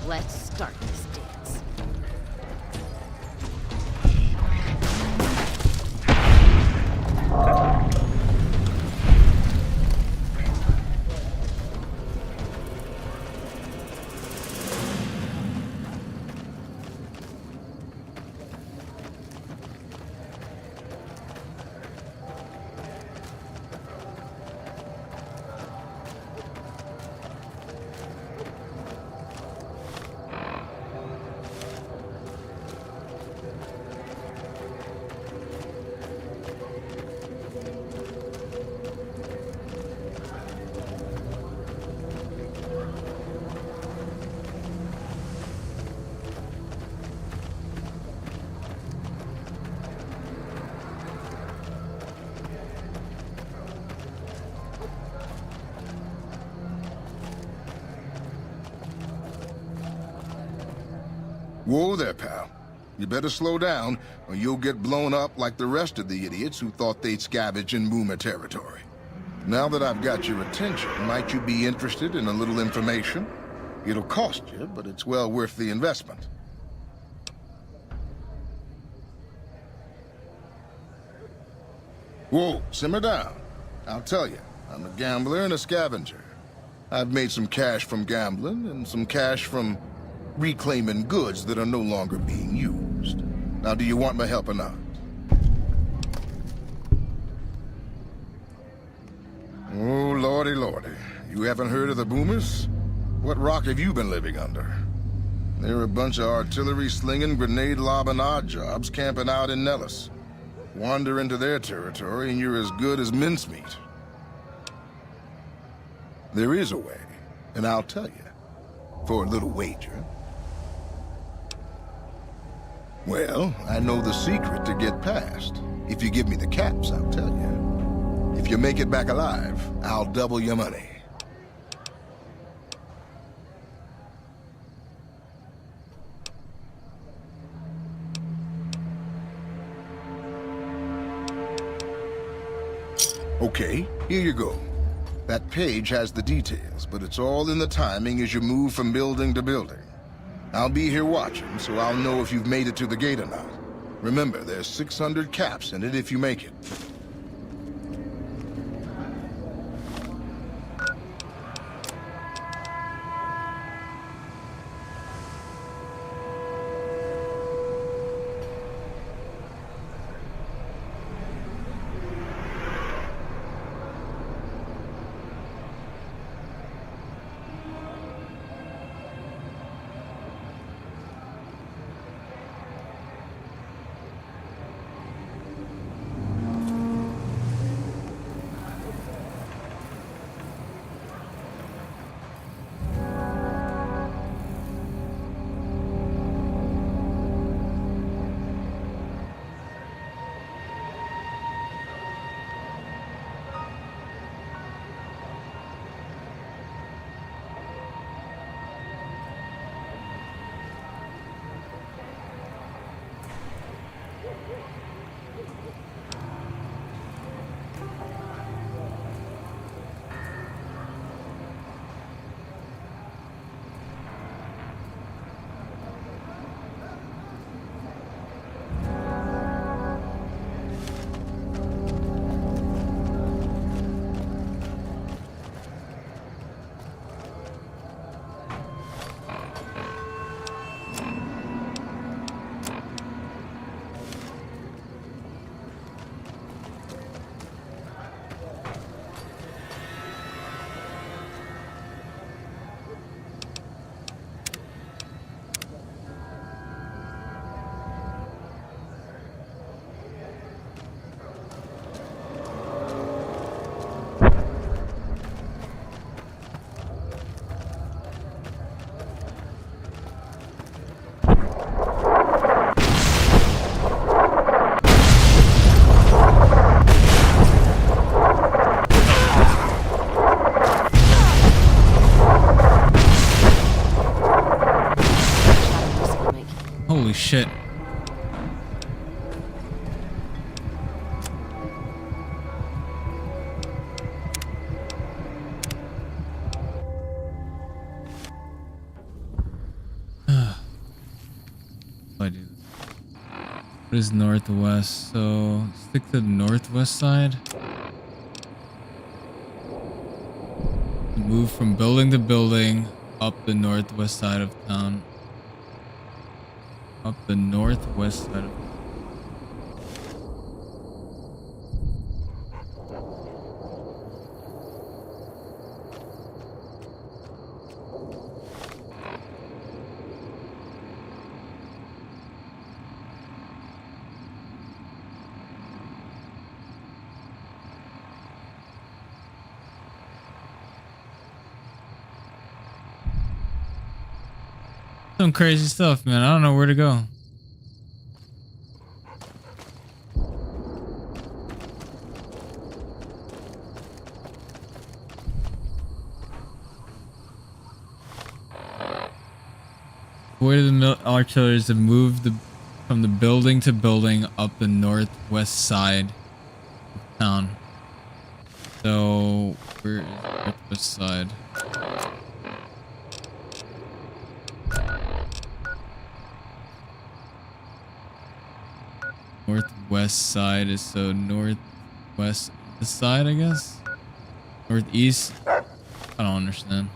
Let's start this dance. Whoa there, pal. You better slow down, or you'll get blown up like the rest of the idiots who thought they'd scavenge in Boomer territory. Now that I've got your attention, might you be interested in a little information? It'll cost you, but it's well worth the investment. Whoa, simmer down. I'll tell you, I'm a gambler and a scavenger. I've made some cash from gambling and some cash from reclaiming goods that are no longer being used. Now, do you want my help or not? Oh, lordy, lordy. You haven't heard of the Boomers? What rock have you been living under? They're a bunch of artillery-slinging, grenade-lobbing odd jobs camping out in Nellis. Wander into their territory and you're as good as mincemeat. There is a way, and I'll tell you. For a little wager. Well, I know the secret to get past. If you give me the caps, I'll tell you. If you make it back alive, I'll double your money. Okay, here you go. That page has the details, but it's all in the timing as you move from building to building. I'll be here watching, so I'll know if you've made it to the gate or not. Remember, there's 600 caps in it if you make it. Holy shit. What is northwest? So stick to the northwest side. Move from building to building up the northwest side of town. Up the northwest side of some crazy stuff, man. I don't know where to go. Where the artillery is to move from the building to building up the northwest side of town. So where is the northwest side? Northwest side is so northwest this side, I guess. Northeast. I don't understand.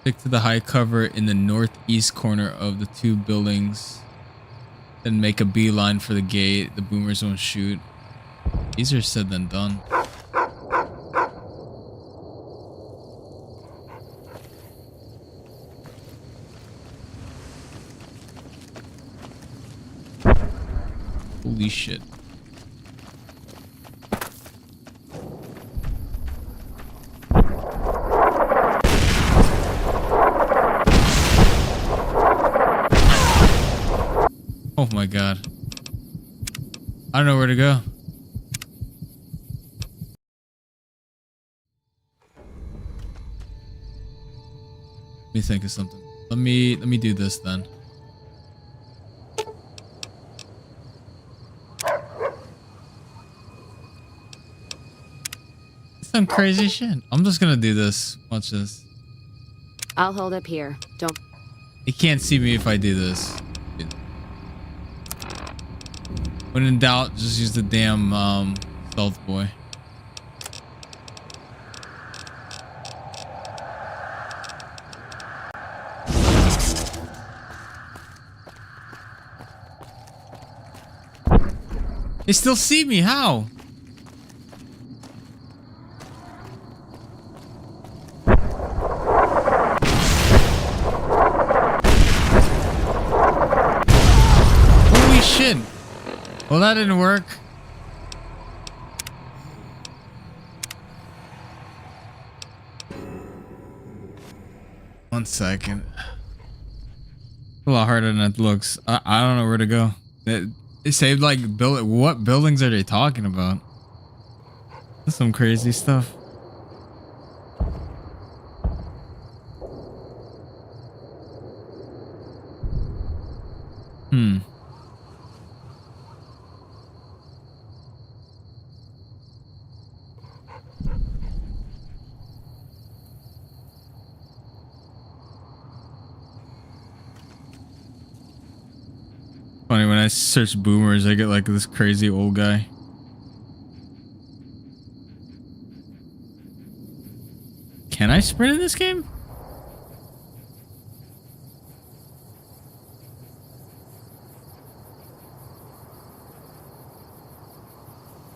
Stick to the high cover in the northeast corner of the two buildings. Then make a beeline for the gate. The boomers won't shoot. Easier said than done. Holy shit. Oh my god. I don't know where to go. Let me think of something. Let me do this then. Some crazy shit. I'm just gonna do this. Watch this. I'll hold up here. Don't. He can't see me if I do this. When in doubt, just use the damn stealth boy. They still see me. How? Holy shit. Well, that didn't work. One second. A lot harder than it looks. I don't know where to go. They saved like what buildings are they talking about? That's some crazy stuff. Funny, when I search boomers, I get like this crazy old guy. Can I sprint in this game?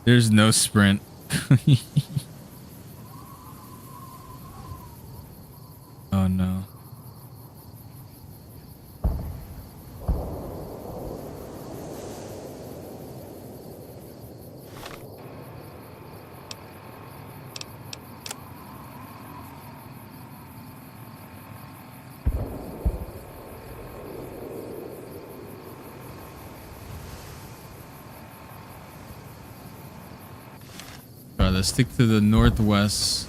There's no sprint. Oh no. Let's stick to the northwest.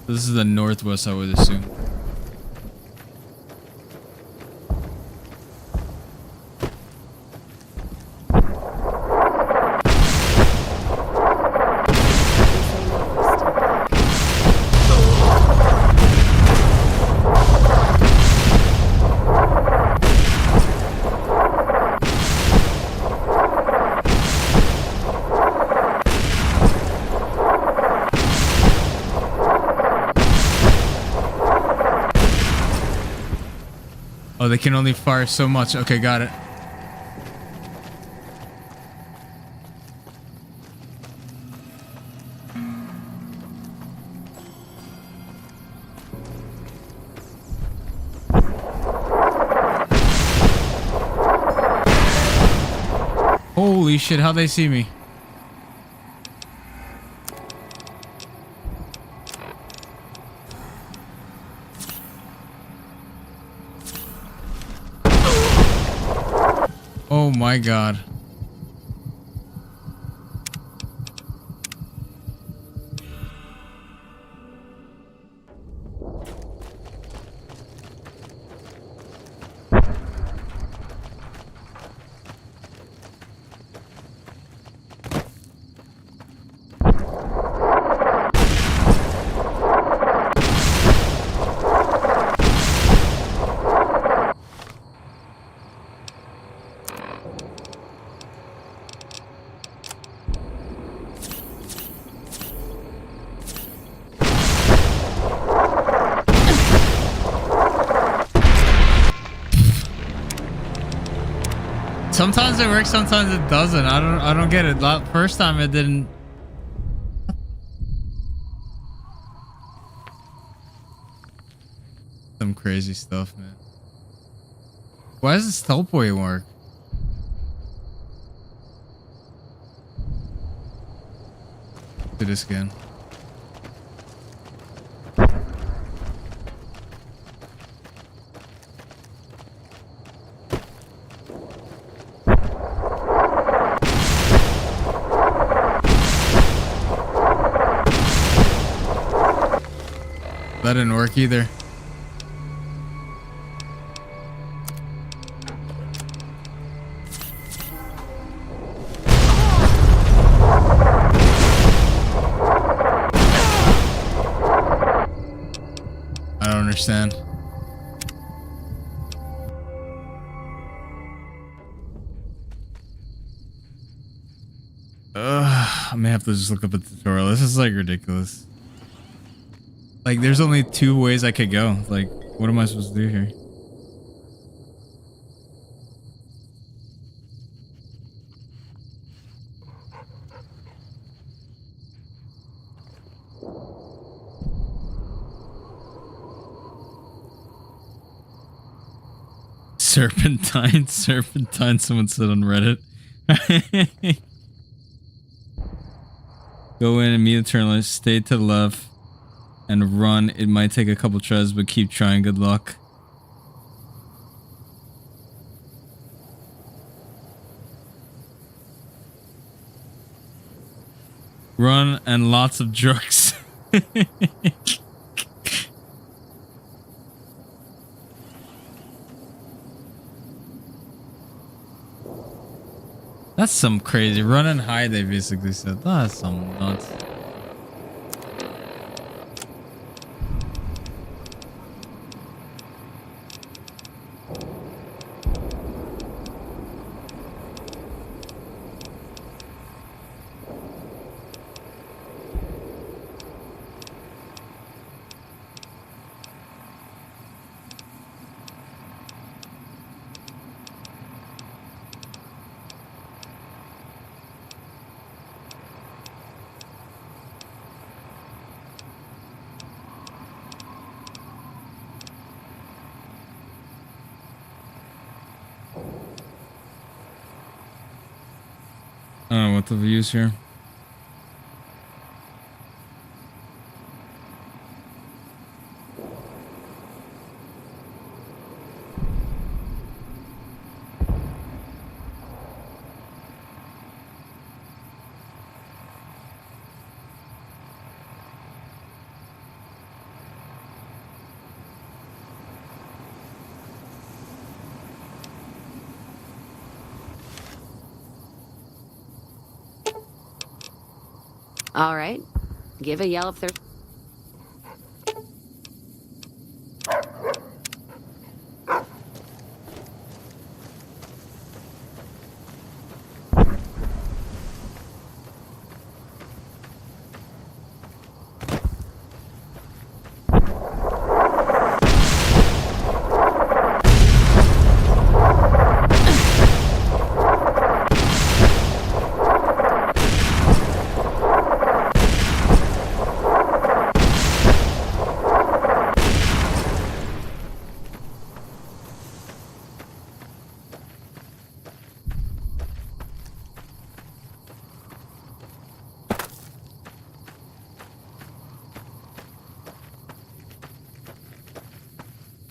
This is the northwest, I would assume. Oh, they can only fire so much. Okay, got it. Holy shit, how'd they see me? Oh my god. Sometimes it works, sometimes it doesn't. I don't get it. First time it didn't. Some crazy stuff, man. Why does this teleport work? Do this again. That didn't work either. I don't understand. I may have to just look up a tutorial. This is like ridiculous. Like, there's only 2 ways I could go. Like, what am I supposed to do here? Serpentine, someone said on Reddit. Go in, immediate turn left, stay to the left, and run. It might take a couple tries, but keep trying. Good luck. Run and lots of drugs. That's some crazy run and hide, they basically said. That's some nuts. I don't know what the views here. All right. Give a yell if there's...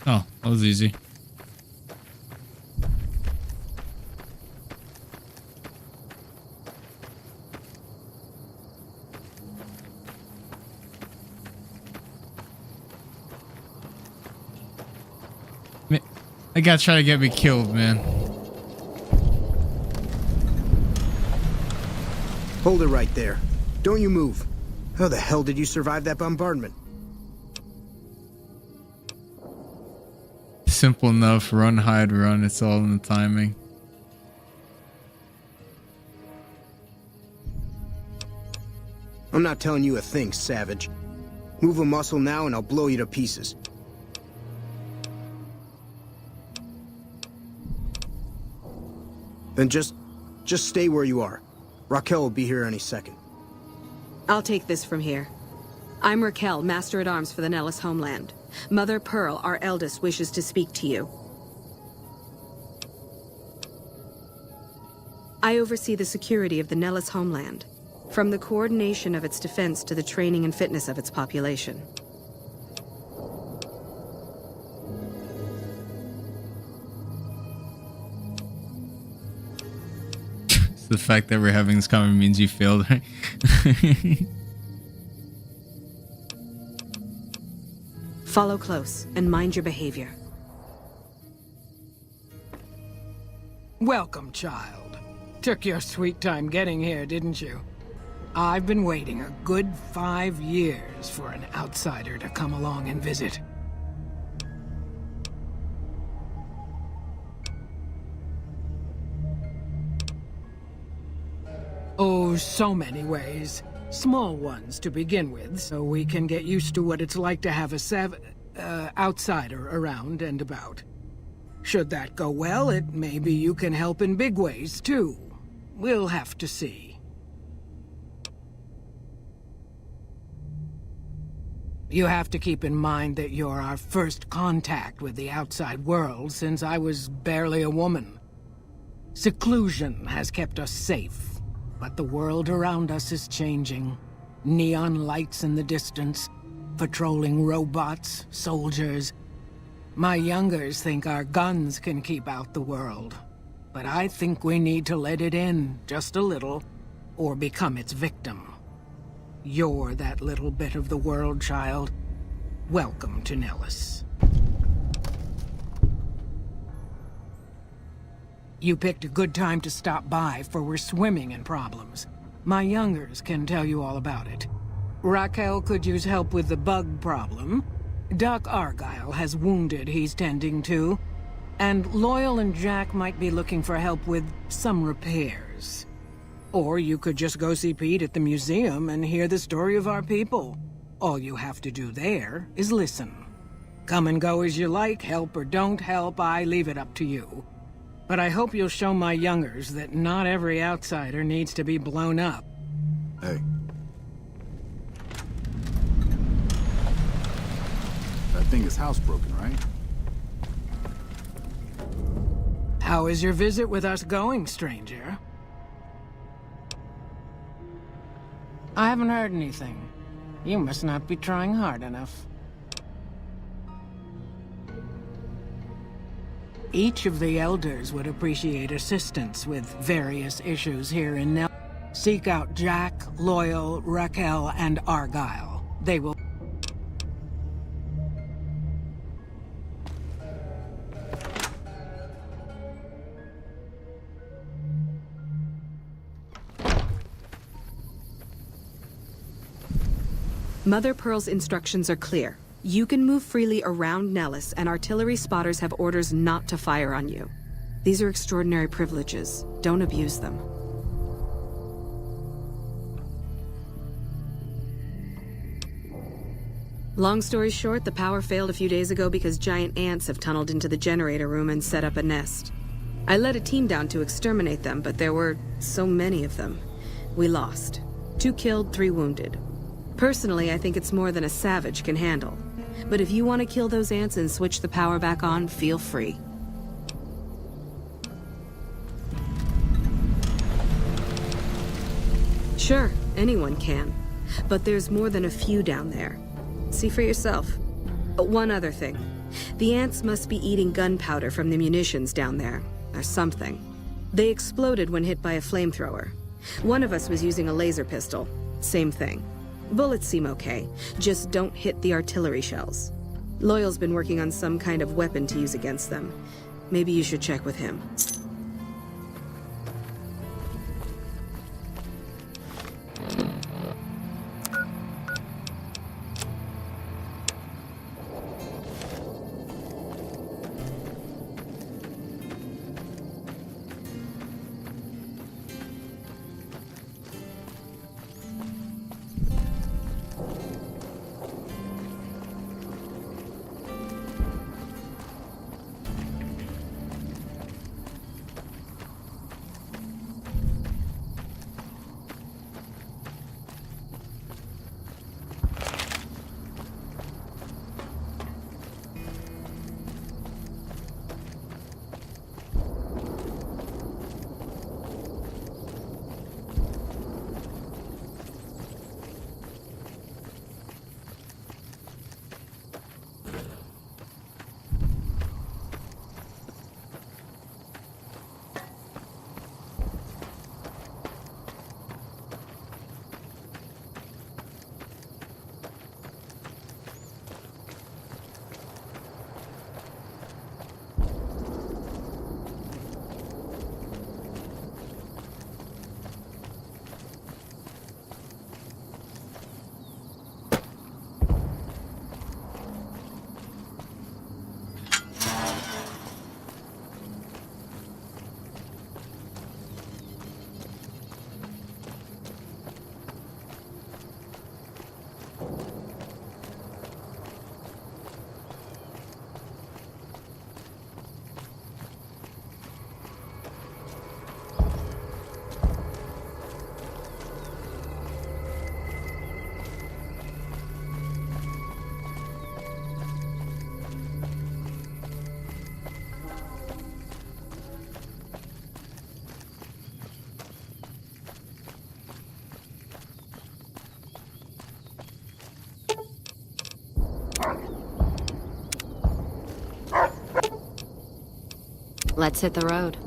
Oh, that was easy. They gotta try to get me killed, man. Hold it right there. Don't you move. How the hell did you survive that bombardment? Simple enough. Run, hide, run. It's all in the timing. I'm not telling you a thing, savage. Move a muscle now and I'll blow you to pieces. Then just stay where you are. Raquel will be here any second. I'll take this from here. I'm Raquel, Master-at-Arms for the Nellis homeland. Mother Pearl, our eldest, wishes to speak to you. I oversee the security of the Nellis homeland, from the coordination of its defense to the training and fitness of its population. The fact that we're having this comment means you failed, right? Follow close and mind your behavior. Welcome, child. Took your sweet time getting here, didn't you? I've been waiting a good 5 years for an outsider to come along and visit. Oh, so many ways. Small ones to begin with, so we can get used to what it's like to have a outsider around and about. Should that go well, it may be you can help in big ways, too. We'll have to see. You have to keep in mind that you're our first contact with the outside world since I was barely a woman. Seclusion has kept us safe. But the world around us is changing. Neon lights in the distance, patrolling robots, soldiers. My youngers think our guns can keep out the world. But I think we need to let it in, just a little, or become its victim. You're that little bit of the world, child. Welcome to Nellis. You picked a good time to stop by, for we're swimming in problems. My youngers can tell you all about it. Raquel could use help with the bug problem. Doc Argyle has wounded he's tending to. And Loyal and Jack might be looking for help with some repairs. Or you could just go see Pete at the museum and hear the story of our people. All you have to do there is listen. Come and go as you like, help or don't help, I leave it up to you. But I hope you'll show my youngers that not every outsider needs to be blown up. Hey. That thing is housebroken, right? How is your visit with us going, stranger? I haven't heard anything. You must not be trying hard enough. Each of the elders would appreciate assistance with various issues here in Nell. Seek out Jack, Loyal, Raquel, and Argyle. They will... Mother Pearl's instructions are clear. You can move freely around Nellis, and artillery spotters have orders not to fire on you. These are extraordinary privileges. Don't abuse them. Long story short, the power failed a few days ago because giant ants have tunneled into the generator room and set up a nest. I led a team down to exterminate them, but there were so many of them. We lost. 2 killed, 3 wounded. Personally, I think it's more than a savage can handle. But if you want to kill those ants and switch the power back on, feel free. Sure, anyone can. But there's more than a few down there. See for yourself. One other thing. The ants must be eating gunpowder from the munitions down there, or something. They exploded when hit by a flamethrower. One of us was using a laser pistol. Same thing. Bullets seem okay, just don't hit the artillery shells. Loyal's been working on some kind of weapon to use against them. Maybe you should check with him. Let's hit the road.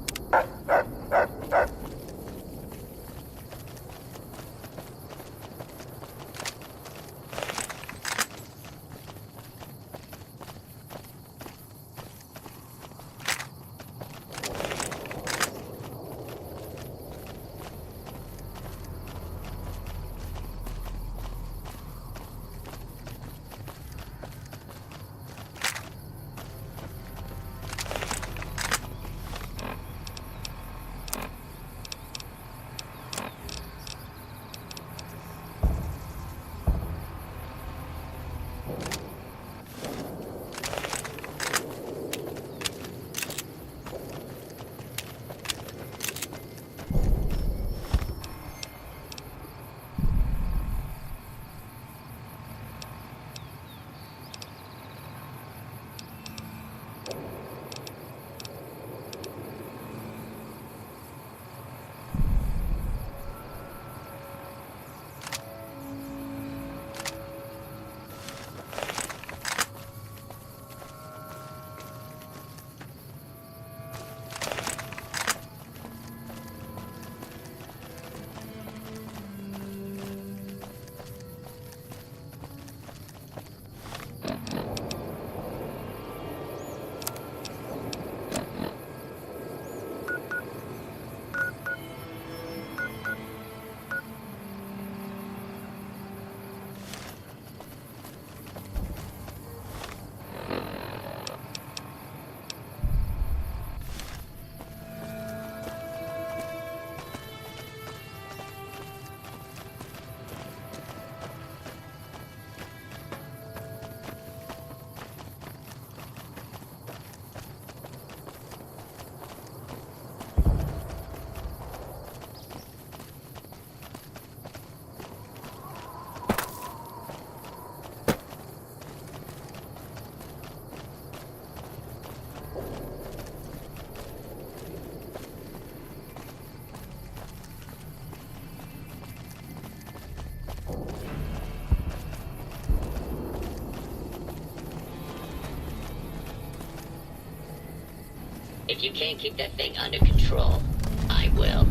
If you can't keep that thing under control, I will.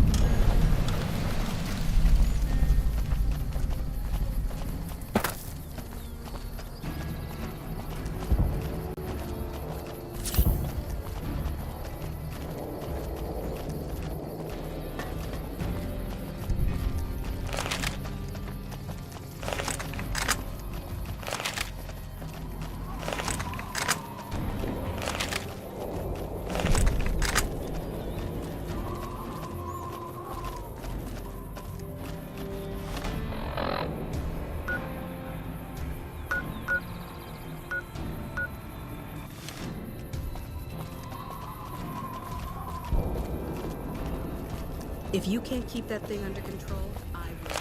If you can't keep that thing under control, I will.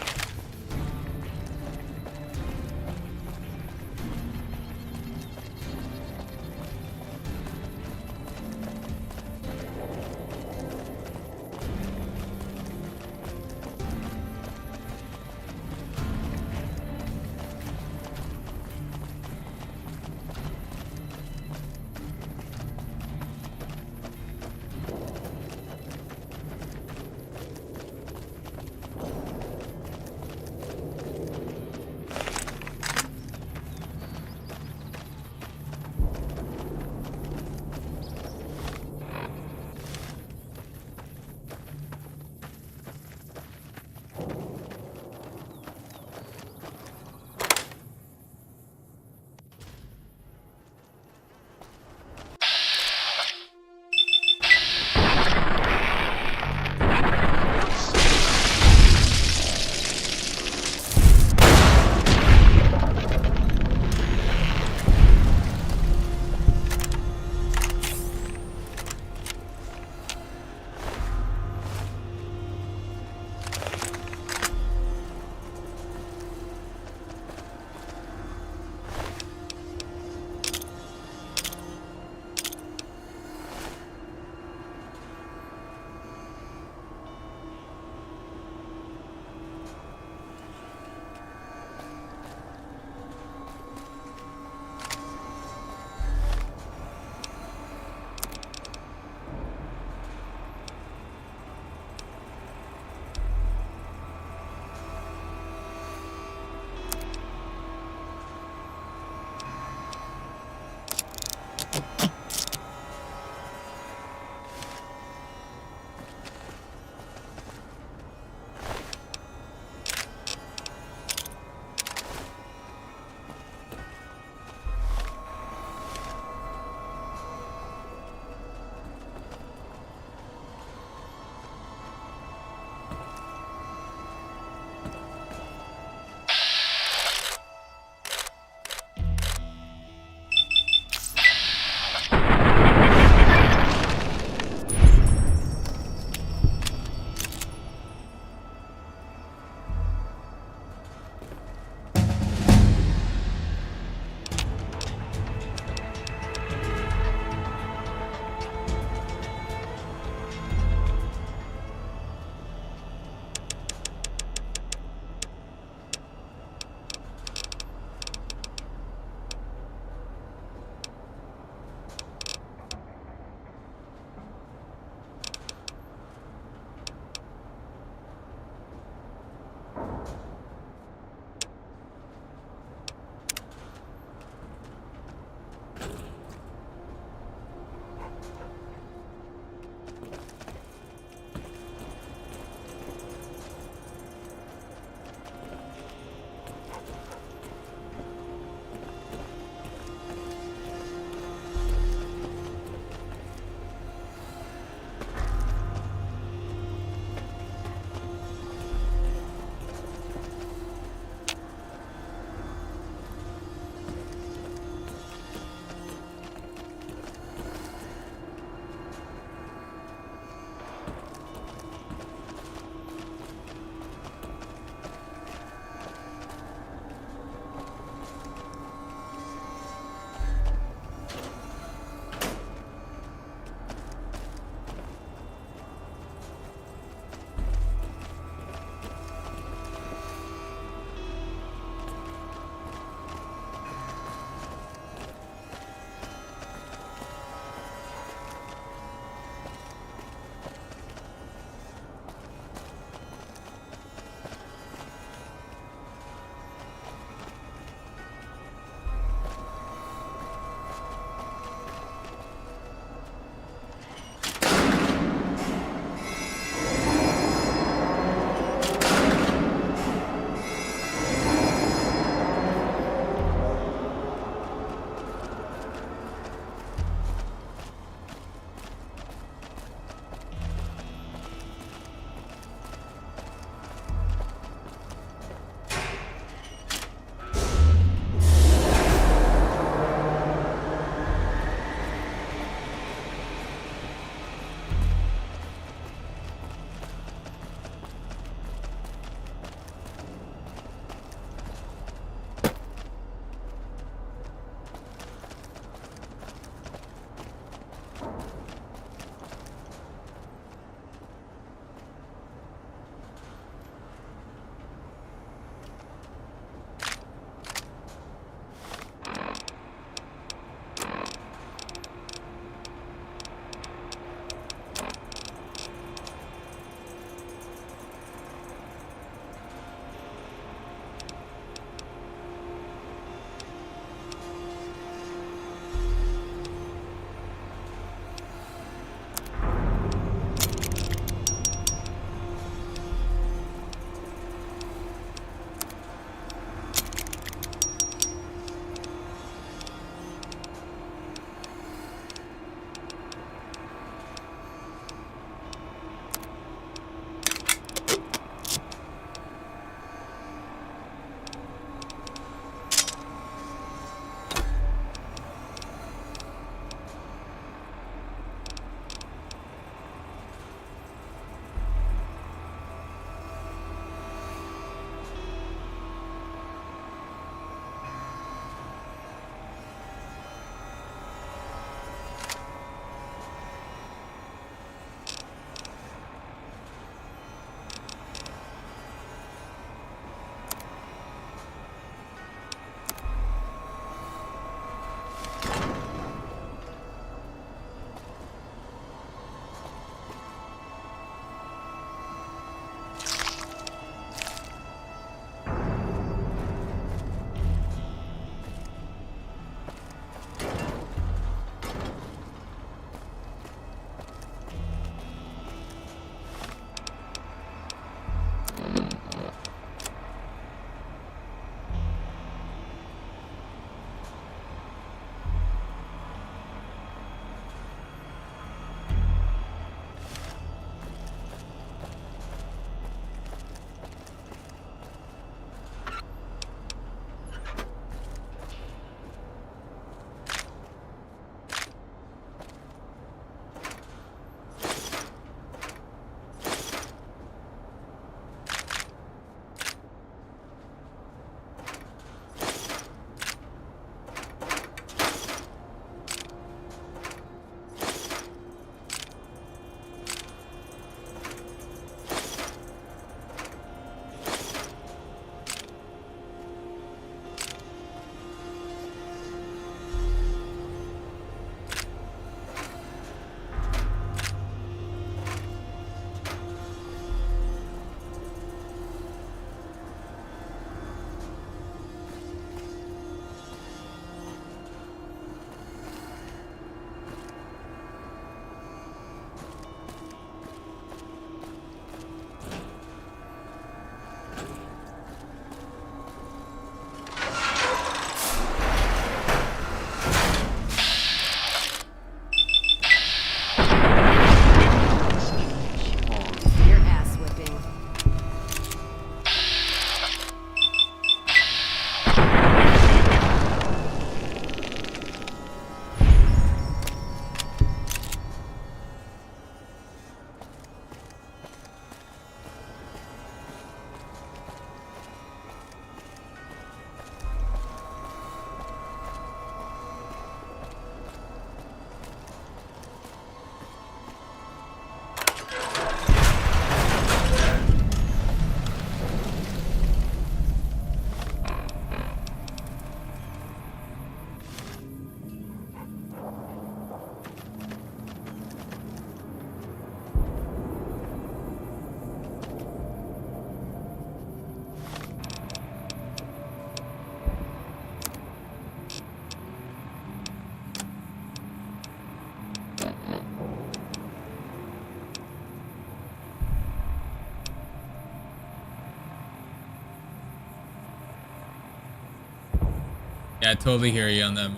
Yeah, I totally hear you on that.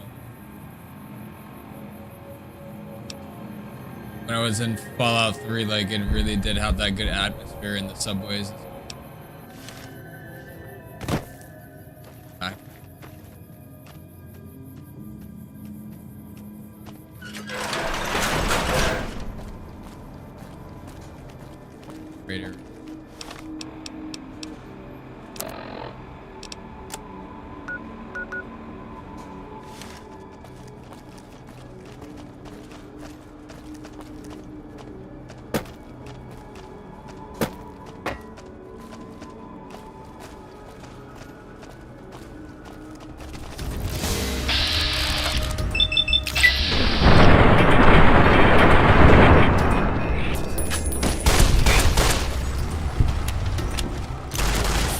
When I was in Fallout 3, like, it really did have that good atmosphere in the subways. Greater.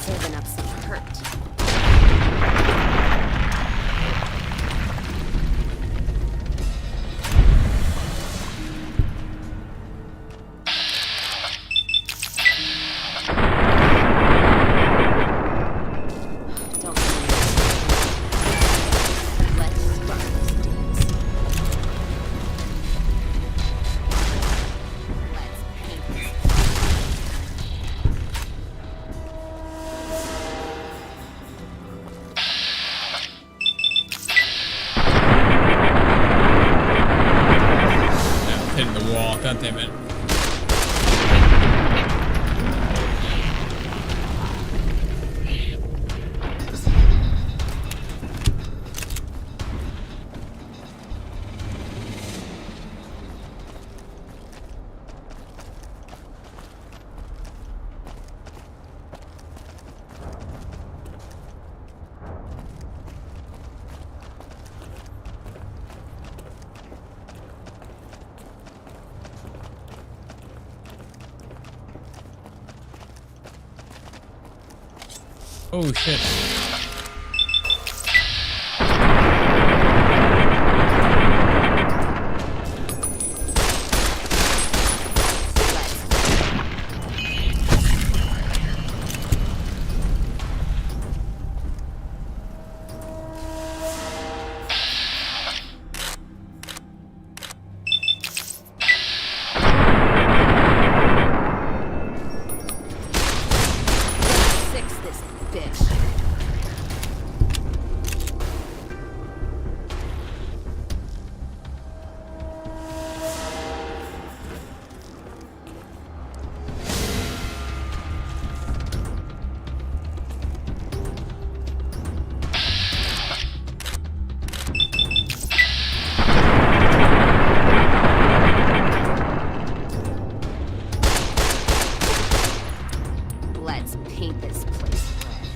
Saving up some hurt. Don't let's start this dance. Let's paint this. Hitting the wall. God damn it. Oh shit. Fix this bitch. Let's paint this place red.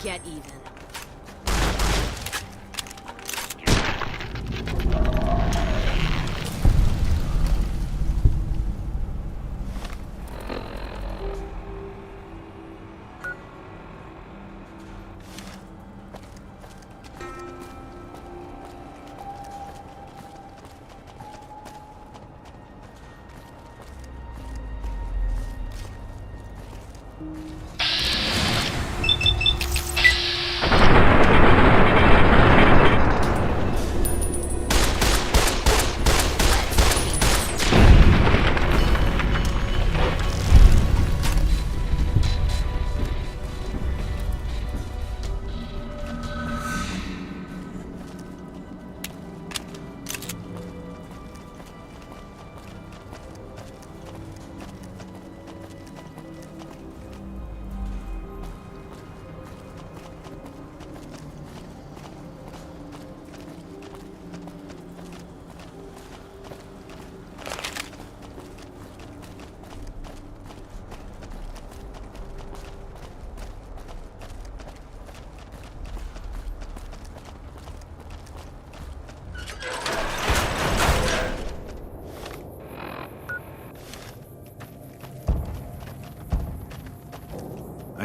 Get even.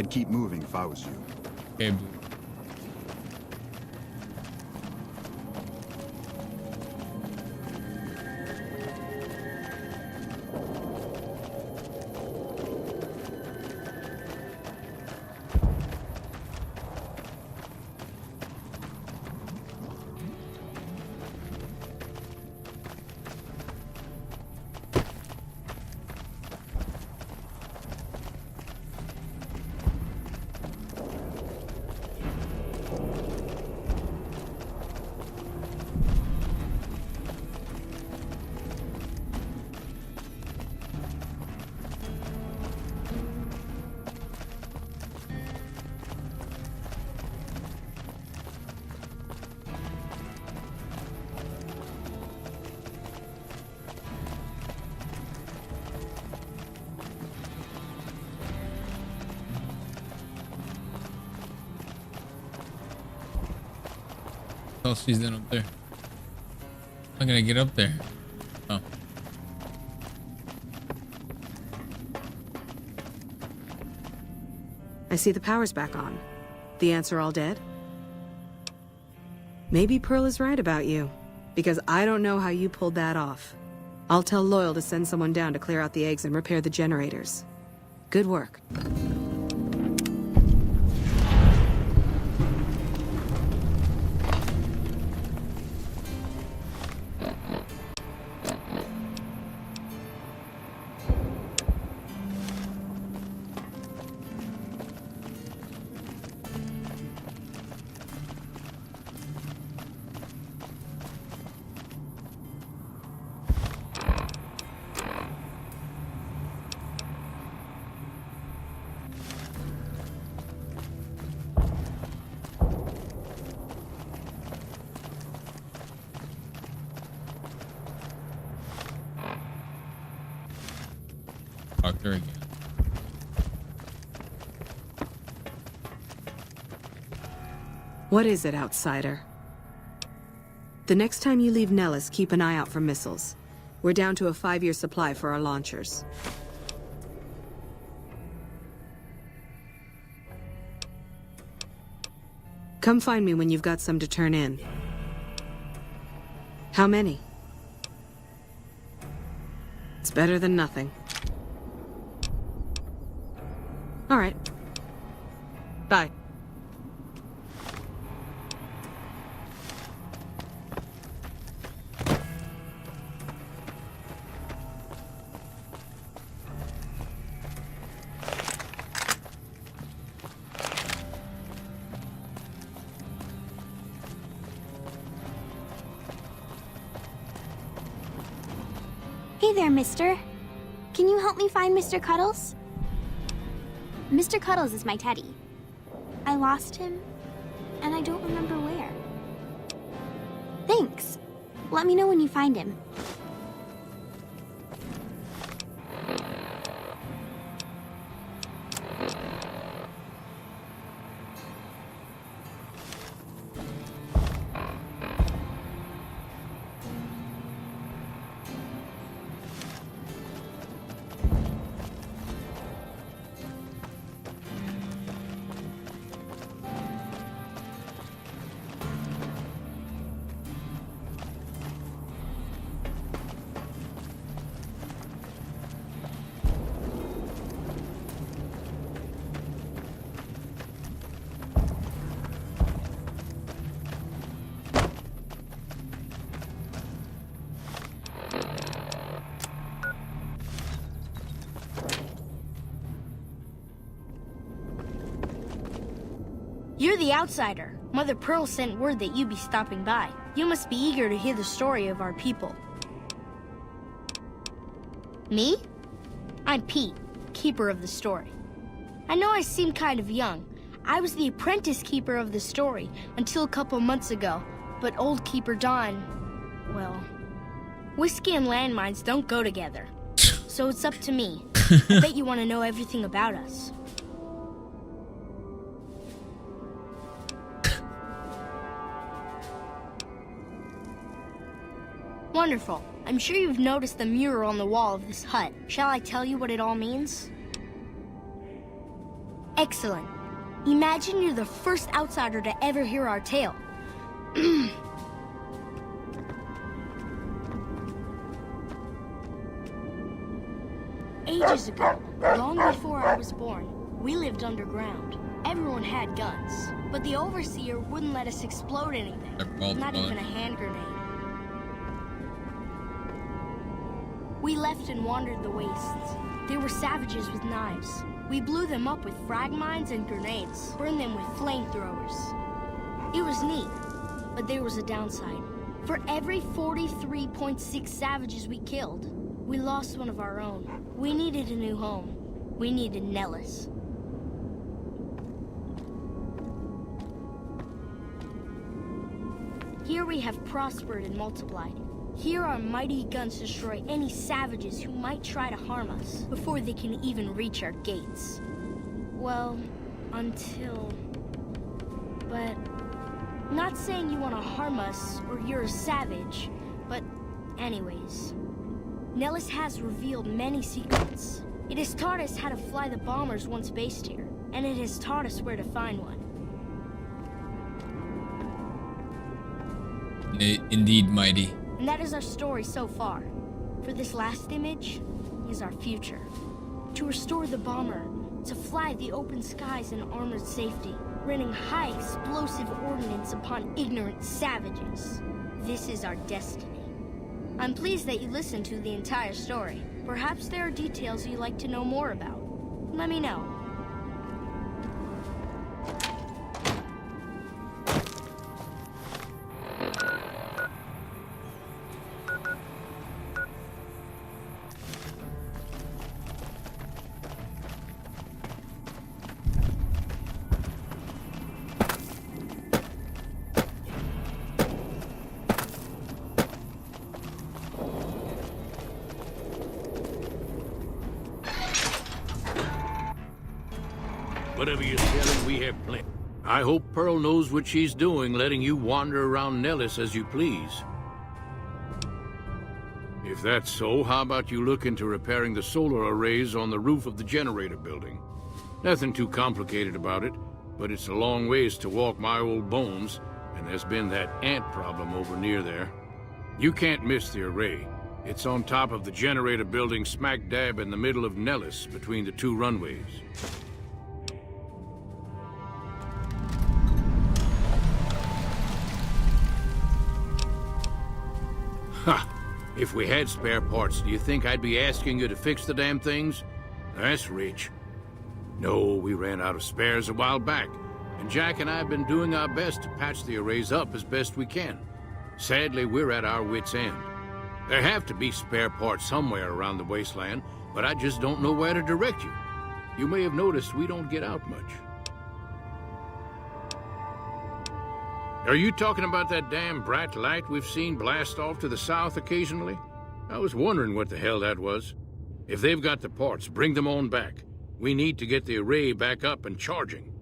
I'd keep moving if I was you. Okay, Blue. Oh, she's in up there. I'm gonna get up there. Oh. I see the power's back on. The ants are all dead? Maybe Pearl is right about you, because I don't know how you pulled that off. I'll tell Loyal to send someone down to clear out the eggs and repair the generators. Good work. Doctor again. What is it, outsider? The next time you leave Nellis, keep an eye out for missiles. We're down to a 5-year supply for our launchers. Come find me when you've got some to turn in. How many? It's better than nothing. All right. Bye. Hey there, mister. Can you help me find Mr. Cuddles? Mr. Cuddles is my teddy. I lost him, and I don't remember where. Thanks. Let me know when you find him. You're the outsider. Mother Pearl sent word that you'd be stopping by. You must be eager to hear the story of our people. Me? I'm Pete, keeper of the story. I know I seem kind of young. I was the apprentice keeper of the story until a couple months ago, but old Keeper Don, well, whiskey and landmines don't go together. So it's up to me. I bet you want to know everything about us. Wonderful. I'm sure you've noticed the mural on the wall of this hut. Shall I tell you what it all means? Excellent. Imagine you're the first outsider to ever hear our tale. Ages ago, long before I was born, we lived underground. Everyone had guns, but the overseer wouldn't let us explode anything, not even a hand grenade. We left and wandered the wastes. There were savages with knives. We blew them up with frag mines and grenades, burned them with flamethrowers. It was neat, but there was a downside. For every 43.6 savages we killed, we lost one of our own. We needed a new home. We needed Nellis. Here we have prospered and multiplied. Here our mighty guns destroy any savages who might try to harm us before they can even reach our gates. Well, until... But... Not saying you want to harm us or you're a savage, but anyways. Nellis has revealed many secrets. It has taught us how to fly the bombers once based here, and it has taught us where to find one. Indeed, mighty. And that is our story so far. For this last image is our future. To restore the bomber, to fly the open skies in armored safety, raining high explosive ordnance upon ignorant savages. This is our destiny. I'm pleased that you listened to the entire story. Perhaps there are details you'd like to know more about. Let me know. Whatever you're selling, we have plenty. I hope Pearl knows what she's doing, letting you wander around Nellis as you please. If that's so, how about you look into repairing the solar arrays on the roof of the generator building? Nothing too complicated about it, but it's a long ways to walk my old bones, and there's been that ant problem over near there. You can't miss the array. It's on top of the generator building smack dab in the middle of Nellis, between the two runways. Ha! If we had spare parts, do you think I'd be asking you to fix the damn things? That's rich. No, we ran out of spares a while back, and Jack and I have been doing our best to patch the arrays up as best we can. Sadly, we're at our wits' end. There have to be spare parts somewhere around the wasteland, but I just don't know where to direct you. You may have noticed we don't get out much. Are you talking about that damn bright light we've seen blast off to the south occasionally? I was wondering what the hell that was. If they've got the parts, bring them on back. We need to get the array back up and charging.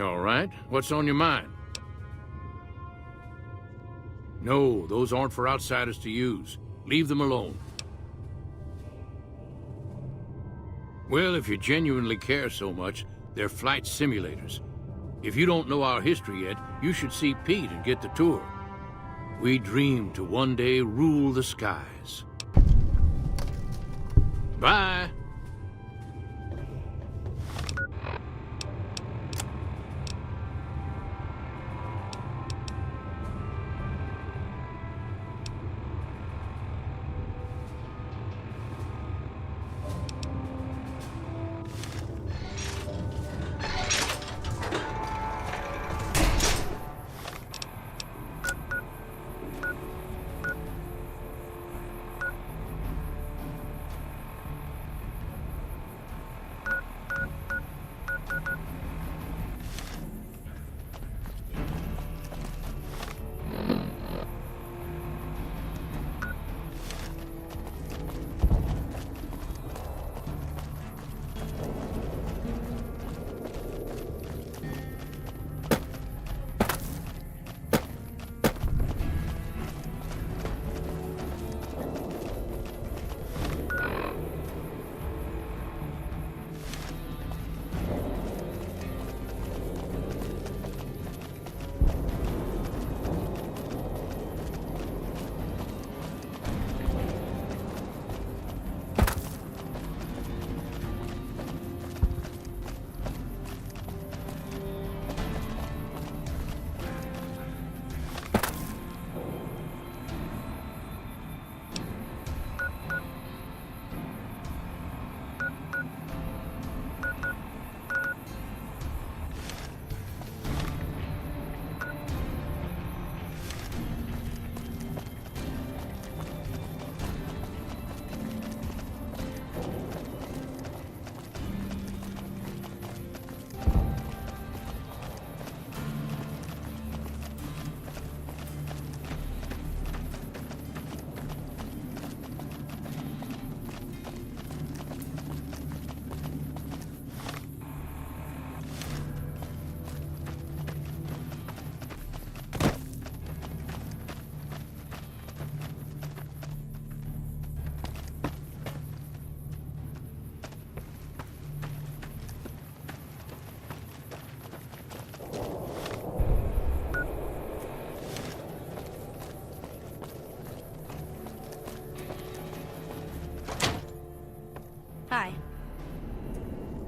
All right, what's on your mind? No, those aren't for outsiders to use. Leave them alone. Well, if you genuinely care so much, they're flight simulators. If you don't know our history yet, you should see Pete and get the tour. We dream to one day rule the skies. Bye.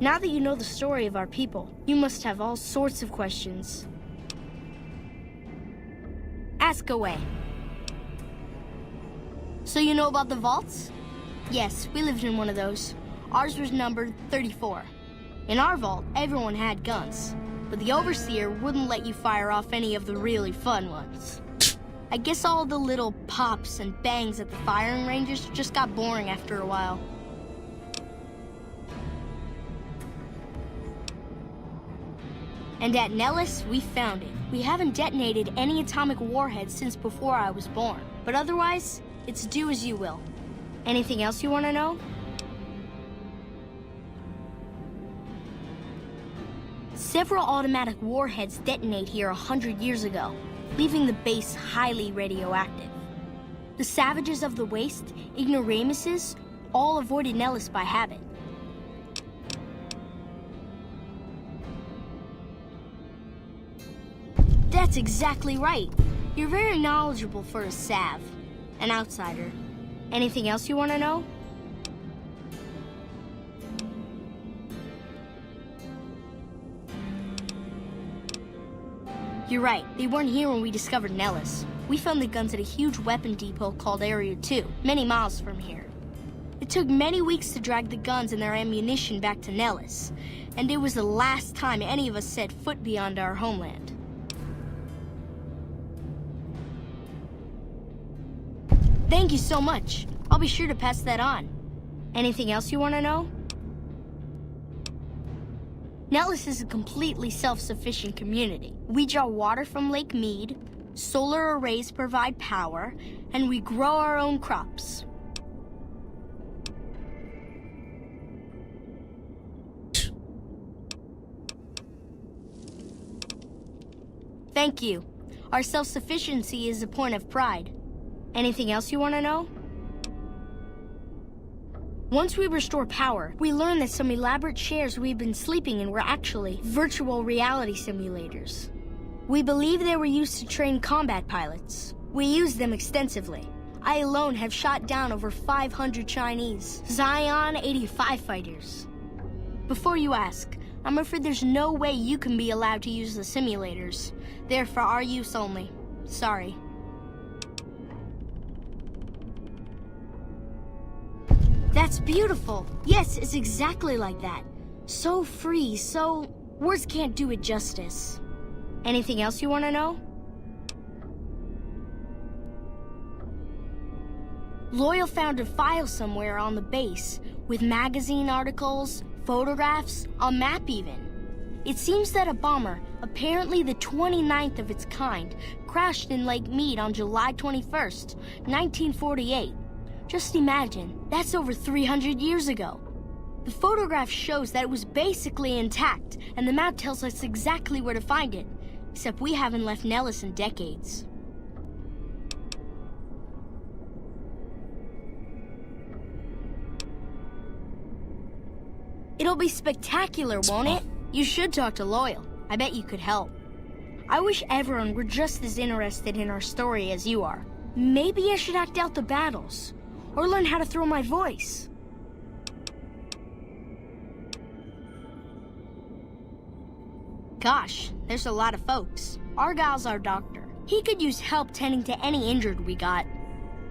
Now that you know the story of our people, you must have all sorts of questions. Ask away. So you know about the vaults? Yes, we lived in one of those. Ours was numbered 34. In our vault, everyone had guns, but the overseer wouldn't let you fire off any of the really fun ones. I guess all the little pops and bangs at the firing ranges just got boring after a while. And at Nellis, we found it. We haven't detonated any atomic warheads since before I was born, but otherwise, it's do as you will. Anything else you want to know? Several automatic warheads detonate here 100 years ago, leaving the base highly radioactive. The savages of the waste, ignoramuses, all avoided Nellis by habit. That's exactly right. You're very knowledgeable for a Sav, an outsider. Anything else you want to know? You're right, they weren't here when we discovered Nellis. We found the guns at a huge weapon depot called Area 2, many miles from here. It took many weeks to drag the guns and their ammunition back to Nellis, and it was the last time any of us set foot beyond our homeland. Thank you so much. I'll be sure to pass that on. Anything else you want to know? Nellis is a completely self-sufficient community. We draw water from Lake Mead, solar arrays provide power, and we grow our own crops. Thank you. Our self-sufficiency is a point of pride. Anything else you want to know? Once we restore power, we learn that some elaborate chairs we've been sleeping in were actually virtual reality simulators. We believe they were used to train combat pilots. We use them extensively. I alone have shot down over 500 Chinese Zion 85 fighters. Before you ask, I'm afraid there's no way you can be allowed to use the simulators. They're for our use only. Sorry. That's beautiful. Yes, it's exactly like that. So free, so... words can't do it justice. Anything else you want to know? Loyal found a file somewhere on the base, with magazine articles, photographs, a map even. It seems that a bomber, apparently the 29th of its kind, crashed in Lake Mead on July 21st, 1948. Just imagine, that's over 300 years ago. The photograph shows that it was basically intact, and the map tells us exactly where to find it, except we haven't left Nellis in decades. It'll be spectacular, won't it? You should talk to Loyal. I bet you could help. I wish everyone were just as interested in our story as you are. Maybe I should act out the battles. Or learn how to throw my voice. Gosh, there's a lot of folks. Argyle's our doctor. He could use help tending to any injured we got.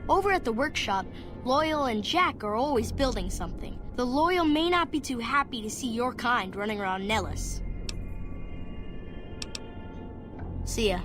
Over at the workshop, Loyal and Jack are always building something. The Loyal may not be too happy to see your kind running around Nellis. See ya.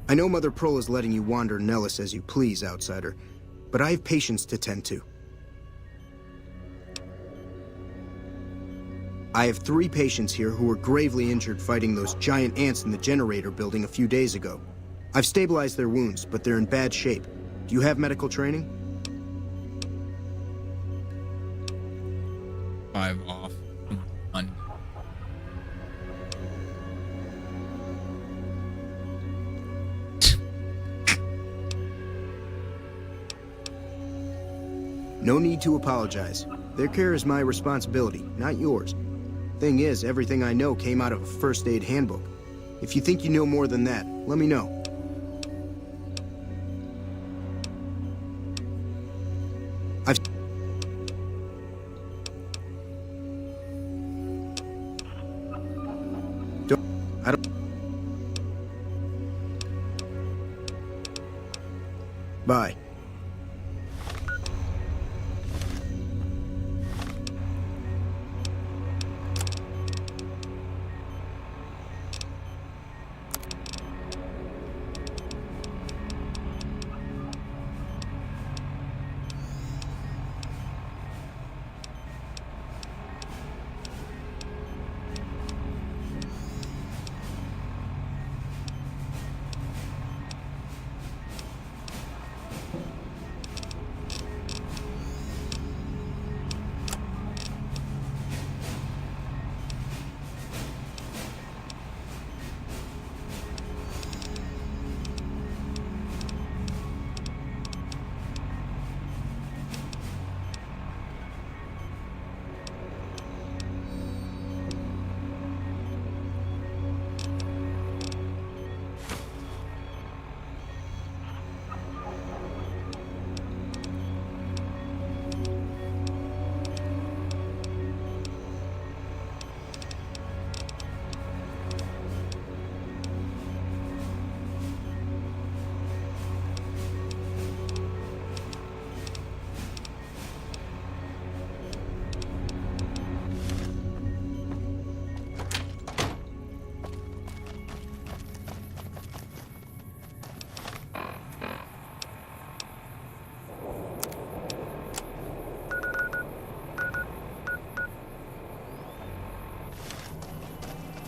I know Mother Pearl is letting you wander Nellis as you please, outsider, but I have patients to tend to. I have 3 patients here who were gravely injured fighting those giant ants in the generator building a few days ago. I've stabilized their wounds, but they're in bad shape. Do you have medical training? 5 off. Come on. No need to apologize. Their care is my responsibility, not yours. Thing is, everything I know came out of a first aid handbook. If you think you know more than that, let me know. I don't... Bye.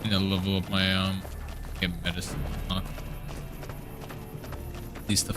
I need to level up my get medicine. At least the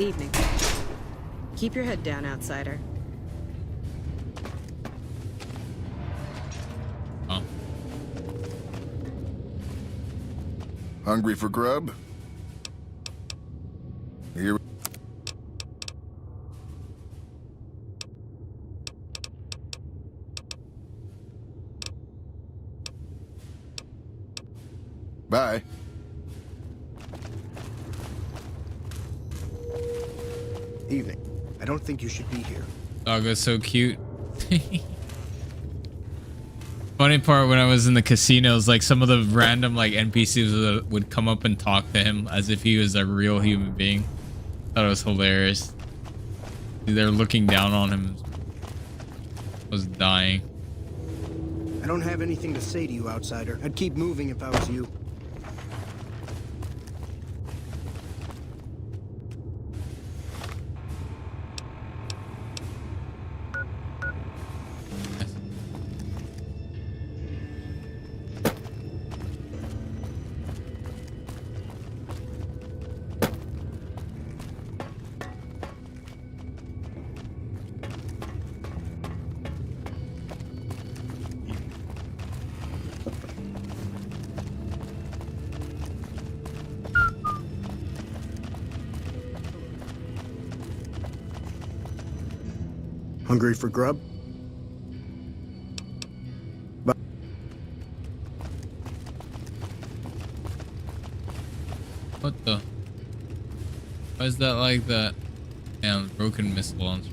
Evening. Keep your head down, outsider. Oh. Hungry for grub? Here. Bye. Evening. I don't think you should be here. Dog was so cute. Funny part when I was in the casinos, like some of the random like NPCs would come up and talk to him as if he was a real human being. Thought it was hilarious. They're looking down on him. I was dying. I don't have anything to say to you, outsider. I'd keep moving if I was you. Hungry for grub? What the? Why is that like that? Damn, broken missile launcher.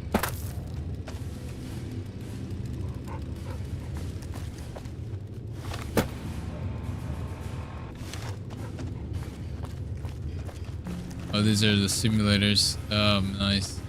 Oh, these are the simulators. Nice.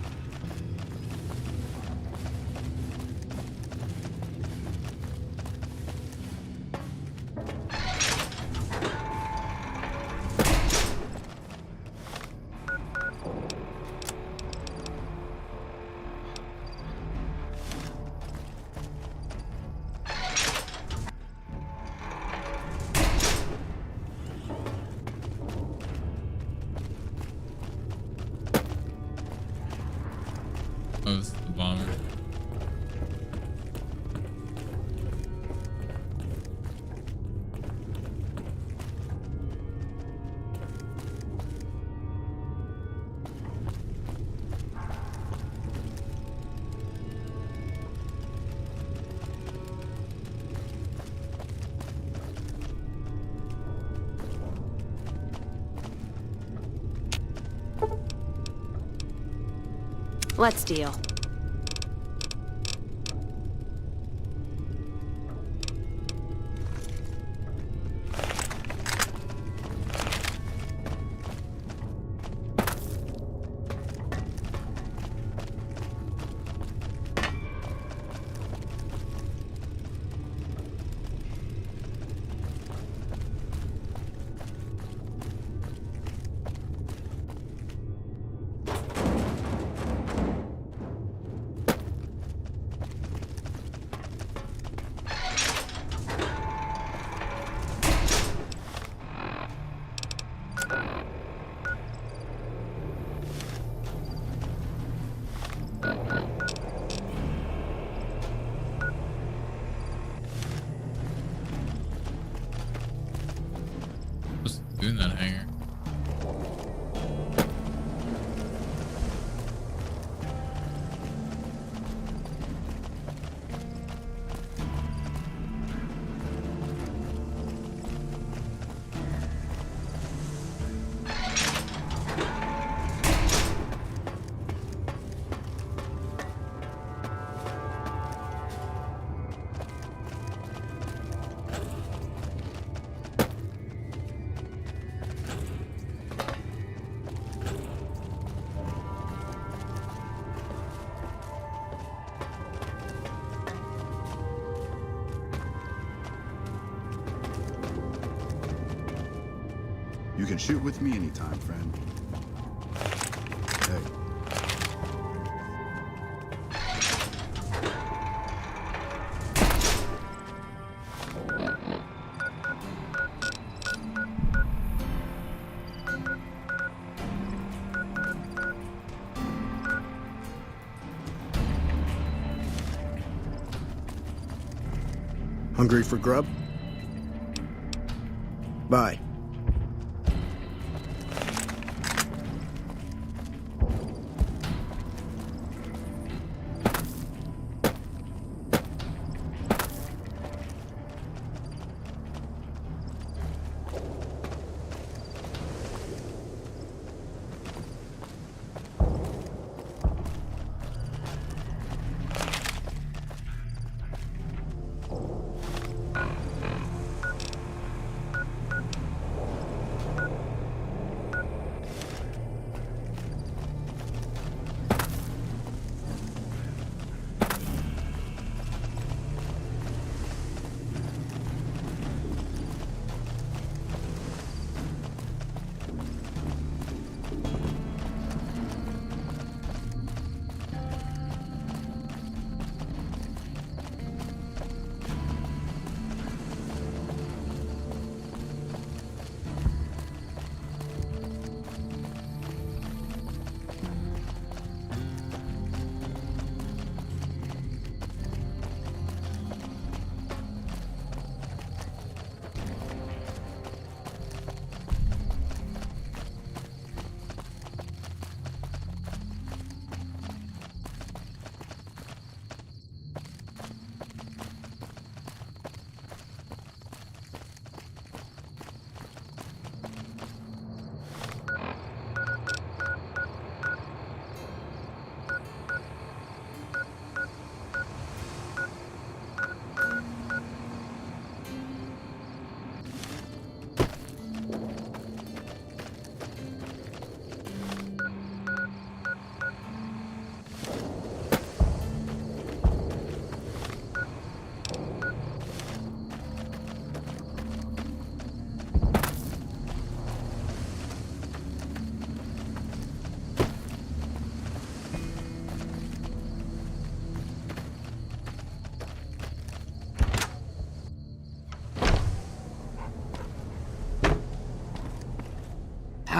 Oh, it's the bomber. Let's deal. What's doing that hangar? You can shoot with me anytime, friend. Hey. Hungry for grub? Bye.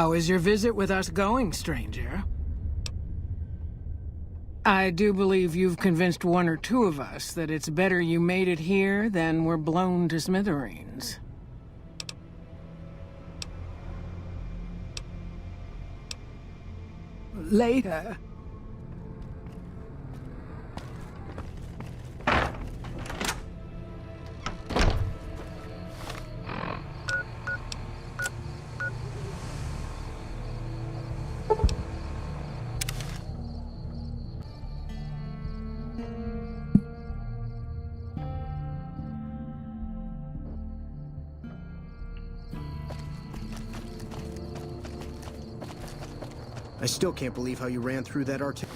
How is your visit with us going, stranger? I do believe you've convinced one or two of us that it's better you made it here than were blown to smithereens. Later. I still can't believe how you ran through that artillery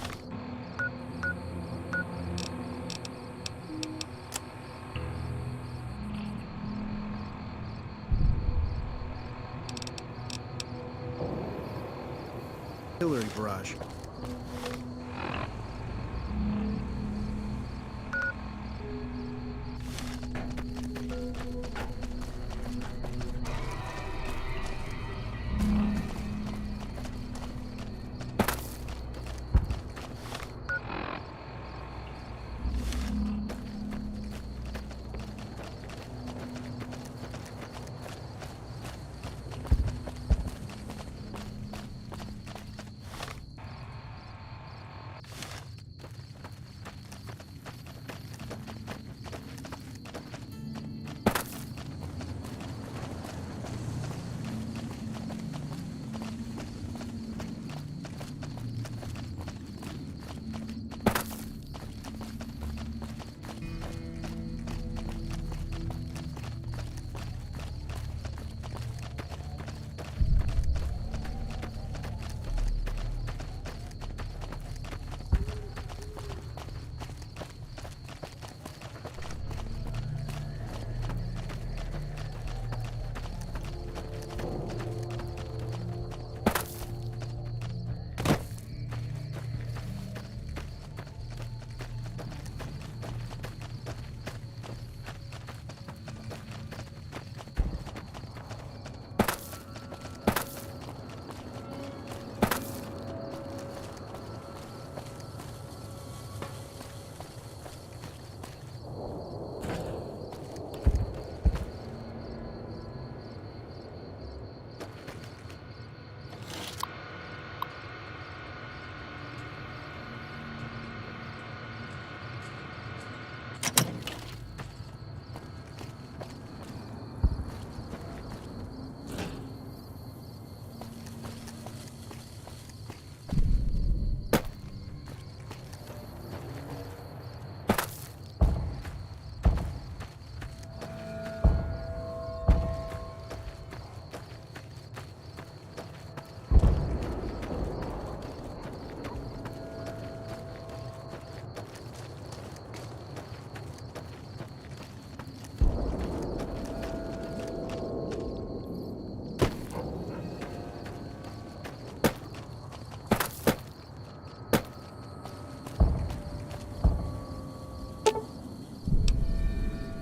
barrage.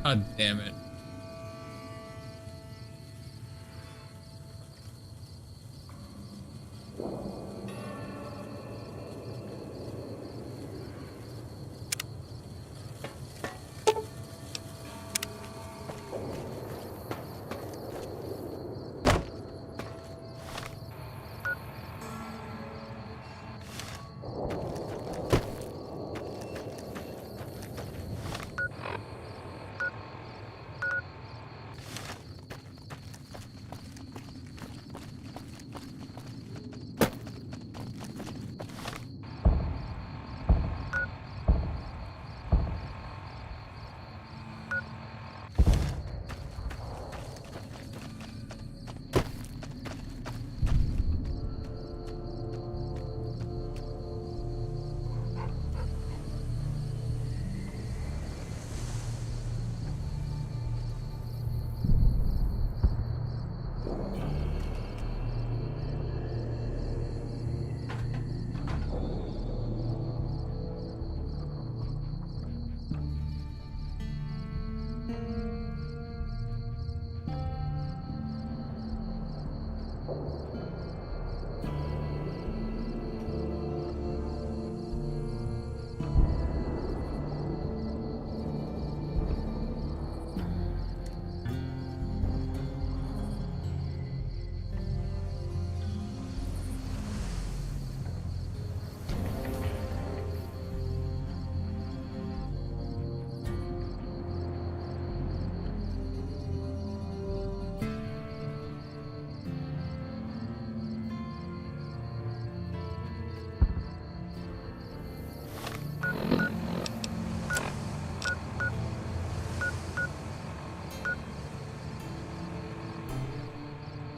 God damn it.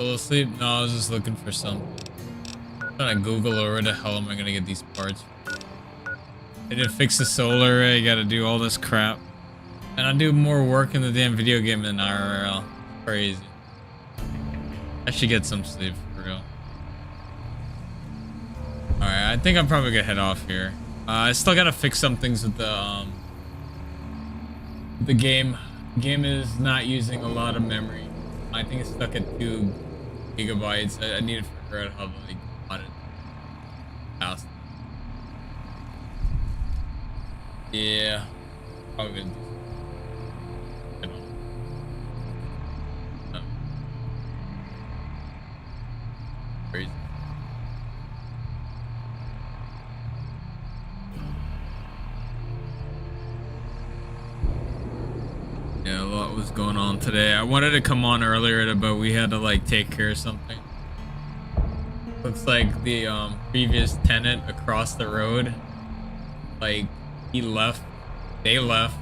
Still asleep? No, I was just looking for some. I'm trying to Google where the hell am I gonna get these parts? I didn't fix the solar array, gotta do all this crap. And I do more work in the damn video game than IRL. Crazy. I should get some sleep for real. Alright, I think I'm probably gonna head off here. I still gotta fix some things with the game. The game is not using a lot of memory. I think it's stuck at 2 gigabytes. I need to figure out how to like mod it fast. Yeah, probably gonna do. Crazy. Yeah, a lot was going on today. I wanted to come on earlier, but we had to like take care of something. Looks like the previous tenant across the road, like he left, they left,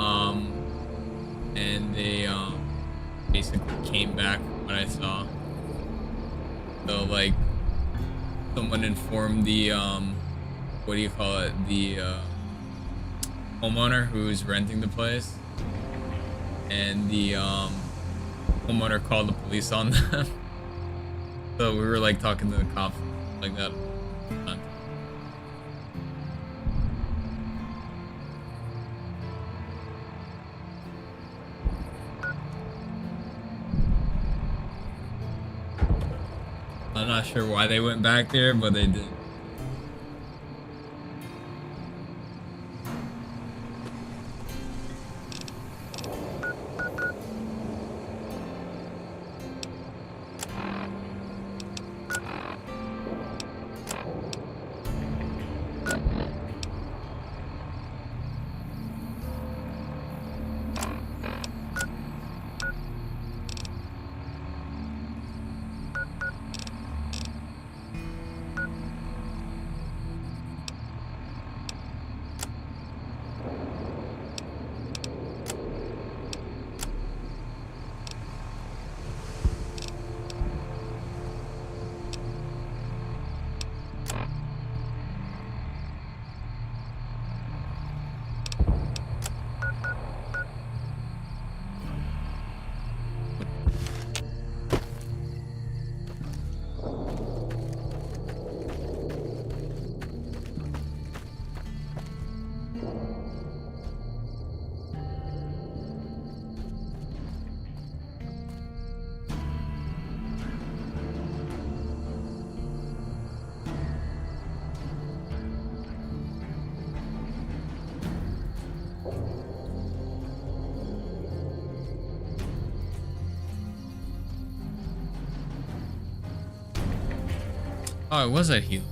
and they basically came back from what I saw. So like someone informed the what do you call it, the homeowner who's renting the place, and the homeowner called the police on them. So we were like talking to the cops like that. I'm not sure why they went back there, but they did. Oh, it was that heal.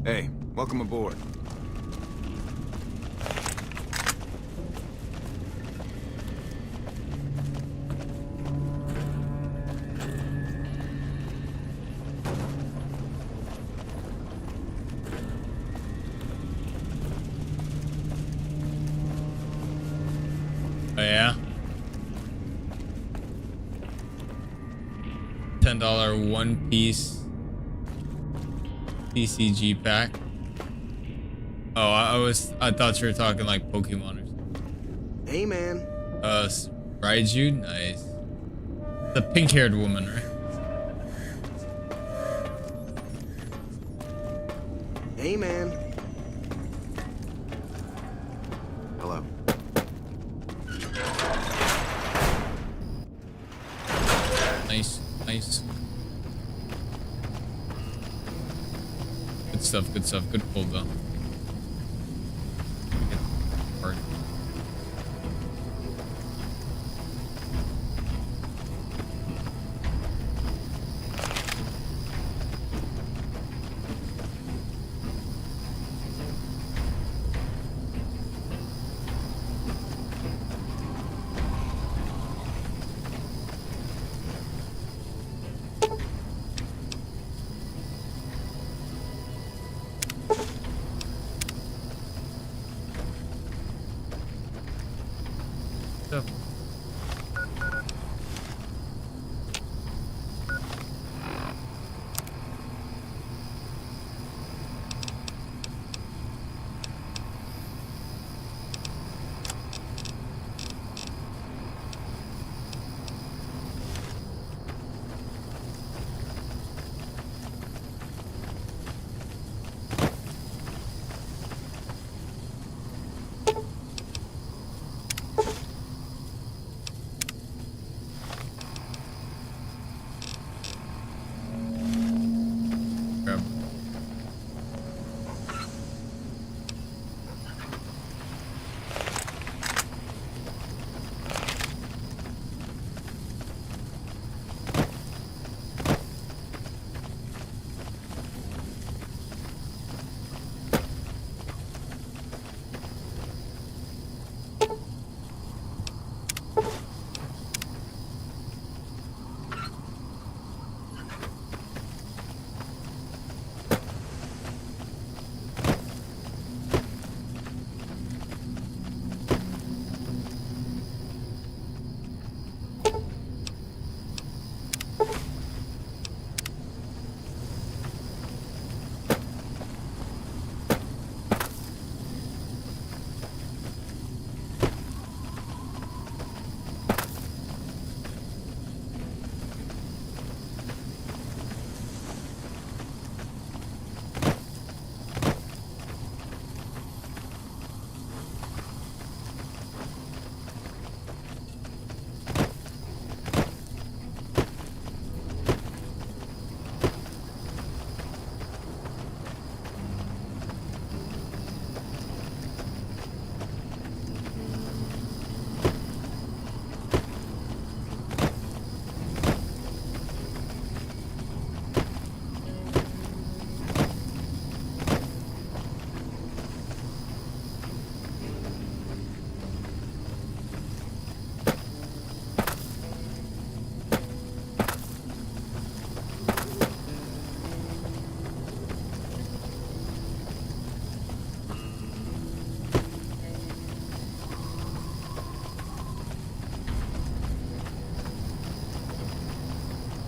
Hey, welcome aboard. yeah. $10 one-piece PCG pack. Oh, I thought you were talking like Pokemon or something. Hey, man. Raiju? Nice. The pink-haired woman, right? Hey, man. Hello. Nice, nice. Good stuff, good stuff. Good pull, though.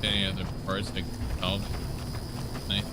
Any other parts that can help? Nice.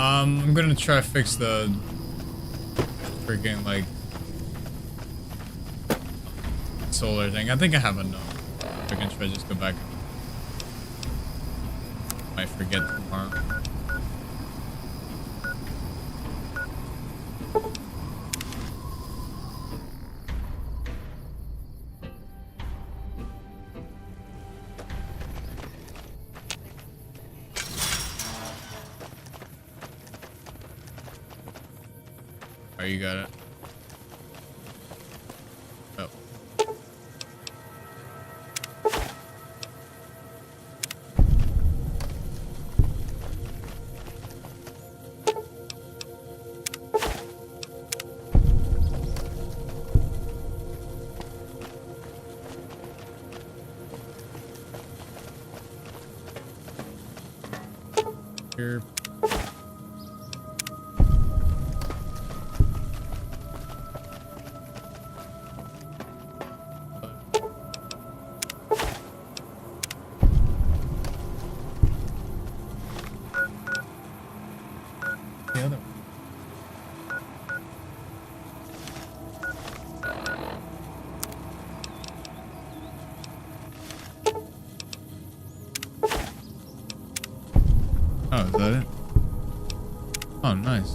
I'm gonna try to fix the freaking like solar thing. I think I have enough. I can try to just go back. Might forget tomorrow. Oh, you got it. Oh. Here. The other one. Oh, is that it? Oh, nice.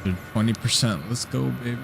Dude, 20%. Let's go, baby.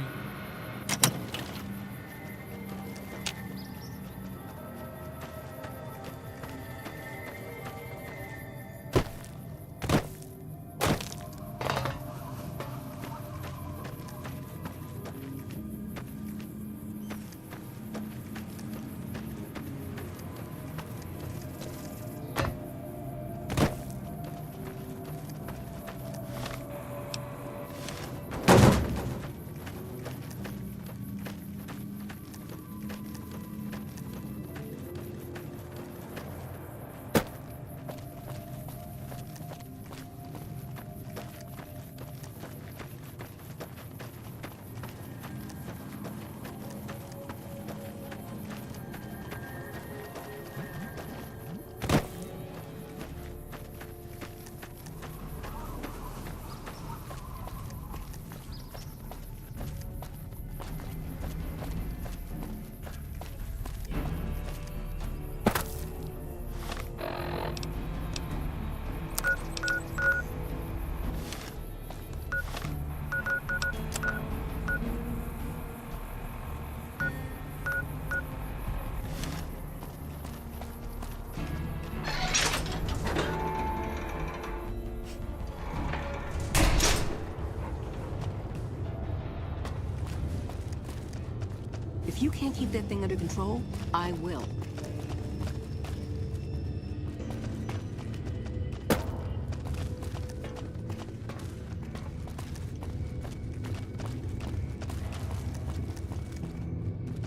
If you can't keep that thing under control, I will.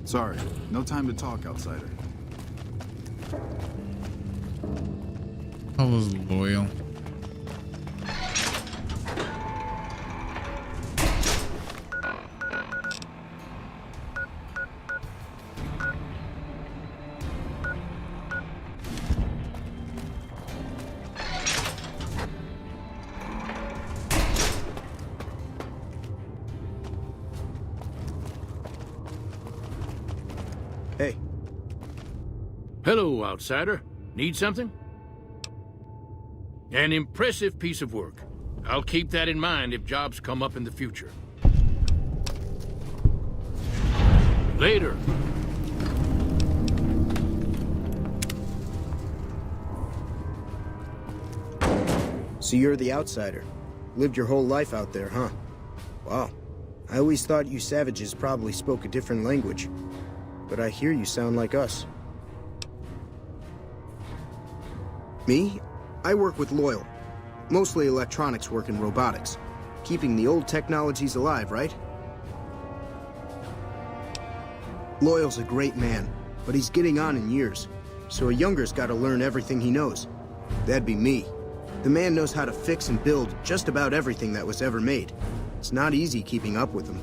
Sorry, no time to talk, outsider. I was loyal. Hey. Hello, outsider. Need something? An impressive piece of work. I'll keep that in mind if jobs come up in the future. Later. So you're the outsider. Lived your whole life out there, huh? Wow. I always thought you savages probably spoke a different language. But I hear you sound like us. Me? I work with Loyal. Mostly electronics work and robotics. Keeping the old technologies alive, right? Loyal's a great man, but he's getting on in years. So a younger's gotta learn everything he knows. That'd be me. The man knows how to fix and build just about everything that was ever made. It's not easy keeping up with him.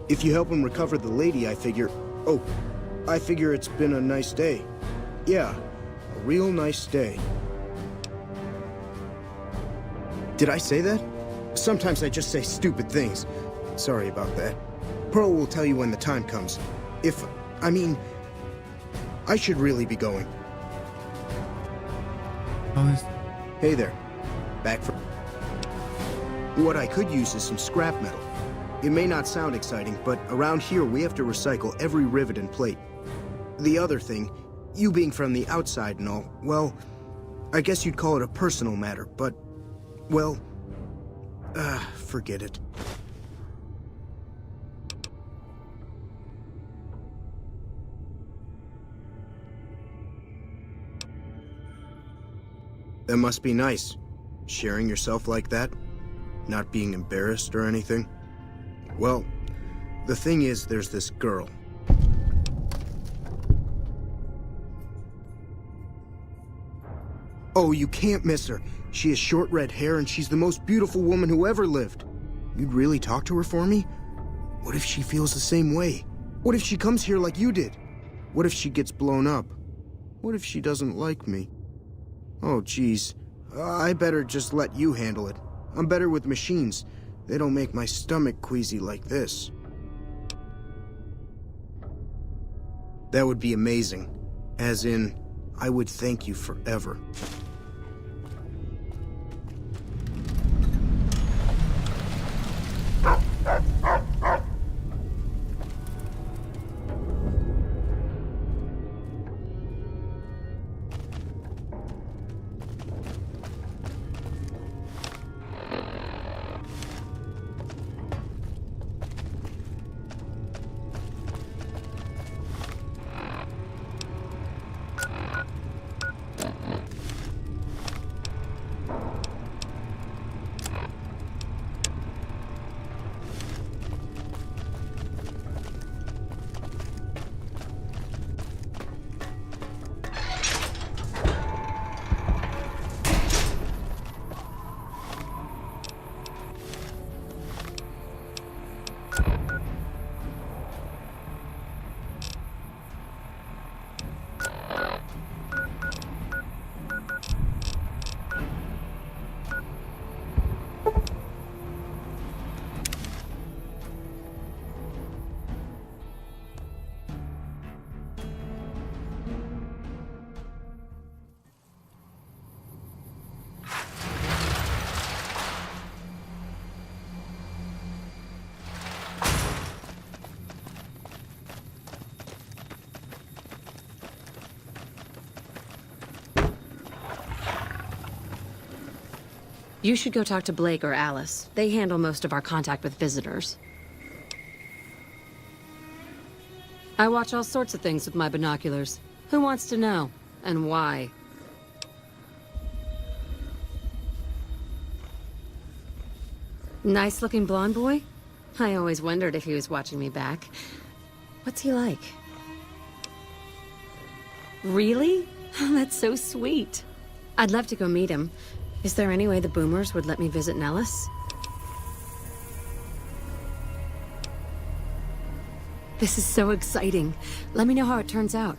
If you help him recover the lady, I figure... Oh, I figure it's been a nice day. Yeah, a real nice day. Did I say that? Sometimes I just say stupid things. Sorry about that. Pearl will tell you when the time comes. I should really be going. Hey there. Back for... What I could use is some scrap metal. It may not sound exciting, but around here we have to recycle every rivet and plate. The other thing, you being from the outside and all, well, I guess you'd call it a personal matter, but, well, forget it. That must be nice, sharing yourself like that, not being embarrassed or anything. Well, the thing is, there's this girl. Oh, you can't miss her. She has short red hair and she's the most beautiful woman who ever lived. You'd really talk to her for me? What if she feels the same way? What if she comes here like you did? What if she gets blown up? What if she doesn't like me? Oh, geez. I better just let you handle it. I'm better with machines. They don't make my stomach queasy like this. That would be amazing. As in, I would thank you forever. You should go talk to Blake or Alice. They handle most of our contact with visitors. I watch all sorts of things with my binoculars. Who wants to know? And why? Nice-looking blonde boy? I always wondered if he was watching me back. What's he like? Really? That's so sweet. I'd love to go meet him. Is there any way the Boomers would let me visit Nellis? This is so exciting. Let me know how it turns out.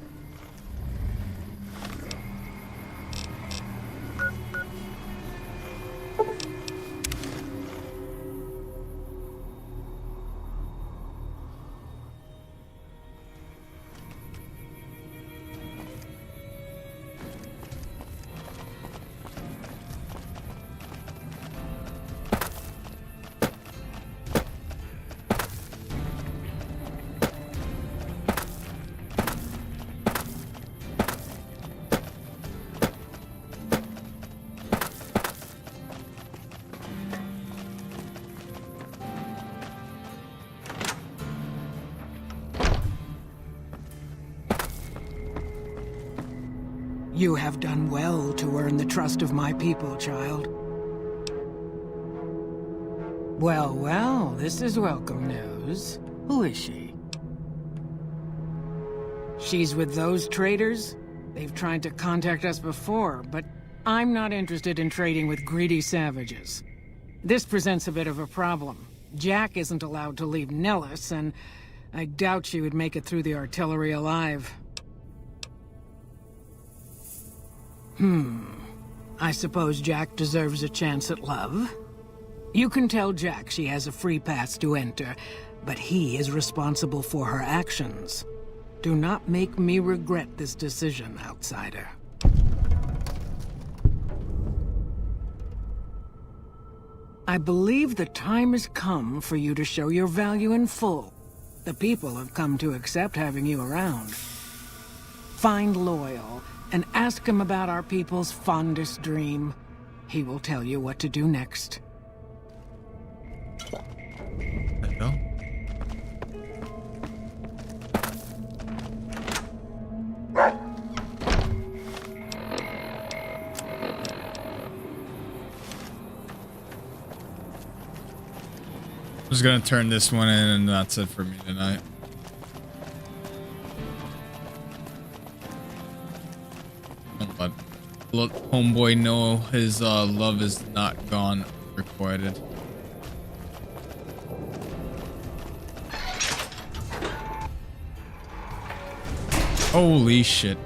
You have done well to earn the trust of my people, child. Well, well, this is welcome news. Who is she? She's with those traders? They've tried to contact us before, but I'm not interested in trading with greedy savages. This presents a bit of a problem. Jack isn't allowed to leave Nellis, and I doubt she would make it through the artillery alive. I suppose Jack deserves a chance at love. You can tell Jack she has a free pass to enter, but he is responsible for her actions. Do not make me regret this decision, outsider. I believe the time has come for you to show your value in full. The people have come to accept having you around. Find Loyal and ask him about our people's fondest dream. He will tell you what to do next. There you go. I'm just gonna turn this one in and that's it for me tonight. Let homeboy know his love is not gone unrequited. Holy shit.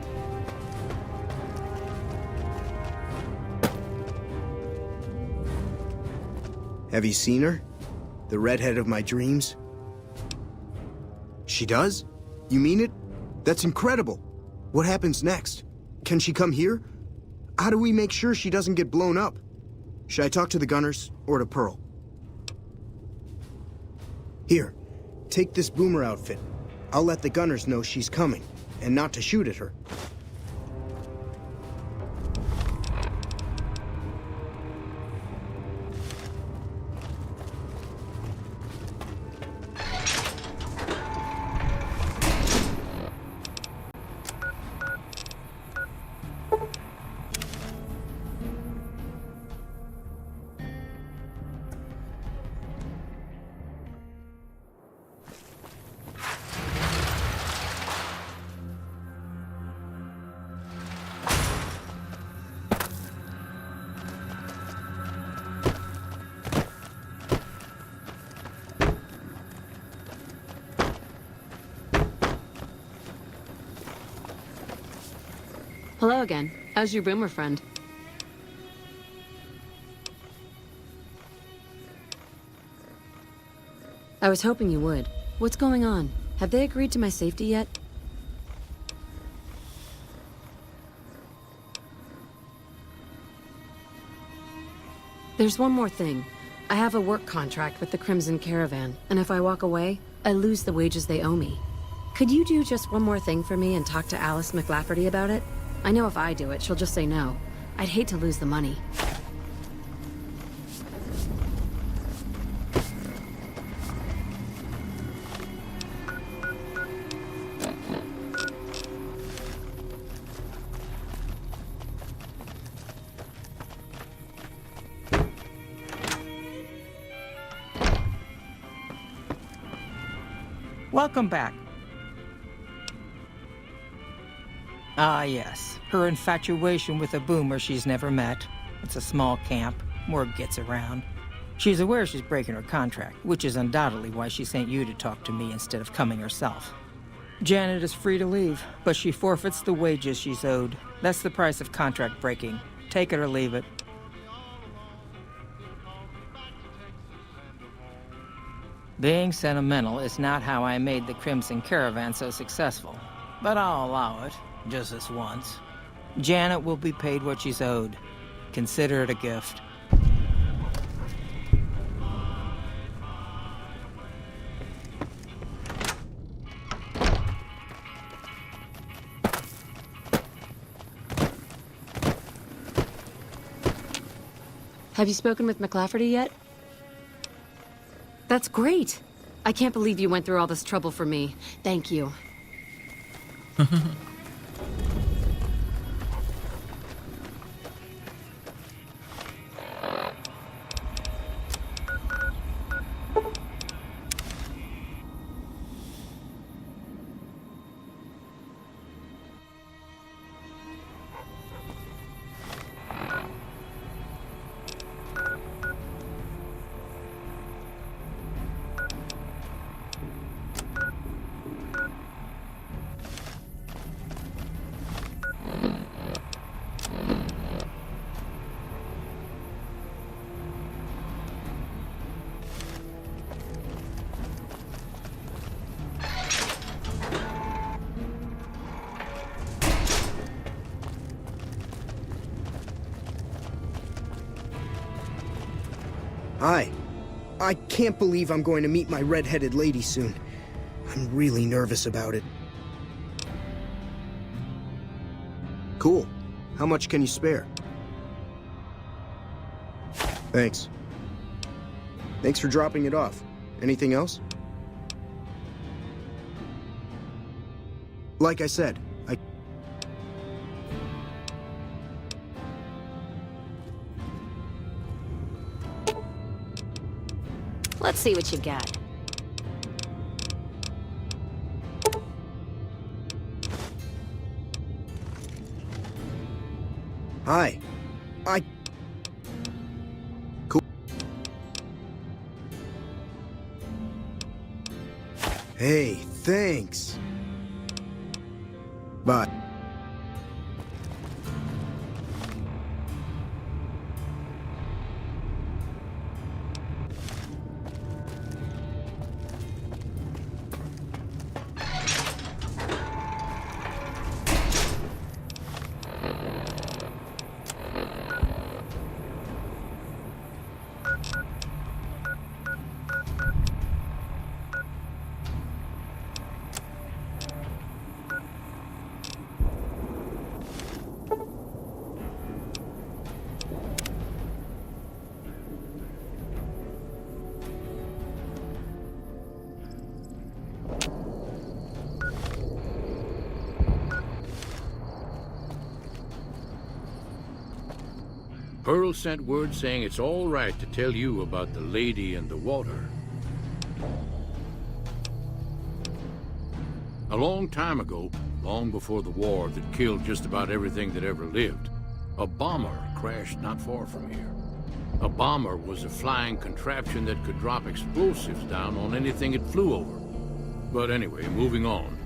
Have you seen her? The redhead of my dreams? She does? You mean it? That's incredible. What happens next? Can she come here? How do we make sure she doesn't get blown up? Should I talk to the gunners or to Pearl? Here, take this boomer outfit. I'll let the gunners know she's coming, and not to shoot at her. Hello again. How's your boomer friend? I was hoping you would. What's going on? Have they agreed to my safety yet? There's one more thing. I have a work contract with the Crimson Caravan, and if I walk away, I lose the wages they owe me. Could you do just one more thing for me and talk to Alice McLafferty about it? I know if I do it, she'll just say no. I'd hate to lose the money. Welcome back. Ah, yes. Her infatuation with a boomer she's never met. It's a small camp. Word gets around. She's aware she's breaking her contract, which is undoubtedly why she sent you to talk to me instead of coming herself. Janet is free to leave, but she forfeits the wages she's owed. That's the price of contract breaking. Take it or leave it. Being sentimental is not how I made the Crimson Caravan so successful, but I'll allow it. Just this once. Janet will be paid what she's owed. Consider it a gift. Have you spoken with McLafferty yet? That's great. I can't believe you went through all this trouble for me. Thank you. Hi. I can't believe I'm going to meet my red-headed lady soon. I'm really nervous about it. Cool. How much can you spare? Thanks. Thanks for dropping it off. Anything else? Like I said, Let's see what you got. Hi. Cool. Hey, thanks. Bye. Pearl sent word saying it's all right to tell you about the lady in the water. A long time ago, long before the war that killed just about everything that ever lived, a bomber crashed not far from here. A bomber was a flying contraption that could drop explosives down on anything it flew over. But anyway, moving on.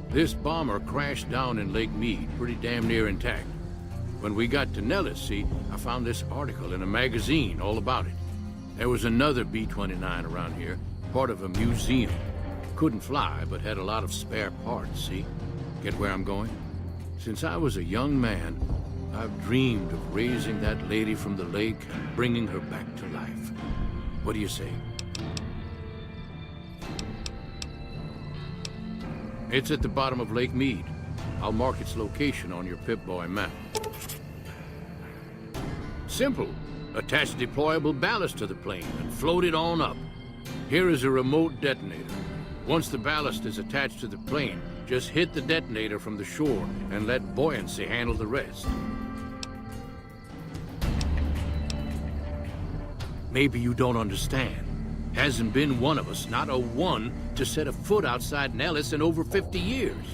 This bomber crashed down in Lake Mead, pretty damn near intact. When we got to Nellis, see, I found this article in a magazine all about it. There was another B-29 around here, part of a museum. Couldn't fly, but had a lot of spare parts, see? Get where I'm going? Since I was a young man, I've dreamed of raising that lady from the lake and bringing her back to life. What do you say? It's at the bottom of Lake Mead. I'll mark its location on your Pip-Boy map. Simple. Attach deployable ballast to the plane and float it on up. Here is a remote detonator. Once the ballast is attached to the plane, just hit the detonator from the shore and let buoyancy handle the rest. Maybe you don't understand. Hasn't been one of us, not a one, to set a foot outside Nellis in over 50 years.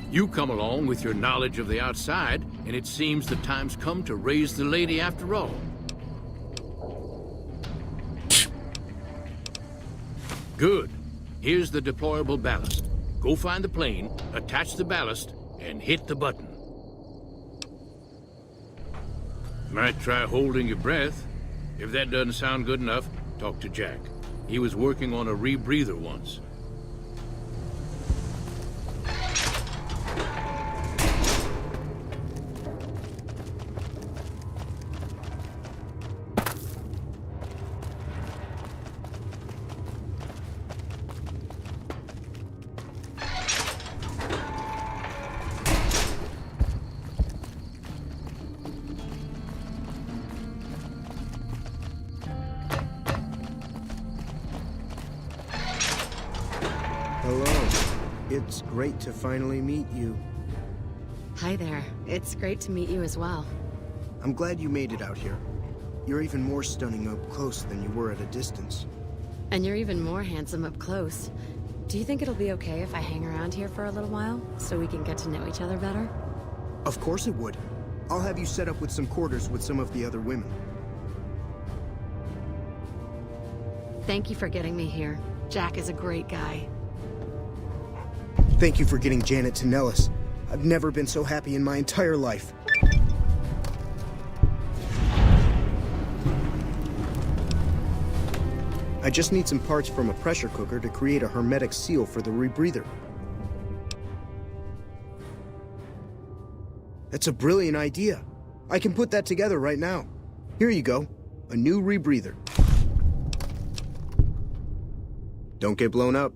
You come along with your knowledge of the outside, and it seems the time's come to raise the lady after all. Good. Here's the deployable ballast. Go find the plane, attach the ballast, and hit the button. Might try holding your breath. If that doesn't sound good enough, talk to Jack. He was working on a rebreather once. It's great to finally meet you. Hi there. It's great to meet you as well. I'm glad you made it out here. You're even more stunning up close than you were at a distance. And you're even more handsome up close. Do you think it'll be okay if I hang around here for a little while, so we can get to know each other better? Of course it would. I'll have you set up with some quarters with some of the other women. Thank you for getting me here. Jack is a great guy. Thank you for getting Janet to Nellis. I've never been so happy in my entire life. I just need some parts from a pressure cooker to create a hermetic seal for the rebreather. That's a brilliant idea. I can put that together right now. Here you go. A new rebreather. Don't get blown up.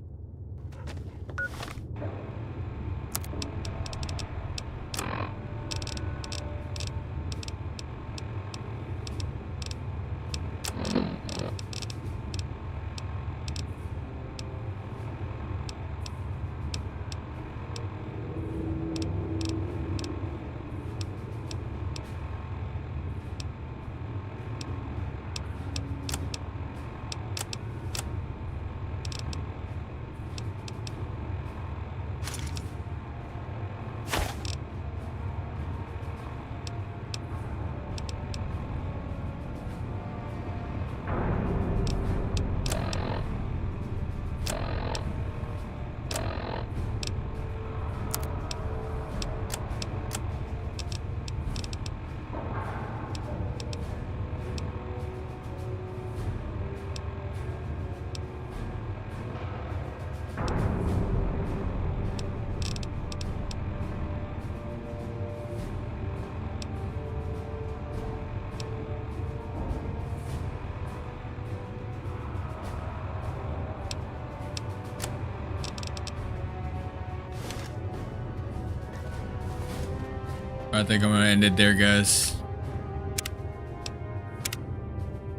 I think I'm gonna end it there, guys.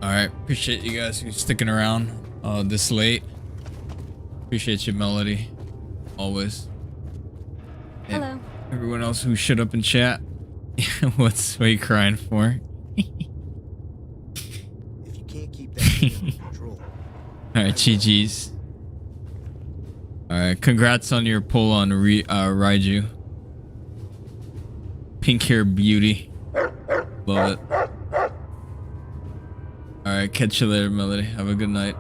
Alright, appreciate you guys who's sticking around this late. Appreciate you, Melody. Always. And Hello. everyone else who shut up in chat. What are you crying for? If you can't keep that thing under control. Alright, GG's. Alright, congrats on your pull on Raiju. Pink hair beauty. Love it. Alright, catch you later, Melody. Have a good night.